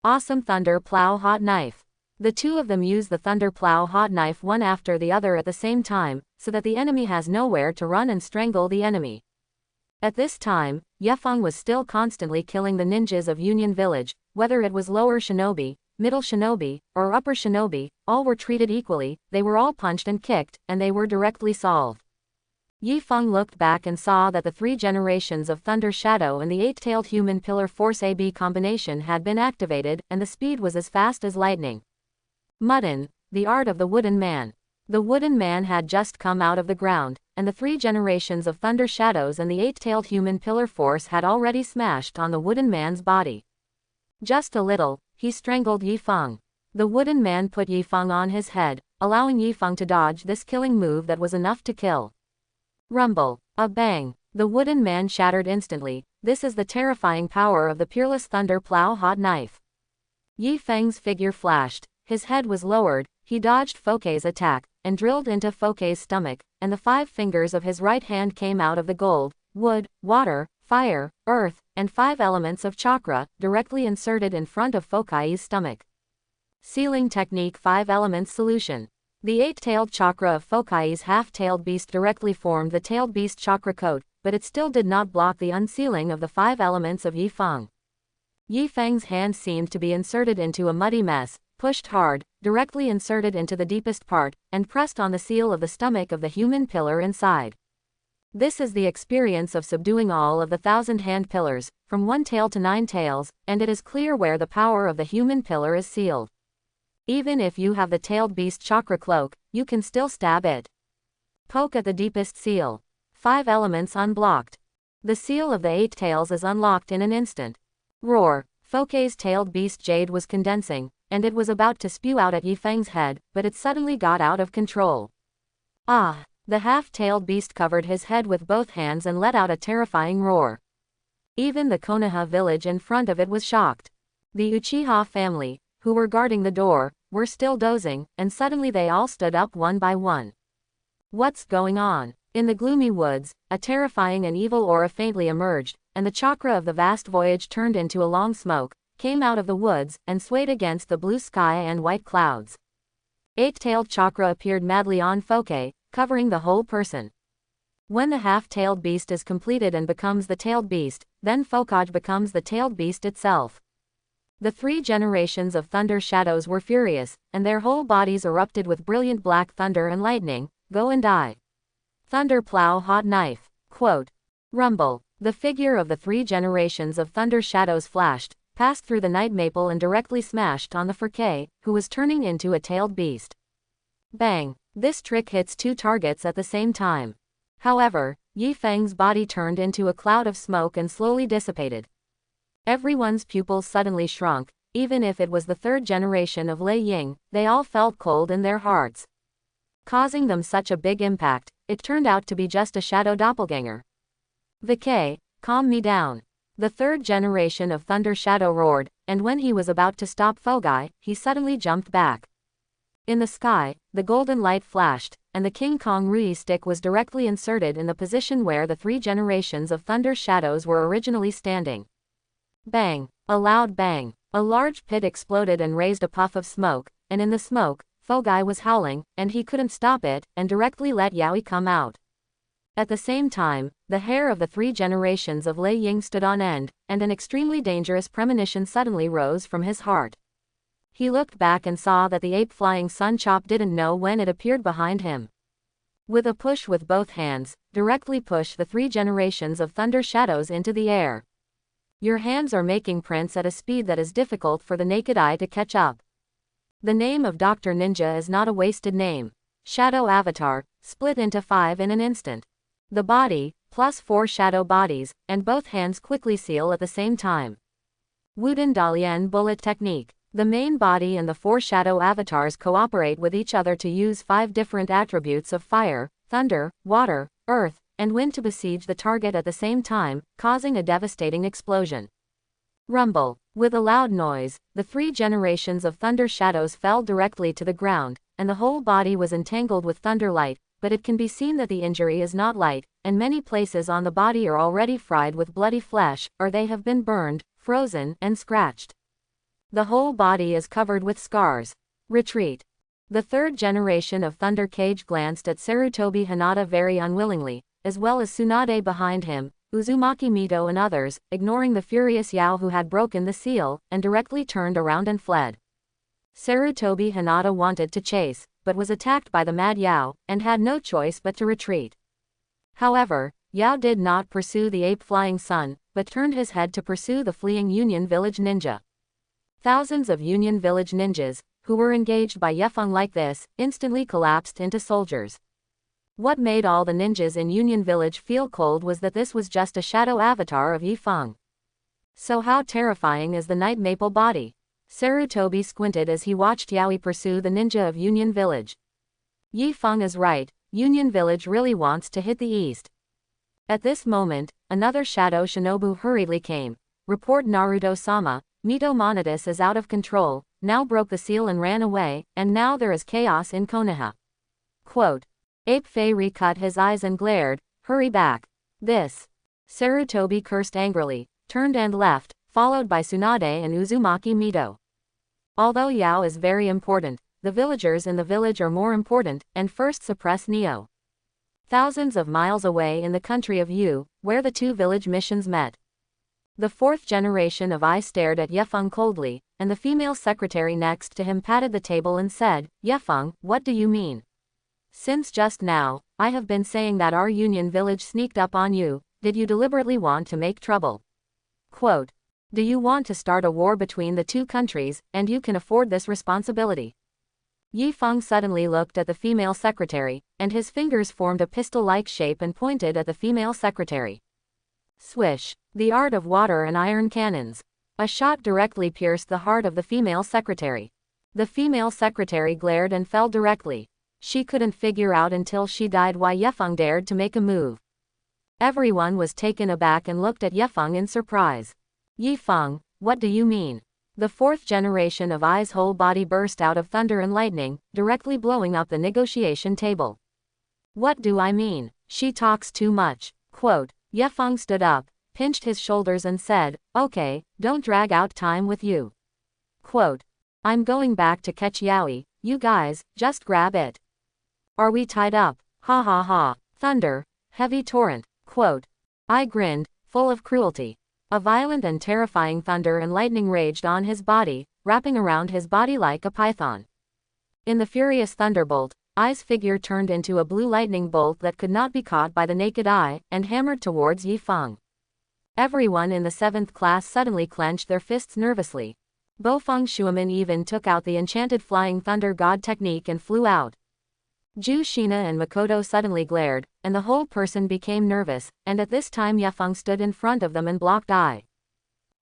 Awesome Thunder Plow Hot Knife. The two of them use the Thunder Plow Hot Knife one after the other at the same time, so that the enemy has nowhere to run and strangle the enemy. At this time, Yifeng was still constantly killing the ninjas of Union Village, whether it was lower shinobi, middle shinobi, or upper shinobi, all were treated equally, they were all punched and kicked, and they were directly solved. Yifeng looked back and saw that the 3 generations of Thunder Shadow and the 8-tailed Human Pillar Force AB combination had been activated, and the speed was as fast as lightning. Mudden, the art of the wooden man. The wooden man had just come out of the ground, and the 3 generations of Thunder Shadows and the 8-tailed Human Pillar Force had already smashed on the wooden man's body. Just a little, he strangled Yifeng. The wooden man put Yifeng on his head, allowing Yifeng to dodge this killing move that was enough to kill. Rumble. A bang. The wooden man shattered instantly. This is the terrifying power of the Peerless Thunder Plow Hot Knife. Yifeng's figure flashed, his head was lowered, he dodged Hokage's attack, and drilled into Hokage's stomach, and the 5 fingers of his right hand came out of the gold, wood, water, fire, earth, and 5 elements of chakra, directly inserted in front of Hokage's stomach. Sealing Technique 5 Elements Solution. The 8-tailed chakra of Hokage's half-tailed beast directly formed the tailed beast chakra coat, but it still did not block the unsealing of the 5 elements of Yifeng. Yifeng's hand seemed to be inserted into a muddy mess, pushed hard, directly inserted into the deepest part, and pressed on the seal of the stomach of the human pillar inside. This is the experience of subduing all of the 1,000-hand pillars, from 1 tail to 9 tails, and it is clear where the power of the human pillar is sealed. Even if you have the tailed beast chakra cloak, you can still stab it. Poke at the deepest seal. 5 elements unblocked. The seal of the 8 tails is unlocked in an instant. Roar. Hokage's tailed beast jade was condensing, and it was about to spew out at Yifeng's head, but it suddenly got out of control. Ah! The half-tailed beast covered his head with both hands and let out a terrifying roar. Even the Konoha village in front of it was shocked. The Uchiha family, who were guarding the door, were still dozing, and suddenly they all stood up one by one. What's going on? In the gloomy woods, a terrifying and evil aura faintly emerged, and the chakra of the vast voyage turned into a long smoke, came out of the woods, and swayed against the blue sky and white clouds. 8-tailed chakra appeared madly on Hokage, covering the whole person. When the half-tailed beast is completed and becomes the tailed beast, then Hokage becomes the tailed beast itself. The 3 generations of Thunder Shadows were furious, and their whole bodies erupted with brilliant black thunder and lightning. Go and die. Thunder Plow Hot Knife. Quote. Rumble. The figure of the 3 generations of Thunder Shadows flashed, passed through the night maple and directly smashed on the Hokage, who was turning into a tailed beast. Bang. This trick hits 2 targets at the same time. However, Yifeng's body turned into a cloud of smoke and slowly dissipated. Everyone's pupils suddenly shrunk, even if it was the 3rd generation of Lei Ying, they all felt cold in their hearts. Causing them such a big impact, it turned out to be just a shadow doppelganger. Hokage, calm me down. The 3rd generation of Thunder Shadow roared, and when he was about to stop Hokage, he suddenly jumped back. In the sky, the golden light flashed, and the King Kong Rui stick was directly inserted in the position where the 3 generations of Thunder Shadows were originally standing. Bang! A loud bang! A large pit exploded and raised a puff of smoke, and in the smoke, Hokage was howling, and he couldn't stop it, and directly let Yaoi come out. At the same time, the hair of the 3 generations of Lei Ying stood on end, and an extremely dangerous premonition suddenly rose from his heart. He looked back and saw that the ape flying Sun Chop didn't know when it appeared behind him. With a push with both hands, directly push the 3 generations of Thunder Shadows into the air. Your hands are making prints at a speed that is difficult for the naked eye to catch up. The name of Dr. Ninja is not a wasted name. Shadow Avatar, split into 5 in an instant. The body, plus 4 shadow bodies, and both hands quickly seal at the same time. Wuden Dalian Bullet Technique. The main body and the 4 shadow avatars cooperate with each other to use 5 different attributes of fire, thunder, water, earth, and wind to besiege the target at the same time, causing a devastating explosion. Rumble. With a loud noise, the 3 generations of thunder shadows fell directly to the ground, and the whole body was entangled with thunder light, but it can be seen that the injury is not light, and many places on the body are already fried with bloody flesh, or they have been burned, frozen, and scratched. The whole body is covered with scars. Retreat. The 3rd generation of Thunder Cage glanced at Sarutobi Hinata very unwillingly, as well as Tsunade behind him, Uzumaki Mito and others, ignoring the furious Yao who had broken the seal, and directly turned around and fled. Sarutobi Hinata wanted to chase, but was attacked by the mad Yao, and had no choice but to retreat. However, Yao did not pursue the ape flying sun, but turned his head to pursue the fleeing Union Village ninja. Thousands of Union Village ninjas, who were engaged by Yefeng like this, instantly collapsed into soldiers. What made all the ninjas in Union Village feel cold was that this was just a shadow avatar of Yifeng. So how terrifying is the night maple body? Sarutobi squinted as he watched Yaoi pursue the ninja of Union Village. Yifeng is right, Union Village really wants to hit the east. At this moment, another shadow shinobu hurriedly came. Report Naruto-sama, Mito Monitus is out of control, now broke the seal and ran away, and now there is chaos in Konoha. Quote. Ape Fei recut his eyes and glared, hurry back. This. Sarutobi cursed angrily, turned and left, followed by Tsunade and Uzumaki Mito. Although Yao is very important, the villagers in the village are more important, and first suppress Neo. Thousands of miles away in the country of Yu, where the 2 village missions met. The 4th generation of Ai stared at Yefeng coldly, and the female secretary next to him patted the table and said, Yefeng, what do you mean? Since just now, I have been saying that our Union Village sneaked up on you, did you deliberately want to make trouble? Quote. Do you want to start a war between the 2 countries, and you can afford this responsibility? Yifeng suddenly looked at the female secretary, and his fingers formed a pistol-like shape and pointed at the female secretary. Swish. The art of water and iron cannons. A shot directly pierced the heart of the female secretary. The female secretary glared and fell directly. She couldn't figure out until she died why Yefeng dared to make a move. Everyone was taken aback and looked at Yefeng in surprise. Yifeng, what do you mean? The 4th generation of Ai's whole body burst out of thunder and lightning, directly blowing up the negotiation table. What do I mean? She talks too much. Quote. Yefeng stood up, pinched his shoulders and said, okay, don't drag out time with you. Quote. I'm going back to catch Yaoi, you guys, just grab it. Are we tied up? Ha ha ha. Thunder, heavy torrent. Quote. I grinned, full of cruelty. A violent and terrifying thunder and lightning raged on his body, wrapping around his body like a python. In the furious thunderbolt, Ai's figure turned into a blue lightning bolt that could not be caught by the naked eye, and hammered towards Yifeng. Everyone in the 7th class suddenly clenched their fists nervously. Bofeng Shuaman even took out the enchanted flying thunder god technique and flew out. Kushina and Makoto suddenly glared, and the whole person became nervous, and at this time Yefeng stood in front of them and blocked Ai.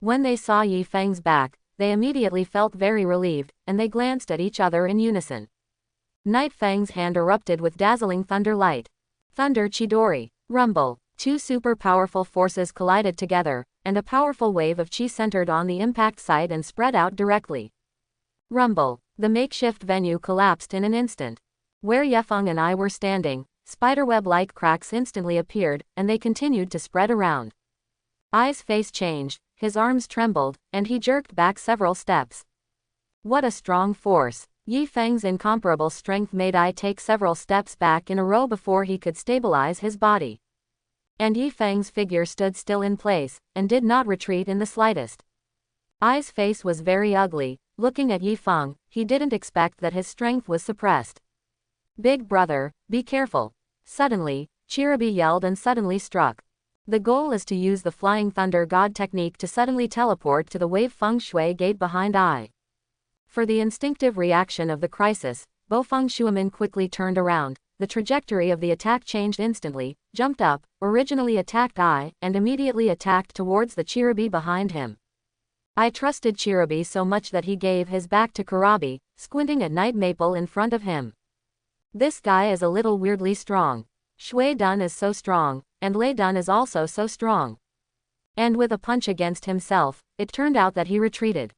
When they saw Yifeng's back, they immediately felt very relieved, and they glanced at each other in unison. Night Fang's hand erupted with dazzling thunder light. Thunder Chidori. Rumble. 2 super powerful forces collided together, and a powerful wave of chi centered on the impact site and spread out directly. Rumble. The makeshift venue collapsed in an instant. Where Yefeng and I were standing, spiderweb-like cracks instantly appeared, and they continued to spread around. Ai's face changed, his arms trembled, and he jerked back several steps. What a strong force. Yifeng's incomparable strength made Ai take several steps back in a row before he could stabilize his body. And Yifeng's figure stood still in place, and did not retreat in the slightest. Ai's face was very ugly. Looking at Yifeng, he didn't expect that his strength was suppressed. Big brother, be careful. Suddenly, Chirabi yelled and suddenly struck. The goal is to use the Flying Thunder God technique to suddenly teleport to the Wave Feng Shui gate behind Ai. For the instinctive reaction of the crisis, Bofeng Shuamin quickly turned around. The trajectory of the attack changed instantly, jumped up, originally attacked I, and immediately attacked towards the Chirabi behind him. I trusted Chirabi so much that he gave his back to Kurabi, squinting at Night Maple in front of him. This guy is a little weirdly strong. Shui Dun is so strong, and Lei Dun is also so strong. And with a punch against himself, it turned out that he retreated.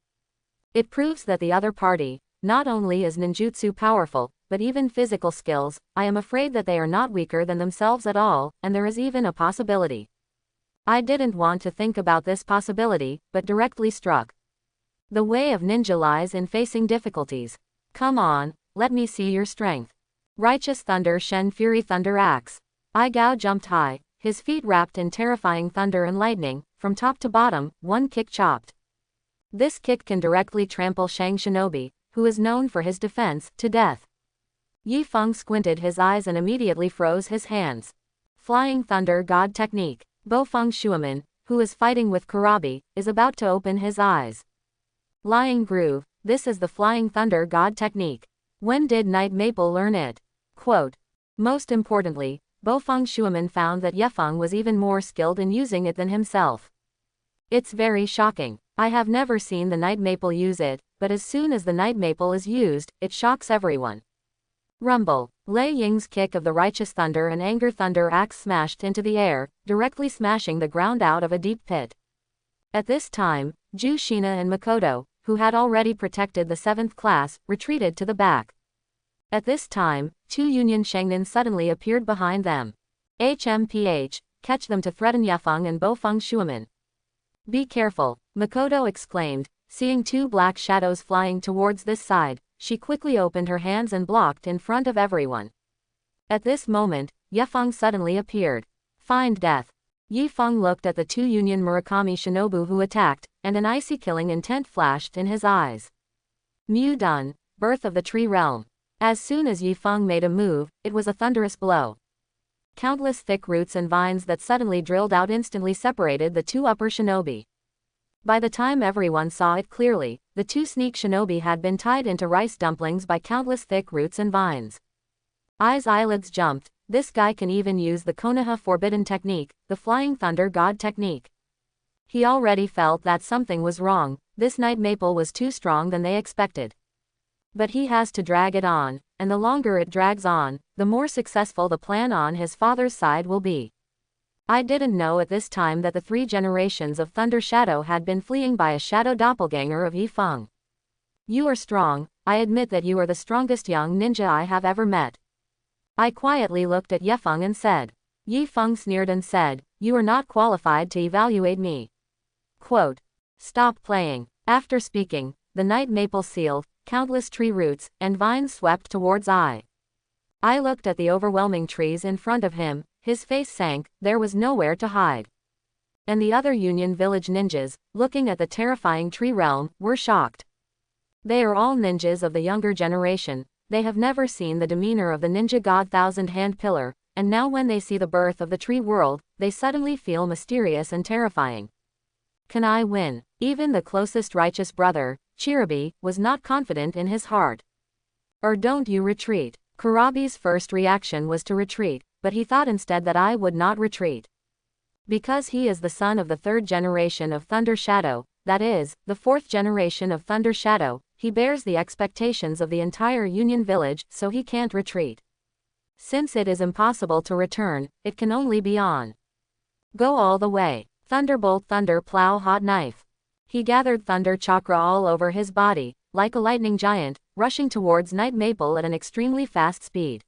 It proves that the other party, not only is ninjutsu powerful, but even physical skills, I am afraid that they are not weaker than themselves at all, and there is even a possibility. I didn't want to think about this possibility, but directly struck. The way of ninja lies in facing difficulties. Come on, let me see your strength. Righteous Thunder Shen Fury Thunder Axe. I Gao jumped high, his feet wrapped in terrifying thunder and lightning, from top to bottom, one kick chopped. This kick can directly trample Shang Shinobi, who is known for his defense, to death. Yi Feng squinted his eyes and immediately froze his hands. Flying Thunder God Technique. Bofeng Shuamin, who is fighting with Kurabi, is about to open his eyes. Lying Groove, this is the Flying Thunder God Technique. When did Night Maple learn it? Quote. Most importantly, Bofeng Shuamin found that Yefeng was even more skilled in using it than himself. It's very shocking. I have never seen the Night Maple use it, but as soon as the Night Maple is used, it shocks everyone. Rumble. Lei Ying's kick of the Righteous Thunder and Anger Thunder Axe smashed into the air, directly smashing the ground out of a deep pit. At this time, Kushina and Makoto, who had already protected the 7th class, retreated to the back. At this time, 2 Union Shangnin suddenly appeared behind them. HMPH, catch them to threaten Yefeng and Bofeng Shuamin. Be careful, Makoto exclaimed, seeing 2 black shadows flying towards this side. She quickly opened her hands and blocked in front of everyone. At this moment, Yefeng suddenly appeared. Find death. Yi Feng looked at the 2 Union Murakami Shinobu who attacked, and an icy killing intent flashed in his eyes. Mu Dun, Birth of the Tree Realm. As soon as Yi Feng made a move, it was a thunderous blow. Countless thick roots and vines that suddenly drilled out instantly separated the 2 upper shinobi. By the time everyone saw it clearly, the 2 sneak shinobi had been tied into rice dumplings by countless thick roots and vines. Ai's eyelids jumped. This guy can even use the Konoha Forbidden Technique, the Flying Thunder God Technique. He already felt that something was wrong. This Night Maple was too strong than they expected. But he has to drag it on, and the longer it drags on, the more successful the plan on his father's side will be. I didn't know at this time that the 3 generations of Thunder Shadow had been fleeing by a shadow doppelganger of Yi Feng. You are strong. I admit that you are the strongest young ninja I have ever met. I quietly looked at Yefeng and said. Yi Feng sneered and said, you are not qualified to evaluate me. Quote. Stop playing. After speaking, the Night Maple sealed, countless tree roots and vines swept towards I. I looked at the overwhelming trees in front of him. His face sank, there was nowhere to hide. And the other Union Village ninjas, looking at the terrifying tree realm, were shocked. They are all ninjas of the younger generation. They have never seen the demeanor of the ninja god Thousand Hand Pillar, and now when they see the birth of the tree world, they suddenly feel mysterious and terrifying. Can I win? Even the closest righteous brother, Chirabi, was not confident in his heart. Or don't you retreat? Kurabi's first reaction was to retreat, but he thought instead that I would not retreat. Because he is the son of the 3rd generation of Thunder Shadow, that is, the 4th generation of Thunder Shadow, he bears the expectations of the entire Union Village, so he can't retreat. Since it is impossible to return, it can only be on. Go all the way. Thunderbolt Thunder Plow Hot Knife. He gathered thunder chakra all over his body, like a lightning giant, rushing towards Night Maple at an extremely fast speed.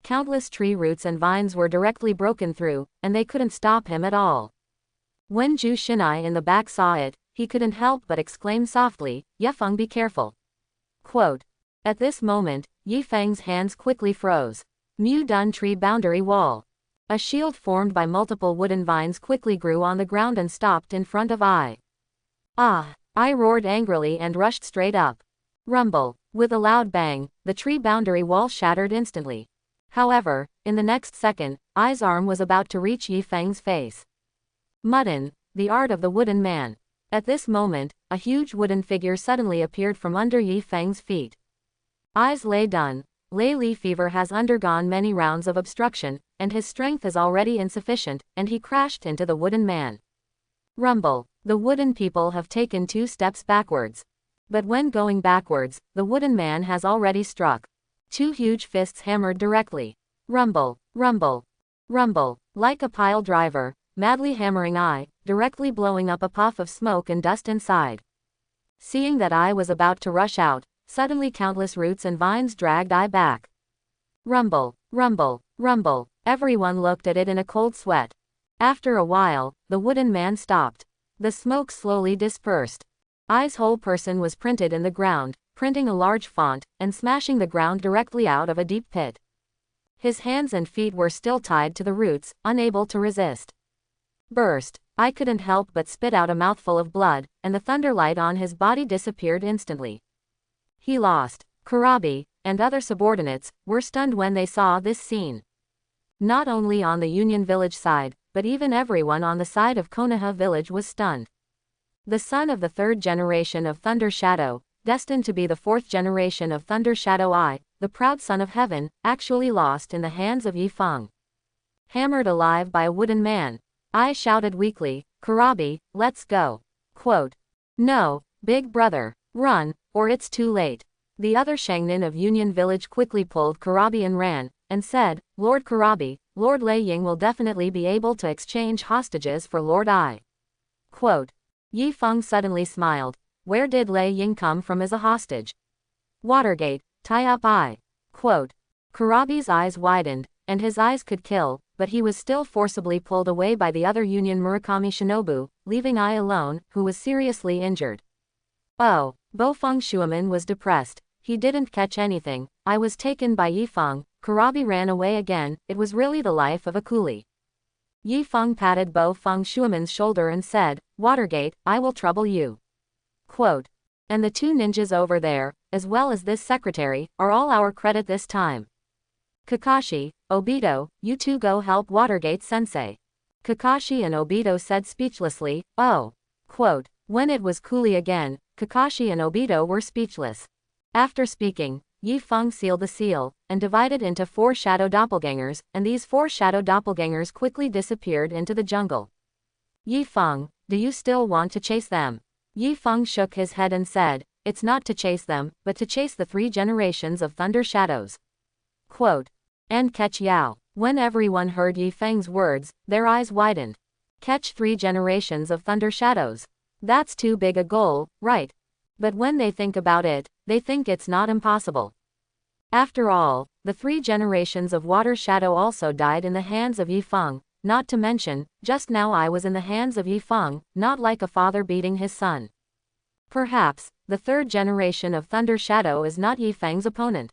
Countless tree roots and vines were directly broken through, and they couldn't stop him at all. When Kushina in the back saw it, he couldn't help but exclaim softly, Yefeng, be careful. Quote. At this moment, Yi Feng's hands quickly froze. Mu Dun Tree Boundary Wall. A shield formed by multiple wooden vines quickly grew on the ground and stopped in front of I. Ah! I roared angrily and rushed straight up. Rumble. With a loud bang, the tree boundary wall shattered instantly. However, in the next second, I's arm was about to reach Yi Feng's face. Mudden, the art of the wooden man. At this moment, a huge wooden figure suddenly appeared from under Yi Feng's feet. Eyes lay done. Lei Li fever has undergone many rounds of obstruction, and his strength is already insufficient, and he crashed into the wooden man. Rumble. The wooden people have taken 2 steps backwards. But when going backwards, the wooden man has already struck. 2 huge fists hammered directly. Rumble, rumble, rumble, like a pile driver, madly hammering I, directly blowing up a puff of smoke and dust inside. Seeing that I was about to rush out, suddenly countless roots and vines dragged I back. Rumble, rumble, rumble, everyone looked at it in a cold sweat. After a while, the wooden man stopped. The smoke slowly dispersed. I's whole person was printed in the ground, printing a large font, and smashing the ground directly out of a deep pit. His hands and feet were still tied to the roots, unable to resist. Burst. I couldn't help but spit out a mouthful of blood, and the thunderlight on his body disappeared instantly. He lost. Kurabi, and other subordinates, were stunned when they saw this scene. Not only on the Union Village side, but even everyone on the side of Konoha Village was stunned. The son of the 3rd generation of Thunder Shadow, destined to be the 4th generation of Thunder Shadow I, the proud son of heaven, actually lost in the hands of Yi Feng. Hammered alive by a wooden man. I shouted weakly, Kurabi, let's go. Quote. No, big brother, run, or it's too late. The other Shangnin of Union Village quickly pulled Kurabi and ran, and said, Lord Kurabi, Lord Lei Ying will definitely be able to exchange hostages for Lord I. Quote. Yi Feng suddenly smiled. Where did Lei Ying come from as a hostage? Watergate, tie up I. Quote. Kurabi's eyes widened, and his eyes could kill, but he was still forcibly pulled away by the other Union Murakami shinobu, leaving I alone, who was seriously injured. Oh, Bofeng Shuaman was depressed. He didn't catch anything. I was taken by Yi Feng. Kurabi ran away again. It was really the life of a coolie. Yi Feng patted Bofeng Shuaman's shoulder and said, Watergate, I will trouble you. Quote. And the 2 ninjas over there, as well as this secretary, are all our credit this time. Kakashi, Obito, you 2 go help Watergate-sensei. Kakashi and Obito said speechlessly, oh. Quote. When it was coolie again, Kakashi and Obito were speechless. After speaking, Yi Feng sealed the seal, and divided into 4 shadow doppelgangers, and these 4 shadow doppelgangers quickly disappeared into the jungle. Yi Feng, do you still want to chase them? Yi Feng shook his head and said, it's not to chase them, but to chase the 3 generations of Thunder Shadows. Quote. And catch Yao. When everyone heard Yi Feng's words, their eyes widened. Catch 3 generations of Thunder Shadows. That's too big a goal, right? But when they think about it, they think it's not impossible. After all, the 3 generations of Water Shadow also died in the hands of Yi Feng, not to mention, just now I was in the hands of Yi Feng, not like a father beating his son. Perhaps, the 3rd generation of Thunder Shadow is not Yi Feng's opponent.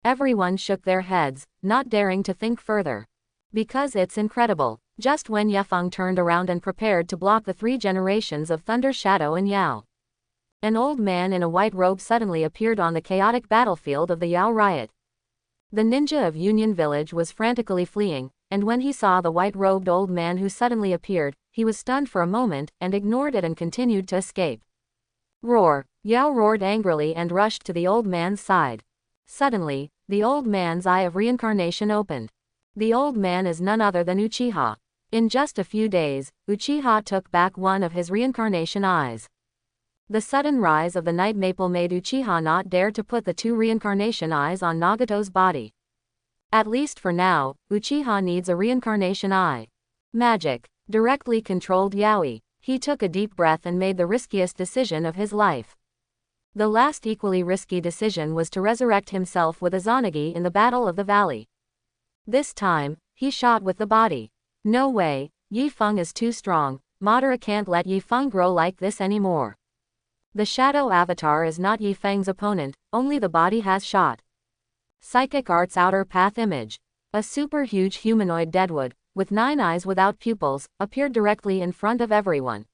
Everyone shook their heads, not daring to think further. Because it's incredible. Just when Yi Feng turned around and prepared to block the 3 generations of Thunder Shadow and Yao, an old man in a white robe suddenly appeared on the chaotic battlefield of the Yao riot. The ninja of Union Village was frantically fleeing, and when he saw the white-robed old man who suddenly appeared, he was stunned for a moment, and ignored it and continued to escape. Roar! Yao roared angrily and rushed to the old man's side. Suddenly, the old man's eye of reincarnation opened. The old man is none other than Uchiha. In just a few days, Uchiha took back one of his reincarnation eyes. The sudden rise of the Night Maple made Uchiha not dare to put the 2 reincarnation eyes on Nagato's body. At least for now, Uchiha needs a reincarnation eye. Magic. Directly controlled Yaoi. He took a deep breath and made the riskiest decision of his life. The last equally risky decision was to resurrect himself with Izanagi in the Battle of the Valley. This time, he shot with the body. No way, Yi Feng is too strong. Madara can't let Yi Feng grow like this anymore. The shadow avatar is not Yi Feng's opponent, only the body has shot. Psychic Arts Outer Path Image. A super huge humanoid deadwood, with 9 eyes without pupils, appeared directly in front of everyone.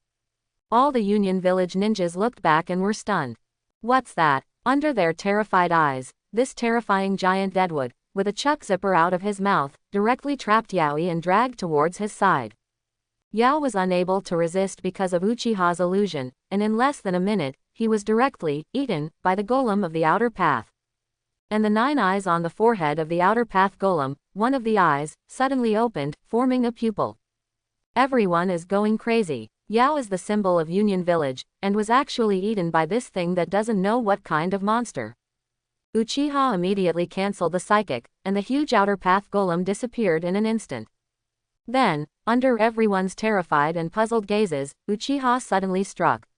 All the Union Village ninjas looked back and were stunned. What's that? Under their terrified eyes, this terrifying giant deadwood, with a chuck zipper out of his mouth, directly trapped Yaoi and dragged towards his side. Yao was unable to resist because of Uchiha's illusion, and in less than a minute, he was directly eaten by the golem of the outer path. And the 9 eyes on the forehead of the outer path golem, one of the eyes, suddenly opened, forming a pupil. Everyone is going crazy. Yao is the symbol of Union Village, and was actually eaten by this thing that doesn't know what kind of monster. Uchiha immediately cancelled the psychic, and the huge outer path golem disappeared in an instant. Then, under everyone's terrified and puzzled gazes, Uchiha suddenly struck.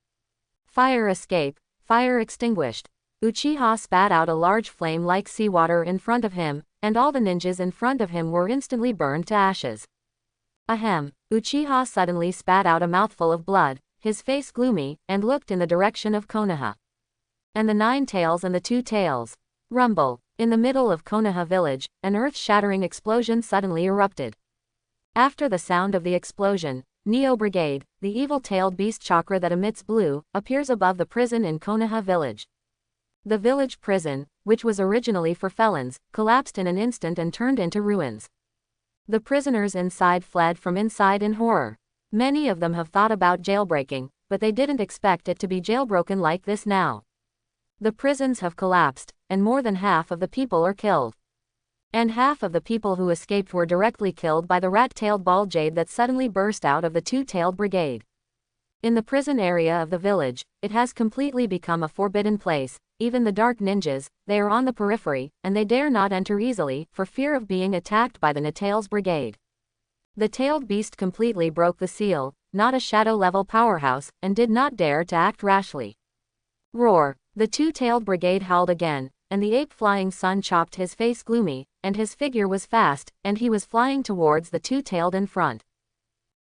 Fire escape, fire extinguished. Uchiha spat out a large flame like seawater in front of him, and all the ninjas in front of him were instantly burned to ashes. Ahem. Uchiha suddenly spat out a mouthful of blood, his face gloomy, and looked in the direction of Konoha. And the 9 tails and the 2 tails. Rumble. In the middle of Konoha village, an earth-shattering explosion suddenly erupted. After the sound of the explosion, Neo Brigade, the evil-tailed beast chakra that emits blue, appears above the prison in Konoha village. The village prison, which was originally for felons, collapsed in an instant and turned into ruins. The prisoners inside fled from inside in horror. Many of them have thought about jailbreaking, but they didn't expect it to be jailbroken like this now. The prisons have collapsed, and more than half of the people are killed. And half of the people who escaped were directly killed by the rat-tailed ball jade that suddenly burst out of the 2-tailed brigade. In the prison area of the village, it has completely become a forbidden place. Even the dark ninjas, they are on the periphery, and they dare not enter easily, for fear of being attacked by the Natail's brigade. The tailed beast completely broke the seal, not a shadow-level powerhouse, and did not dare to act rashly. Roar! The 2-tailed brigade howled again, and the ape flying sun chopped his face gloomy, and his figure was fast, and he was flying towards the 2-tailed in front.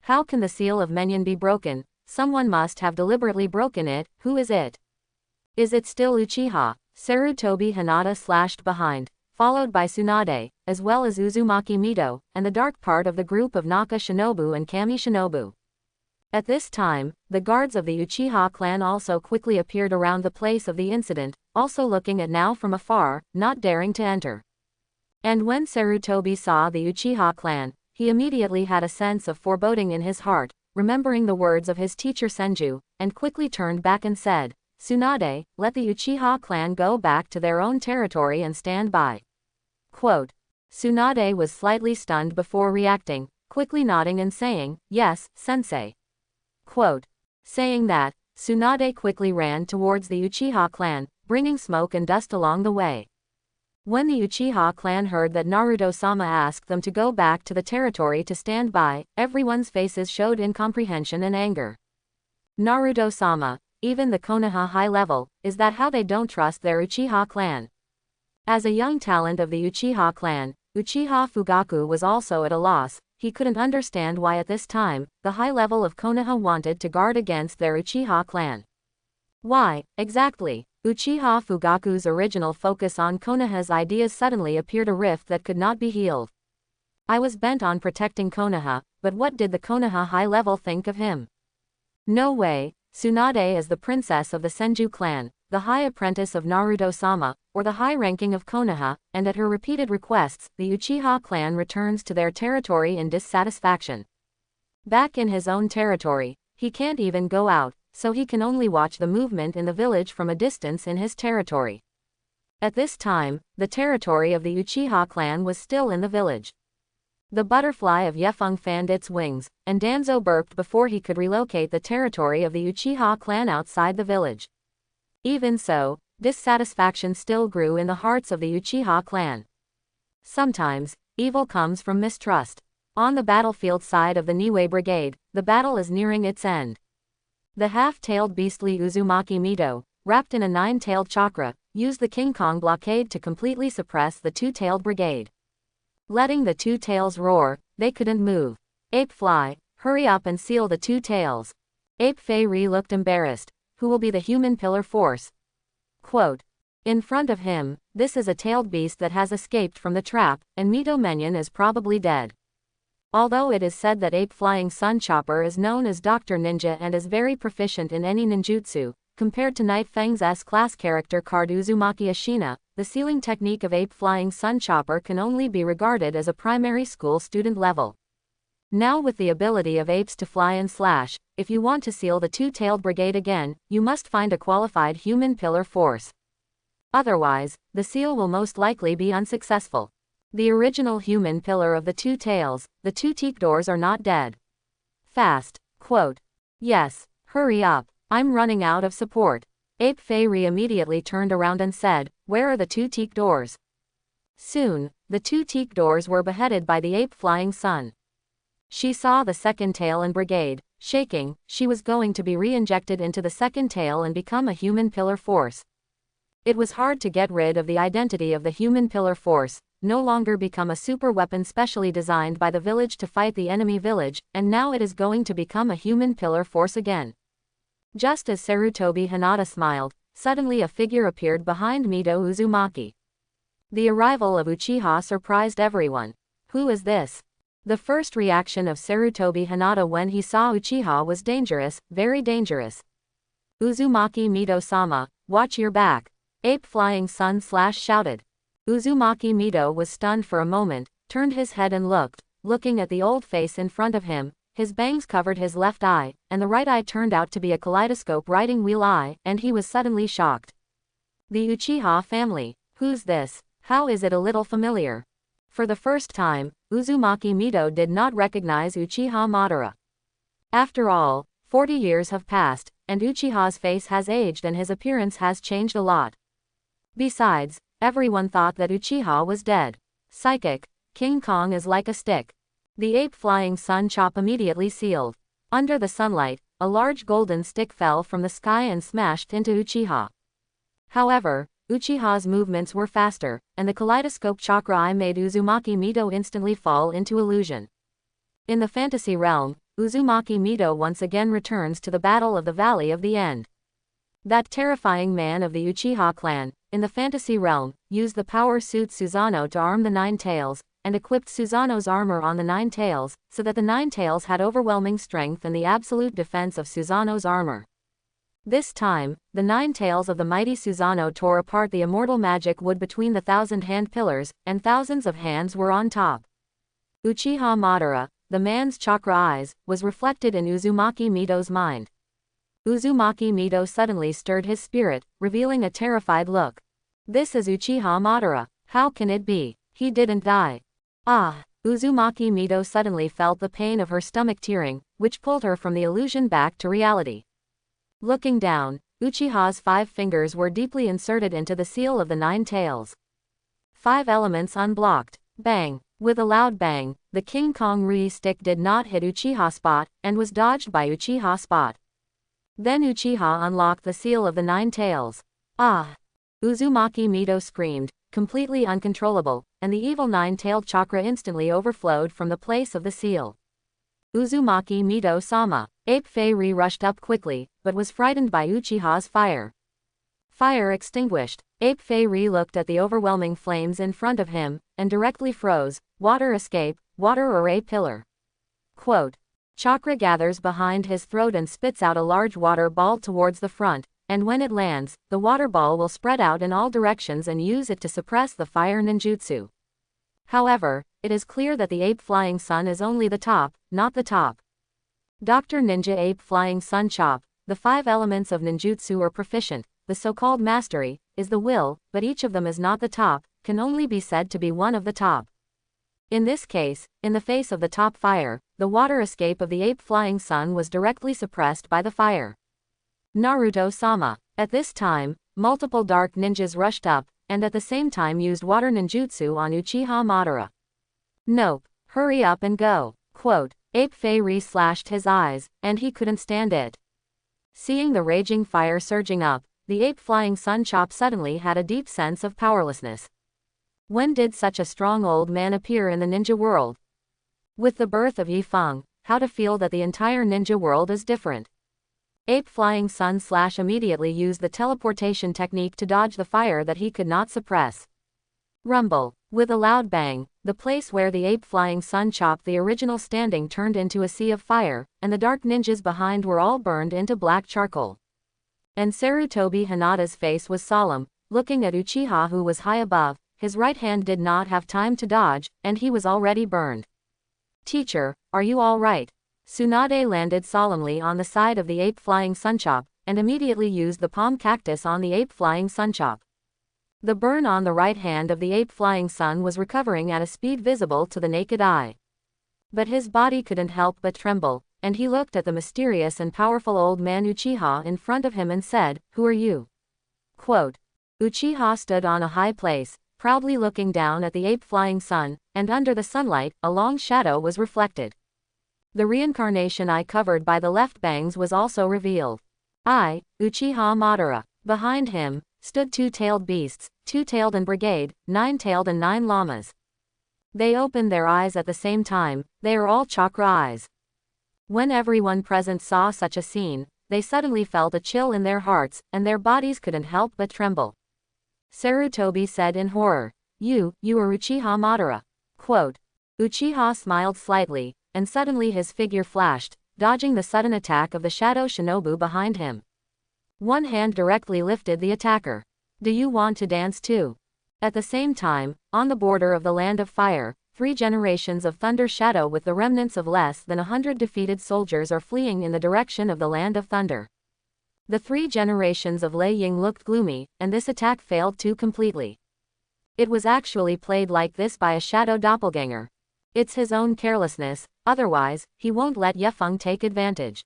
How can the seal of Menyon be broken? Someone must have deliberately broken it. Who is it? Is it still Uchiha? Sarutobi Hinata slashed behind, followed by Tsunade, as well as Uzumaki Mito, and the dark part of the group of Naka Shinobu and Kami Shinobu. At this time, the guards of the Uchiha clan also quickly appeared around the place of the incident, also looking at now from afar, not daring to enter. And when Sarutobi saw the Uchiha clan, he immediately had a sense of foreboding in his heart, remembering the words of his teacher Senju, and quickly turned back and said, "Tsunade, let the Uchiha clan go back to their own territory and stand by." Quote. Tsunade was slightly stunned before reacting, quickly nodding and saying, "Yes, sensei." Quote. Saying that, Tsunade quickly ran towards the Uchiha clan, bringing smoke and dust along the way. When the Uchiha clan heard that Naruto-sama asked them to go back to the territory to stand by, everyone's faces showed incomprehension and anger. Naruto-sama, even the Konoha high level, is that how they don't trust their Uchiha clan? As a young talent of the Uchiha clan, Uchiha Fugaku was also at a loss. He couldn't understand why at this time, the high level of Konoha wanted to guard against their Uchiha clan. Why, exactly? Uchiha Fugaku's original focus on Konoha's ideas suddenly appeared a rift that could not be healed. I was bent on protecting Konoha, but what did the Konoha high level think of him? No way. Tsunade is the princess of the Senju clan, the high apprentice of Naruto-sama, or the high ranking of Konoha, and at her repeated requests, the Uchiha clan returns to their territory in dissatisfaction. Back in his own territory, he can't even go out, so he can only watch the movement in the village from a distance in his territory. At this time, the territory of the Uchiha clan was still in the village. The butterfly of Yefeng fanned its wings, and Danzo burped before he could relocate the territory of the Uchiha clan outside the village. Even so, dissatisfaction still grew in the hearts of the Uchiha clan. Sometimes, evil comes from mistrust. On the battlefield side of the Niue Brigade, the battle is nearing its end. The half-tailed beastly Uzumaki Mito, wrapped in a 9-tailed chakra, used the King Kong blockade to completely suppress the 2-tailed brigade. Letting the 2 tails roar, they couldn't move. Ape Fly, hurry up and seal the 2 tails. Ape Fei Ri looked embarrassed. Who will be the human pillar force? Quote. In front of him, this is a tailed beast that has escaped from the trap, and Mito Menyon is probably dead. Although it is said that Ape Flying Sun Chopper is known as Dr. Ninja and is very proficient in any ninjutsu, compared to Night Fang's S-class character card Uzumaki Ashina, the sealing technique of Ape Flying Sun Chopper can only be regarded as a primary school student level. Now with the ability of apes to fly and slash, if you want to seal the two-tailed brigade again, you must find a qualified human pillar force. Otherwise, the seal will most likely be unsuccessful. The original human pillar of the two tails, the two teak doors are not dead. Fast. Quote. Yes, hurry up, I'm running out of support. Ape Fairy immediately turned around and said, where are the two teak doors? Soon, the two teak doors were beheaded by the ape flying sun. She saw the second tail and brigade. Shaking, she was going to be re-injected into the second tail and become a human pillar force. It was hard to get rid of the identity of the human pillar force, no longer become a super weapon specially designed by the village to fight the enemy village, and now it is going to become a human pillar force again. Just as Sarutobi Hinata smiled, suddenly a figure appeared behind Mito Uzumaki. The arrival of Uchiha surprised everyone. Who is this? The first reaction of Sarutobi Hinata when he saw Uchiha was dangerous, very dangerous. Uzumaki Mito-sama, watch your back. Ape Flying Sun shouted. Uzumaki Mito was stunned for a moment, turned his head and looking at the old face in front of him. His bangs covered his left eye, and the right eye turned out to be a kaleidoscope riding wheel eye, and he was suddenly shocked. The Uchiha family. Who's this? How is it a little familiar? For the first time, Uzumaki Mito did not recognize Uchiha Madara. After all, 40 years have passed, and Uchiha's face has aged and his appearance has changed a lot. Besides, everyone thought that Uchiha was dead. Psychic, King Kong is like a stick. The ape flying sun chop immediately sealed. Under the sunlight, a large golden stick fell from the sky and smashed into Uchiha. However, Uchiha's movements were faster, and the kaleidoscope chakra eye made Uzumaki Mito instantly fall into illusion. In the fantasy realm, Uzumaki Mito once again returns to the battle of the Valley of the End. That terrifying man of the Uchiha clan, in the fantasy realm, used the power suit Susanoo to arm the Nine Tails, and equipped Susanoo's armor on the Nine Tails, so that the Nine Tails had overwhelming strength and the absolute defense of Susanoo's armor. This time, the Nine Tails of the mighty Susanoo tore apart the immortal magic wood between the 1,000-hand pillars, and thousands of hands were on top. Uchiha Madara, the man's chakra eyes, was reflected in Uzumaki Mito's mind. Uzumaki Mito suddenly stirred his spirit, revealing a terrified look. This is Uchiha Madara. How can it be? He didn't die. Ah! Uzumaki Mito suddenly felt the pain of her stomach tearing, which pulled her from the illusion back to reality. Looking down, Uchiha's 5 fingers were deeply inserted into the seal of the Nine Tails. 5 elements unblocked. Bang! With a loud bang, the King Kong Rui stick did not hit Uchiha Spot, and was dodged by Uchiha Spot. Then Uchiha unlocked the seal of the Nine Tails. Ah! Uzumaki Mito screamed, completely uncontrollable, and the evil nine-tailed chakra instantly overflowed from the place of the seal. Uzumaki Mito-sama. Ape Fairy rushed up quickly, but was frightened by Uchiha's fire. Fire extinguished. Ape Fairy looked at the overwhelming flames in front of him, and directly froze. Water escape, water array pillar. Quote. Chakra gathers behind his throat and spits out a large water ball towards the front, and when it lands, the water ball will spread out in all directions and use it to suppress the fire ninjutsu. However, it is clear that the ape flying sun is only the top, not the top. Dr. Ninja Ape Flying Sun Chop, the 5 elements of ninjutsu are proficient, the so-called mastery, is the will, but each of them is not the top, can only be said to be one of the top. In this case, in the face of the top fire, the water escape of the ape flying sun was directly suppressed by the fire. Naruto-sama. At this time, multiple dark ninjas rushed up, and at the same time used water ninjutsu on Uchiha Madara. Nope. Hurry up and go. Quote. Ape Fairy slashed his eyes, and he couldn't stand it. Seeing the raging fire surging up, the ape flying sun chop suddenly had a deep sense of powerlessness. When did such a strong old man appear in the ninja world? With the birth of Yifeng, how to feel that the entire ninja world is different. Ape Flying Sun immediately used the teleportation technique to dodge the fire that he could not suppress. Rumble. With a loud bang, the place where the ape flying sun chopped the original standing turned into a sea of fire, and the dark ninjas behind were all burned into black charcoal. And Sarutobi Hinata's face was solemn, looking at Uchiha who was high above. His right hand did not have time to dodge, and he was already burned. Teacher, are you all right? Tsunade landed solemnly on the side of the ape flying sunchop, and immediately used the palm cactus on the ape flying sunchop. The burn on the right hand of the ape flying sun was recovering at a speed visible to the naked eye. But his body couldn't help but tremble, and he looked at the mysterious and powerful old man Uchiha in front of him and said, "Who are you?" Quote, Uchiha stood on a high place, proudly looking down at the ape flying sun, and under the sunlight, a long shadow was reflected. The reincarnation eye covered by the left bangs was also revealed. I, Uchiha Madara. Behind him, stood two-tailed beasts, two-tailed and brigade, nine-tailed and 9 llamas. They opened their eyes at the same time, they are all chakra eyes. When everyone present saw such a scene, they suddenly felt a chill in their hearts, and their bodies couldn't help but tremble. Sarutobi said in horror, You are Uchiha Madara. Quote, Uchiha smiled slightly, and suddenly his figure flashed, dodging the sudden attack of the shadow shinobu behind him. One hand directly lifted the attacker. Do you want to dance too? At the same time, on the border of the land of fire, 3 generations of Thunder Shadow with the remnants of less than 100 defeated soldiers are fleeing in the direction of the land of thunder. The 3 generations of Lei Ying looked gloomy, and this attack failed too completely. It was actually played like this by a shadow doppelganger. It's his own carelessness, otherwise, he won't let Yefeng take advantage.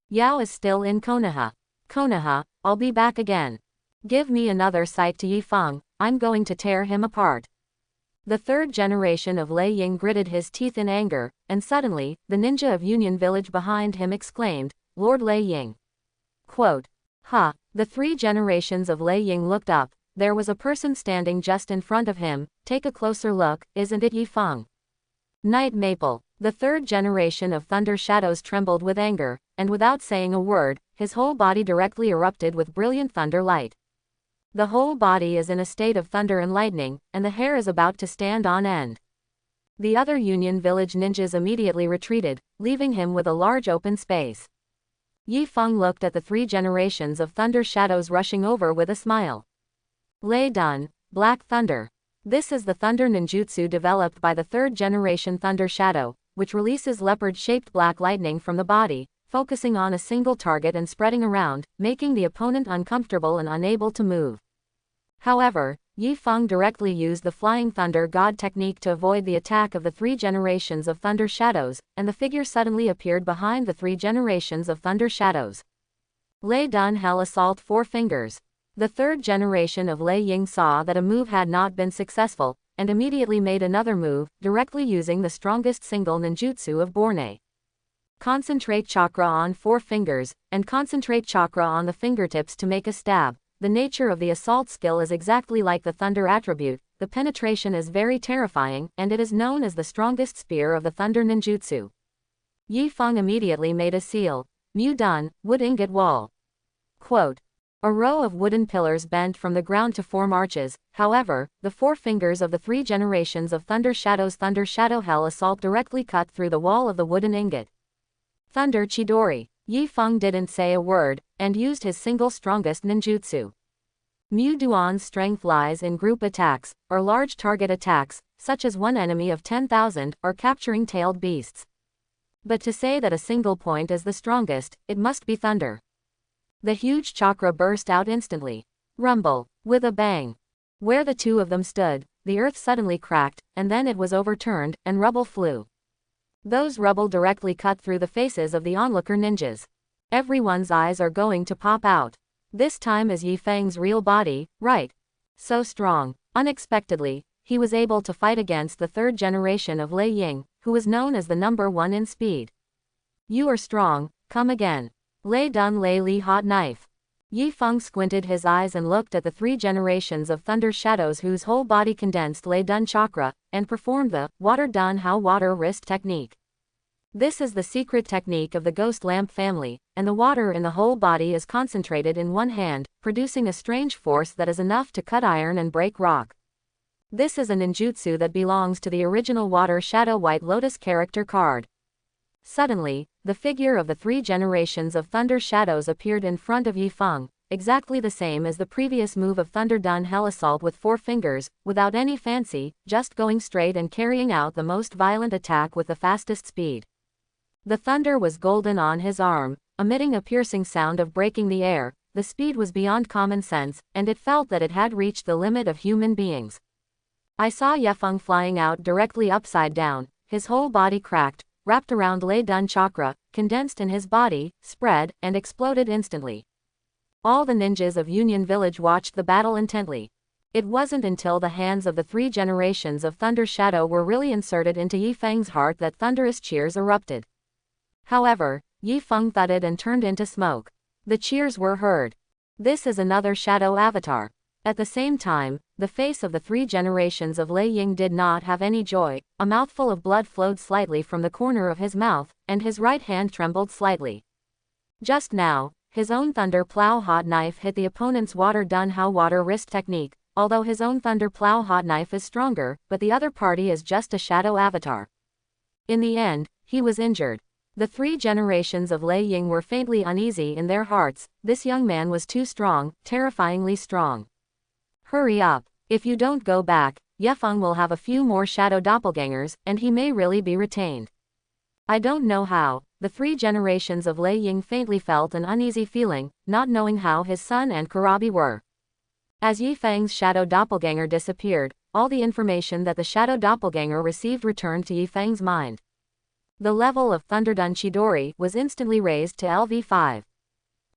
Yao is still in Konoha. Konoha, I'll be back again. Give me another sight to Yifeng, I'm going to tear him apart. The 3rd generation of Lei Ying gritted his teeth in anger, and suddenly, the ninja of Union Village behind him exclaimed, Lord Lei Ying. Quote, The 3 generations of Lei Ying looked up, there was a person standing just in front of him, take a closer look, isn't it Yifeng? Night Maple. The 3rd generation of Thunder Shadows trembled with anger, and without saying a word, his whole body directly erupted with brilliant thunder light. The whole body is in a state of thunder and lightning, and the hair is about to stand on end. The other Union Village ninjas immediately retreated, leaving him with a large open space. Yifeng looked at the 3 generations of Thunder Shadows rushing over with a smile. Lei Dun, Black Thunder. This is the thunder ninjutsu developed by the 3rd generation Thunder Shadow, which releases leopard-shaped black lightning from the body, focusing on a single target and spreading around, making the opponent uncomfortable and unable to move. However, Yifeng directly used the Flying Thunder God technique to avoid the attack of the 3 generations of Thunder Shadows, and the figure suddenly appeared behind the 3 generations of Thunder Shadows. Lei Dun Hell Assault 4 Fingers. The 3rd generation of Lei Ying saw that a move had not been successful, and immediately made another move, directly using the strongest single ninjutsu of Borne. Concentrate chakra on 4 fingers, and concentrate chakra on the fingertips to make a stab. The nature of the assault skill is exactly like the thunder attribute, the penetration is very terrifying, and it is known as the strongest spear of the thunder ninjutsu. Yifeng immediately made a seal. Mu Dun, wood ingot wall. Quote, a row of wooden pillars bent from the ground to form arches, however, the 4 fingers of the 3 generations of Thunder Shadow's Thunder Shadow Hell Assault directly cut through the wall of the wooden ingot. Thunder Chidori. Yifeng didn't say a word, and used his single strongest ninjutsu. Mu Duan's strength lies in group attacks, or large target attacks, such as one enemy of 10,000, or capturing tailed beasts. But to say that a single point is the strongest, it must be thunder. The huge chakra burst out instantly. Rumble. With a bang. Where the 2 of them stood, the earth suddenly cracked, and then it was overturned, and rubble flew. Those rubble directly cut through the faces of the onlooker ninjas. Everyone's eyes are going to pop out. This time is Yifeng's real body, right? So strong. Unexpectedly, he was able to fight against the 3rd generation of Lei Ying, who was known as the number 1 in speed. You are strong, come again. Lei Dun Lei Li Hot Knife. Yifeng squinted his eyes and looked at the 3 generations of Thunder Shadows whose whole body condensed Lei Dun chakra, and performed the Water Dun How Water Wrist technique. This is the secret technique of the Ghost Lamp family, and the water in the whole body is concentrated in one hand, producing a strange force that is enough to cut iron and break rock. This is a ninjutsu that belongs to the original Water Shadow White Lotus character card. Suddenly, the figure of the 3 generations of Thunder Shadows appeared in front of Yifeng, exactly the same as the previous move of Thunder done Hell Assault with 4 fingers, without any fancy, just going straight and carrying out the most violent attack with the fastest speed. The thunder was golden on his arm, emitting a piercing sound of breaking the air. The speed was beyond common sense, and it felt that it had reached the limit of human beings. I saw Yefeng flying out directly upside down, his whole body cracked, wrapped around Lei Dun chakra, condensed in his body, spread, and exploded instantly. All the ninjas of Union Village watched the battle intently. It wasn't until the hands of the 3 generations of Thunder Shadow were really inserted into Yifeng's heart that thunderous cheers erupted. However, Yifeng thudded and turned into smoke. The cheers were heard. This is another shadow avatar. At the same time, the face of the 3 generations of Lei Ying did not have any joy. A mouthful of blood flowed slightly from the corner of his mouth, and his right hand trembled slightly. Just now, his own Thunder Plow Hot Knife hit the opponent's Water Dun How Water Wrist technique, although his own Thunder Plow Hot Knife is stronger, but the other party is just a shadow avatar. In the end, he was injured. The 3 generations of Lei Ying were faintly uneasy in their hearts. This young man was too strong, terrifyingly strong. Hurry up. If you don't go back, Yefeng will have a few more shadow doppelgangers, and he may really be retained. I don't know how. The 3 generations of Lei Ying faintly felt an uneasy feeling, not knowing how his son and Kurabi were. As Yifeng's shadow doppelganger disappeared, all the information that the shadow doppelganger received returned to Yifeng's mind. The level of Thunderdun Chidori was instantly raised to LV5.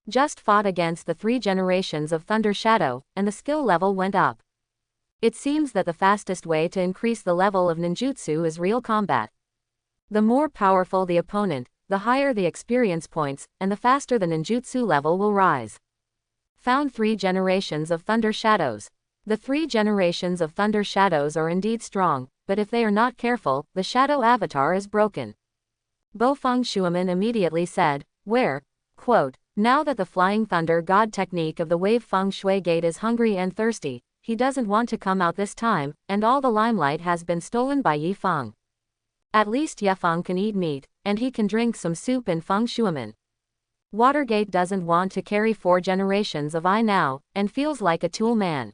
Just fought against the 3 generations of Thunder Shadow, and the skill level went up. It seems that the fastest way to increase the level of ninjutsu is real combat. The more powerful the opponent, the higher the experience points, and the faster the ninjutsu level will rise. Found 3 generations of Thunder Shadows. The 3 generations of Thunder Shadows are indeed strong, but if they are not careful, the shadow avatar is broken. Bofeng Shuaman immediately said, where? Quote, now that the Flying Thunder God technique of the Wave Feng Shui Gate is hungry and thirsty, he doesn't want to come out this time, and all the limelight has been stolen by Yifeng. At least Yefeng can eat meat, and he can drink some soup in Feng Shuaman. Watergate doesn't want to carry 4 generations of I now, and feels like a tool man.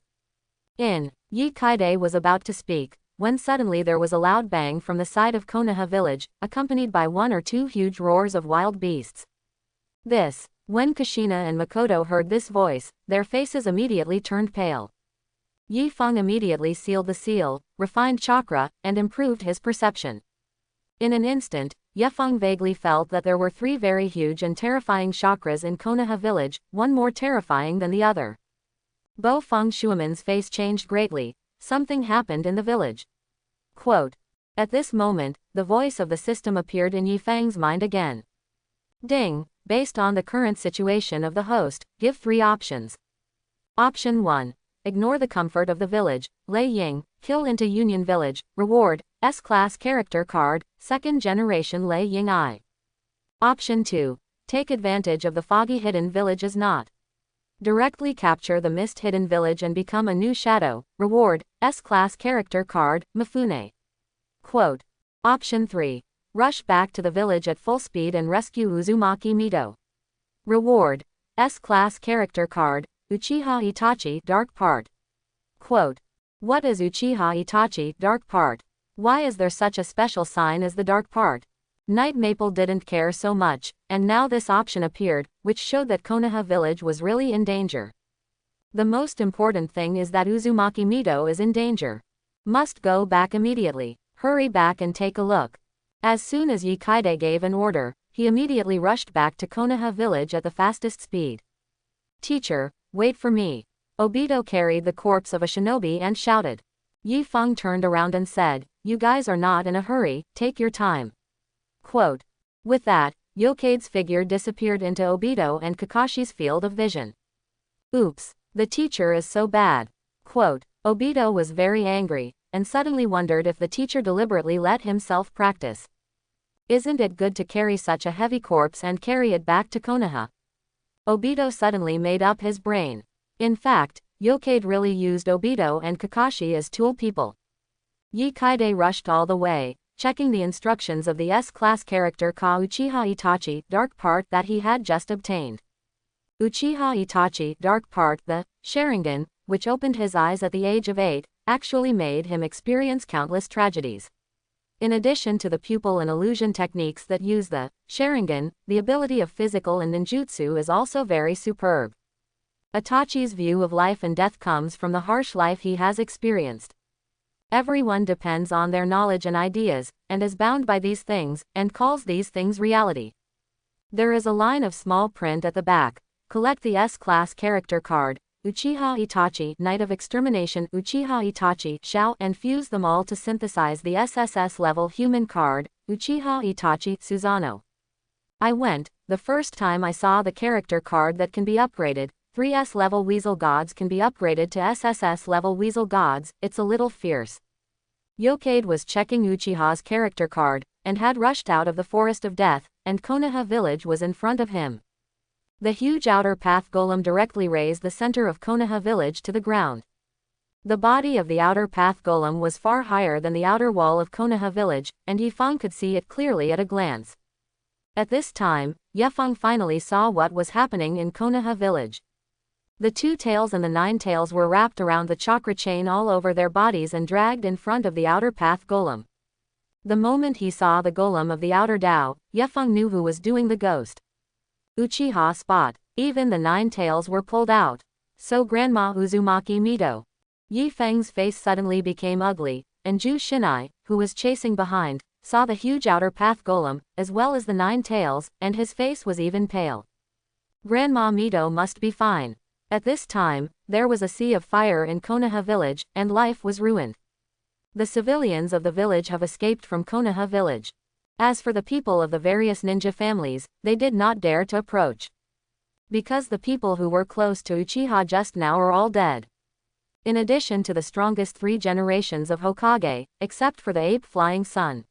Yi Kaide was about to speak, when suddenly there was a loud bang from the side of Konoha village, accompanied by 1 or 2 huge roars of wild beasts. When Kushina and Makoto heard this voice, their faces immediately turned pale. Yifeng immediately sealed the seal, refined chakra, and improved his perception. In an instant, Yefeng vaguely felt that there were 3 very huge and terrifying chakras in Konoha village, one more terrifying than the other. Bofeng Shuaman's face changed greatly. Something happened in the village. Quote, at this moment, the voice of the system appeared in Yifeng's mind again. Ding, based on the current situation of the host, give 3 options. Option 1. Ignore the comfort of the village, Lei Ying, kill into Union Village, reward, S-class character card, 2nd generation Lei Ying I. Option 2. Take advantage of the foggy hidden village as not. Directly capture the mist hidden village and become a new shadow, reward, S-class character card, Mifune. Quote. Option 3. Rush back to the village at full speed and rescue Uzumaki Mito. Reward, S-class character card, Uchiha Itachi Dark Part. Quote. What is Uchiha Itachi Dark Part? Why is there such a special sign as the Dark Part? Night Maple didn't care so much, and now this option appeared, which showed that Konoha village was really in danger. The most important thing is that Uzumaki Mito is in danger. Must go back immediately. Hurry back and take a look. As soon as Yi Kaide gave an order, he immediately rushed back to Konoha village at the fastest speed. Teacher, wait for me. Obito carried the corpse of a shinobi and shouted. Yifeng turned around and said, you guys are not in a hurry, take your time. Quote. With that, Yokade's figure disappeared into Obito and Kakashi's field of vision. Oops, the teacher is so bad. Quote. Obito was very angry, and suddenly wondered if the teacher deliberately let himself practice. Isn't it good to carry such a heavy corpse and carry it back to Konoha? Obito suddenly made up his brain. In fact, Yokade really used Obito and Kakashi as tool people. Yi Kaide rushed all the way, checking the instructions of the S-class character Ka Uchiha Itachi Dark Part that he had just obtained. Uchiha Itachi, dark part, the Sharingan, which opened his eyes at the age of 8, actually made him experience countless tragedies. In addition to the pupil and illusion techniques that use the Sharingan, the ability of physical and ninjutsu is also very superb. Itachi's view of life and death comes from the harsh life he has experienced. Everyone depends on their knowledge and ideas, and is bound by these things, and calls these things reality. There is a line of small print at the back. Collect the S-class character card, Uchiha Itachi, Knight of Extermination, Uchiha Itachi, Shao, and fuse them all to synthesize the SSS level human card, Uchiha Itachi, Susanoo. I went, the first time I saw the character card that can be upgraded, 3S level Weasel Gods can be upgraded to SSS level Weasel Gods, it's a little fierce. Yokade was checking Uchiha's character card, and had rushed out of the Forest of Death, and Konoha village was in front of him. The huge outer path golem directly raised the center of Konoha village to the ground. The body of the outer path golem was far higher than the outer wall of Konoha village, and Yifeng could see it clearly at a glance. At this time, Yifeng finally saw what was happening in Konoha village. The 2 tails and the 9 tails were wrapped around the chakra chain all over their bodies and dragged in front of the outer path golem. The moment he saw the golem of the outer Tao, Yifeng knew who was doing the ghost. Uchiha spot. Even the 9 tails were pulled out. So Grandma Uzumaki Mito. Yifeng's face suddenly became ugly, and Ju Shinai, who was chasing behind, saw the huge outer path golem, as well as the 9 tails, and his face was even pale. Grandma Mito must be fine. At this time, there was a sea of fire in Konoha village, and life was ruined. The civilians of the village have escaped from Konoha village. As for the people of the various ninja families, they did not dare to approach. Because the people who were close to Uchiha just now are all dead. In addition to the strongest 3 generations of Hokage, except for the ape flying sun.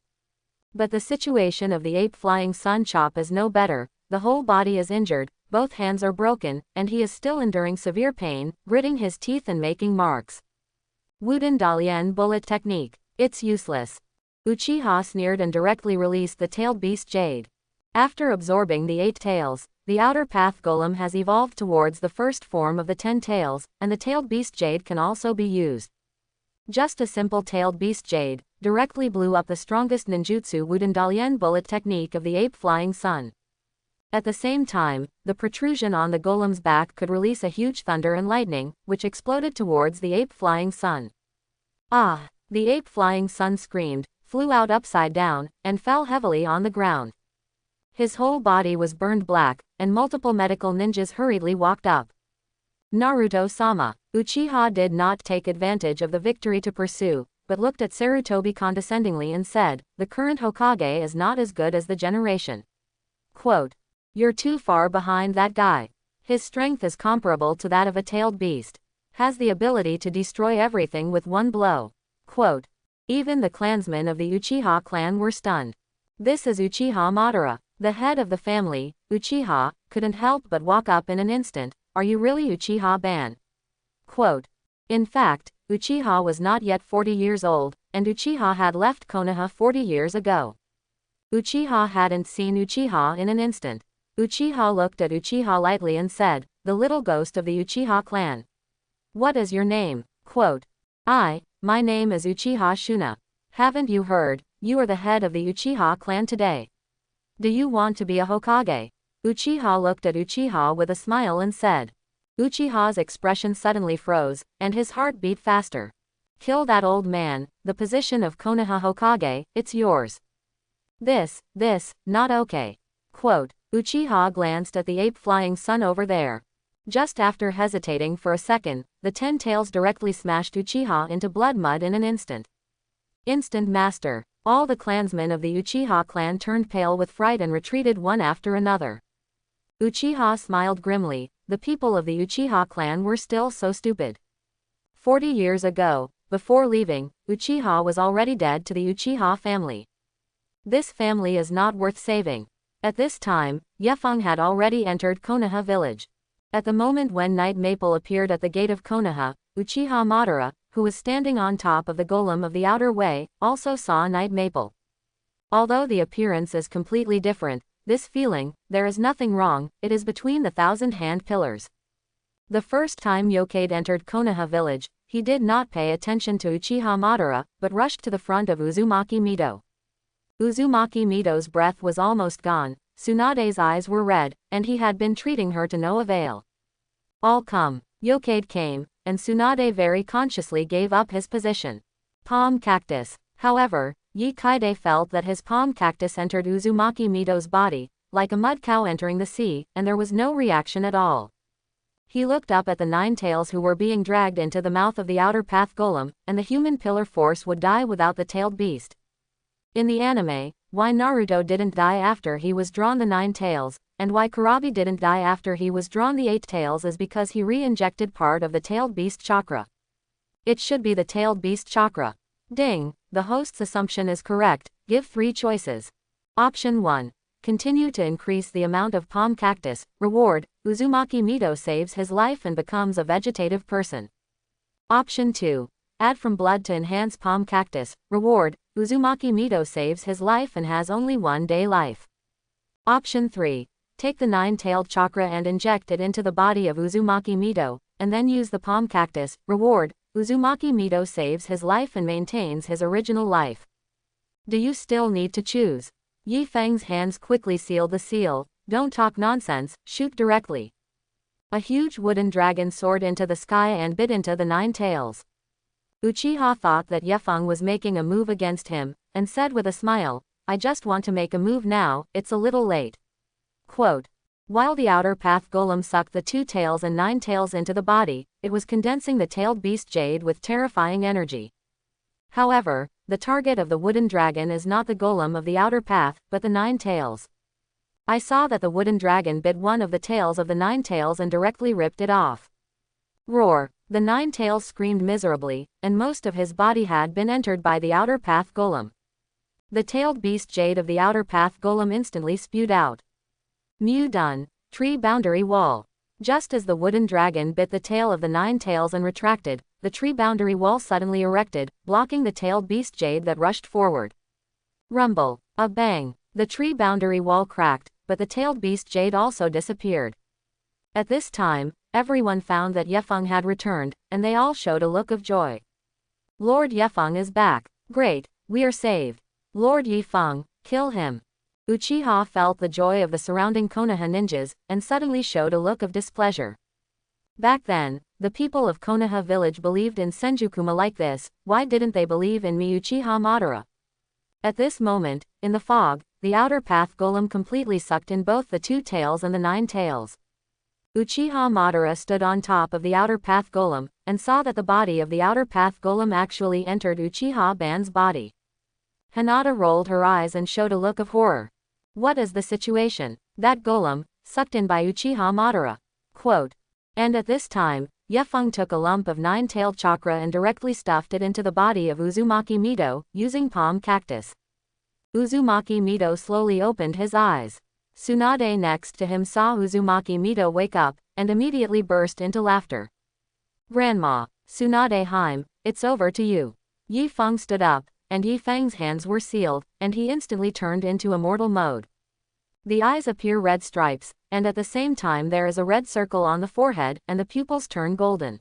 But the situation of the ape flying sun chop is no better, the whole body is injured, both hands are broken, and he is still enduring severe pain, gritting his teeth and making marks. Wooden Dalian bullet technique. It's useless. Uchiha sneered and directly released the tailed beast Jade. After absorbing the 8 tails, the outer path golem has evolved towards the first form of the 10 tails, and the tailed beast Jade can also be used. Just a simple tailed beast Jade directly blew up the strongest ninjutsu Wooden Dalian bullet technique of the ape flying sun. At the same time, the protrusion on the golem's back could release a huge thunder and lightning, which exploded towards the ape flying sun. Ah! The ape flying sun screamed, flew out upside down, and fell heavily on the ground. His whole body was burned black, and multiple medical ninjas hurriedly walked up. Naruto-sama. Uchiha did not take advantage of the victory to pursue, but looked at Sarutobi condescendingly and said, "The current Hokage is not as good as the generation." Quote, "You're too far behind that guy. His strength is comparable to that of a tailed beast. Has the ability to destroy everything with one blow." Quote, even the clansmen of the Uchiha clan were stunned. This is Uchiha Madara, the head of the family. Uchiha couldn't help but walk up in an instant. "Are you really Uchiha-ban?" Quote, in fact, Uchiha was not yet 40 years old, and Uchiha had left Konoha 40 years ago. Uchiha hadn't seen Uchiha in an instant. Uchiha looked at Uchiha lightly and said, "The little ghost of the Uchiha clan. What is your name?" Quote, My name is Uchiha Shuna. Haven't you heard? You are the head of the Uchiha clan today. Do you want to be a Hokage?" Uchiha looked at Uchiha with a smile and said. Uchiha's expression suddenly froze, and his heart beat faster. "Kill that old man, the position of Konoha Hokage, it's yours. This, not okay." Quote, Uchiha glanced at the ape flying sun over there. Just after hesitating for a second, the 10 tails directly smashed Uchiha into blood mud in an instant. Instant master. All the clansmen of the Uchiha clan turned pale with fright and retreated one after another. Uchiha smiled grimly. The people of the Uchiha clan were still so stupid. 40 years ago, before leaving, Uchiha was already dead to the Uchiha family. This family is not worth saving. At this time, Yefeng had already entered Konoha village. At the moment when Night Maple appeared at the gate of Konoha, Uchiha Madara, who was standing on top of the golem of the outer way, also saw Night Maple. Although the appearance is completely different, this feeling, there is nothing wrong, it is between the 1,000-hand pillars. The first time Yokade entered Konoha village, he did not pay attention to Uchiha Madara, but rushed to the front of Uzumaki Mido. Uzumaki Mido's breath was almost gone, Tsunade's eyes were red, and he had been treating her to no avail. All come. Yokade came, and Tsunade very consciously gave up his position. Palm cactus. However, Yi Kaide felt that his palm cactus entered Uzumaki Mido's body, like a mud cow entering the sea, and there was no reaction at all. He looked up at the 9 tails who were being dragged into the mouth of the outer path golem, and the human pillar force would die without the tailed beast. In the anime, why Naruto didn't die after he was drawn the 9 tails, and why Kurabi didn't die after he was drawn the 8 tails is because he re-injected part of the tailed beast chakra. It should be the tailed beast chakra. Ding, the host's assumption is correct, give 3 choices. Option 1. Continue to increase the amount of palm cactus, reward, Uzumaki Mido saves his life and becomes a vegetative person. Option 2. Add from blood to enhance palm cactus, reward, Uzumaki Mido saves his life and has only 1 day life. Option 3. Take the 9-tailed chakra and inject it into the body of Uzumaki Mido, and then use the palm cactus, reward, Uzumaki Mido saves his life and maintains his original life. Do you still need to choose? Yi Feng's hands quickly sealed the seal. Don't talk nonsense, shoot directly. A huge wooden dragon soared into the sky and bit into the 9 tails. Uchiha thought that Yefeng was making a move against him, and said with a smile, I just want to make a move now, it's a little late. Quote. While the outer path golem sucked the 2 tails and 9 tails into the body, it was condensing the tailed beast jade with terrifying energy. However, the target of the wooden dragon is not the golem of the outer path, but the 9 tails. I saw that the wooden dragon bit one of the tails of the 9 tails and directly ripped it off. Roar! The 9 tails screamed miserably, and most of his body had been entered by the outer path golem. The tailed beast jade of the outer path golem instantly spewed out. Mew done. Tree boundary wall. Just as the wooden dragon bit the tail of the 9 tails and retracted, the tree boundary wall suddenly erected, blocking the tailed beast jade that rushed forward. Rumble. A bang. The tree boundary wall cracked, but the tailed beast jade also disappeared. At this time, everyone found that Yefeng had returned, and they all showed a look of joy. Lord Yefeng is back. Great, we are saved. Lord Yefeng, kill him. Uchiha felt the joy of the surrounding Konoha ninjas, and suddenly showed a look of displeasure. Back then, the people of Konoha village believed in Senjukuma like this, why didn't they believe in me Uchiha Madara? At this moment, in the fog, the outer path golem completely sucked in both the 2 tails and the 9 tails. Uchiha Madara stood on top of the outer path golem, and saw that the body of the outer path golem actually entered Uchiha Ban's body. Hinata rolled her eyes and showed a look of horror. What is the situation? That golem, sucked in by Uchiha Madara. Quote. And at this time, Yefeng took a lump of 9-tailed chakra and directly stuffed it into the body of Uzumaki Mido, using palm cactus. Uzumaki Mido slowly opened his eyes. Tsunade next to him saw Uzumaki Mido wake up, and immediately burst into laughter. Grandma, Tsunade Heim, it's over to you. Yi Feng stood up, and Yi Feng's hands were sealed, and he instantly turned into immortal mode. The eyes appear red stripes, and at the same time there is a red circle on the forehead, and the pupils turn golden.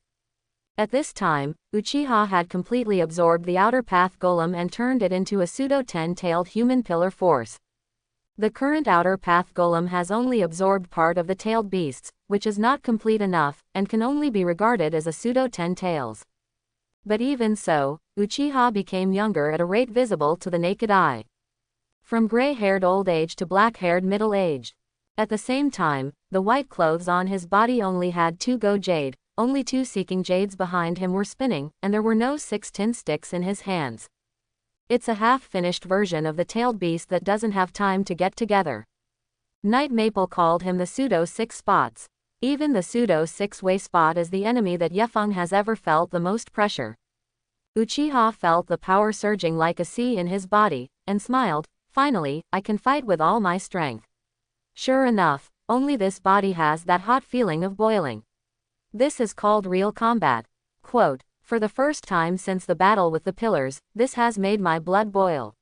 At this time, Uchiha had completely absorbed the outer path golem and turned it into a pseudo 10-tailed human pillar force. The current outer path golem has only absorbed part of the tailed beasts, which is not complete enough, and can only be regarded as a pseudo 10 tails. But even so, Uchiha became younger at a rate visible to the naked eye. From gray-haired old age to black-haired middle age. At the same time, the white clothes on his body only had 2 go jade, only 2 seeking jades behind him were spinning, and there were no 6 tin sticks in his hands. It's a half-finished version of the tailed beast that doesn't have time to get together. Night Maple called him the pseudo 6 spots. Even the pseudo 6-way spot is the enemy that Yefeng has ever felt the most pressure. Uchiha felt the power surging like a sea in his body, and smiled. Finally, I can fight with all my strength. Sure enough, only this body has that hot feeling of boiling. This is called real combat. Quote, for the first time since the battle with the pillars, this has made my blood boil.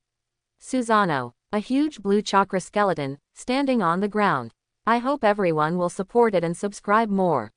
Susanoo. A huge blue chakra skeleton, standing on the ground. I hope everyone will support it and subscribe more.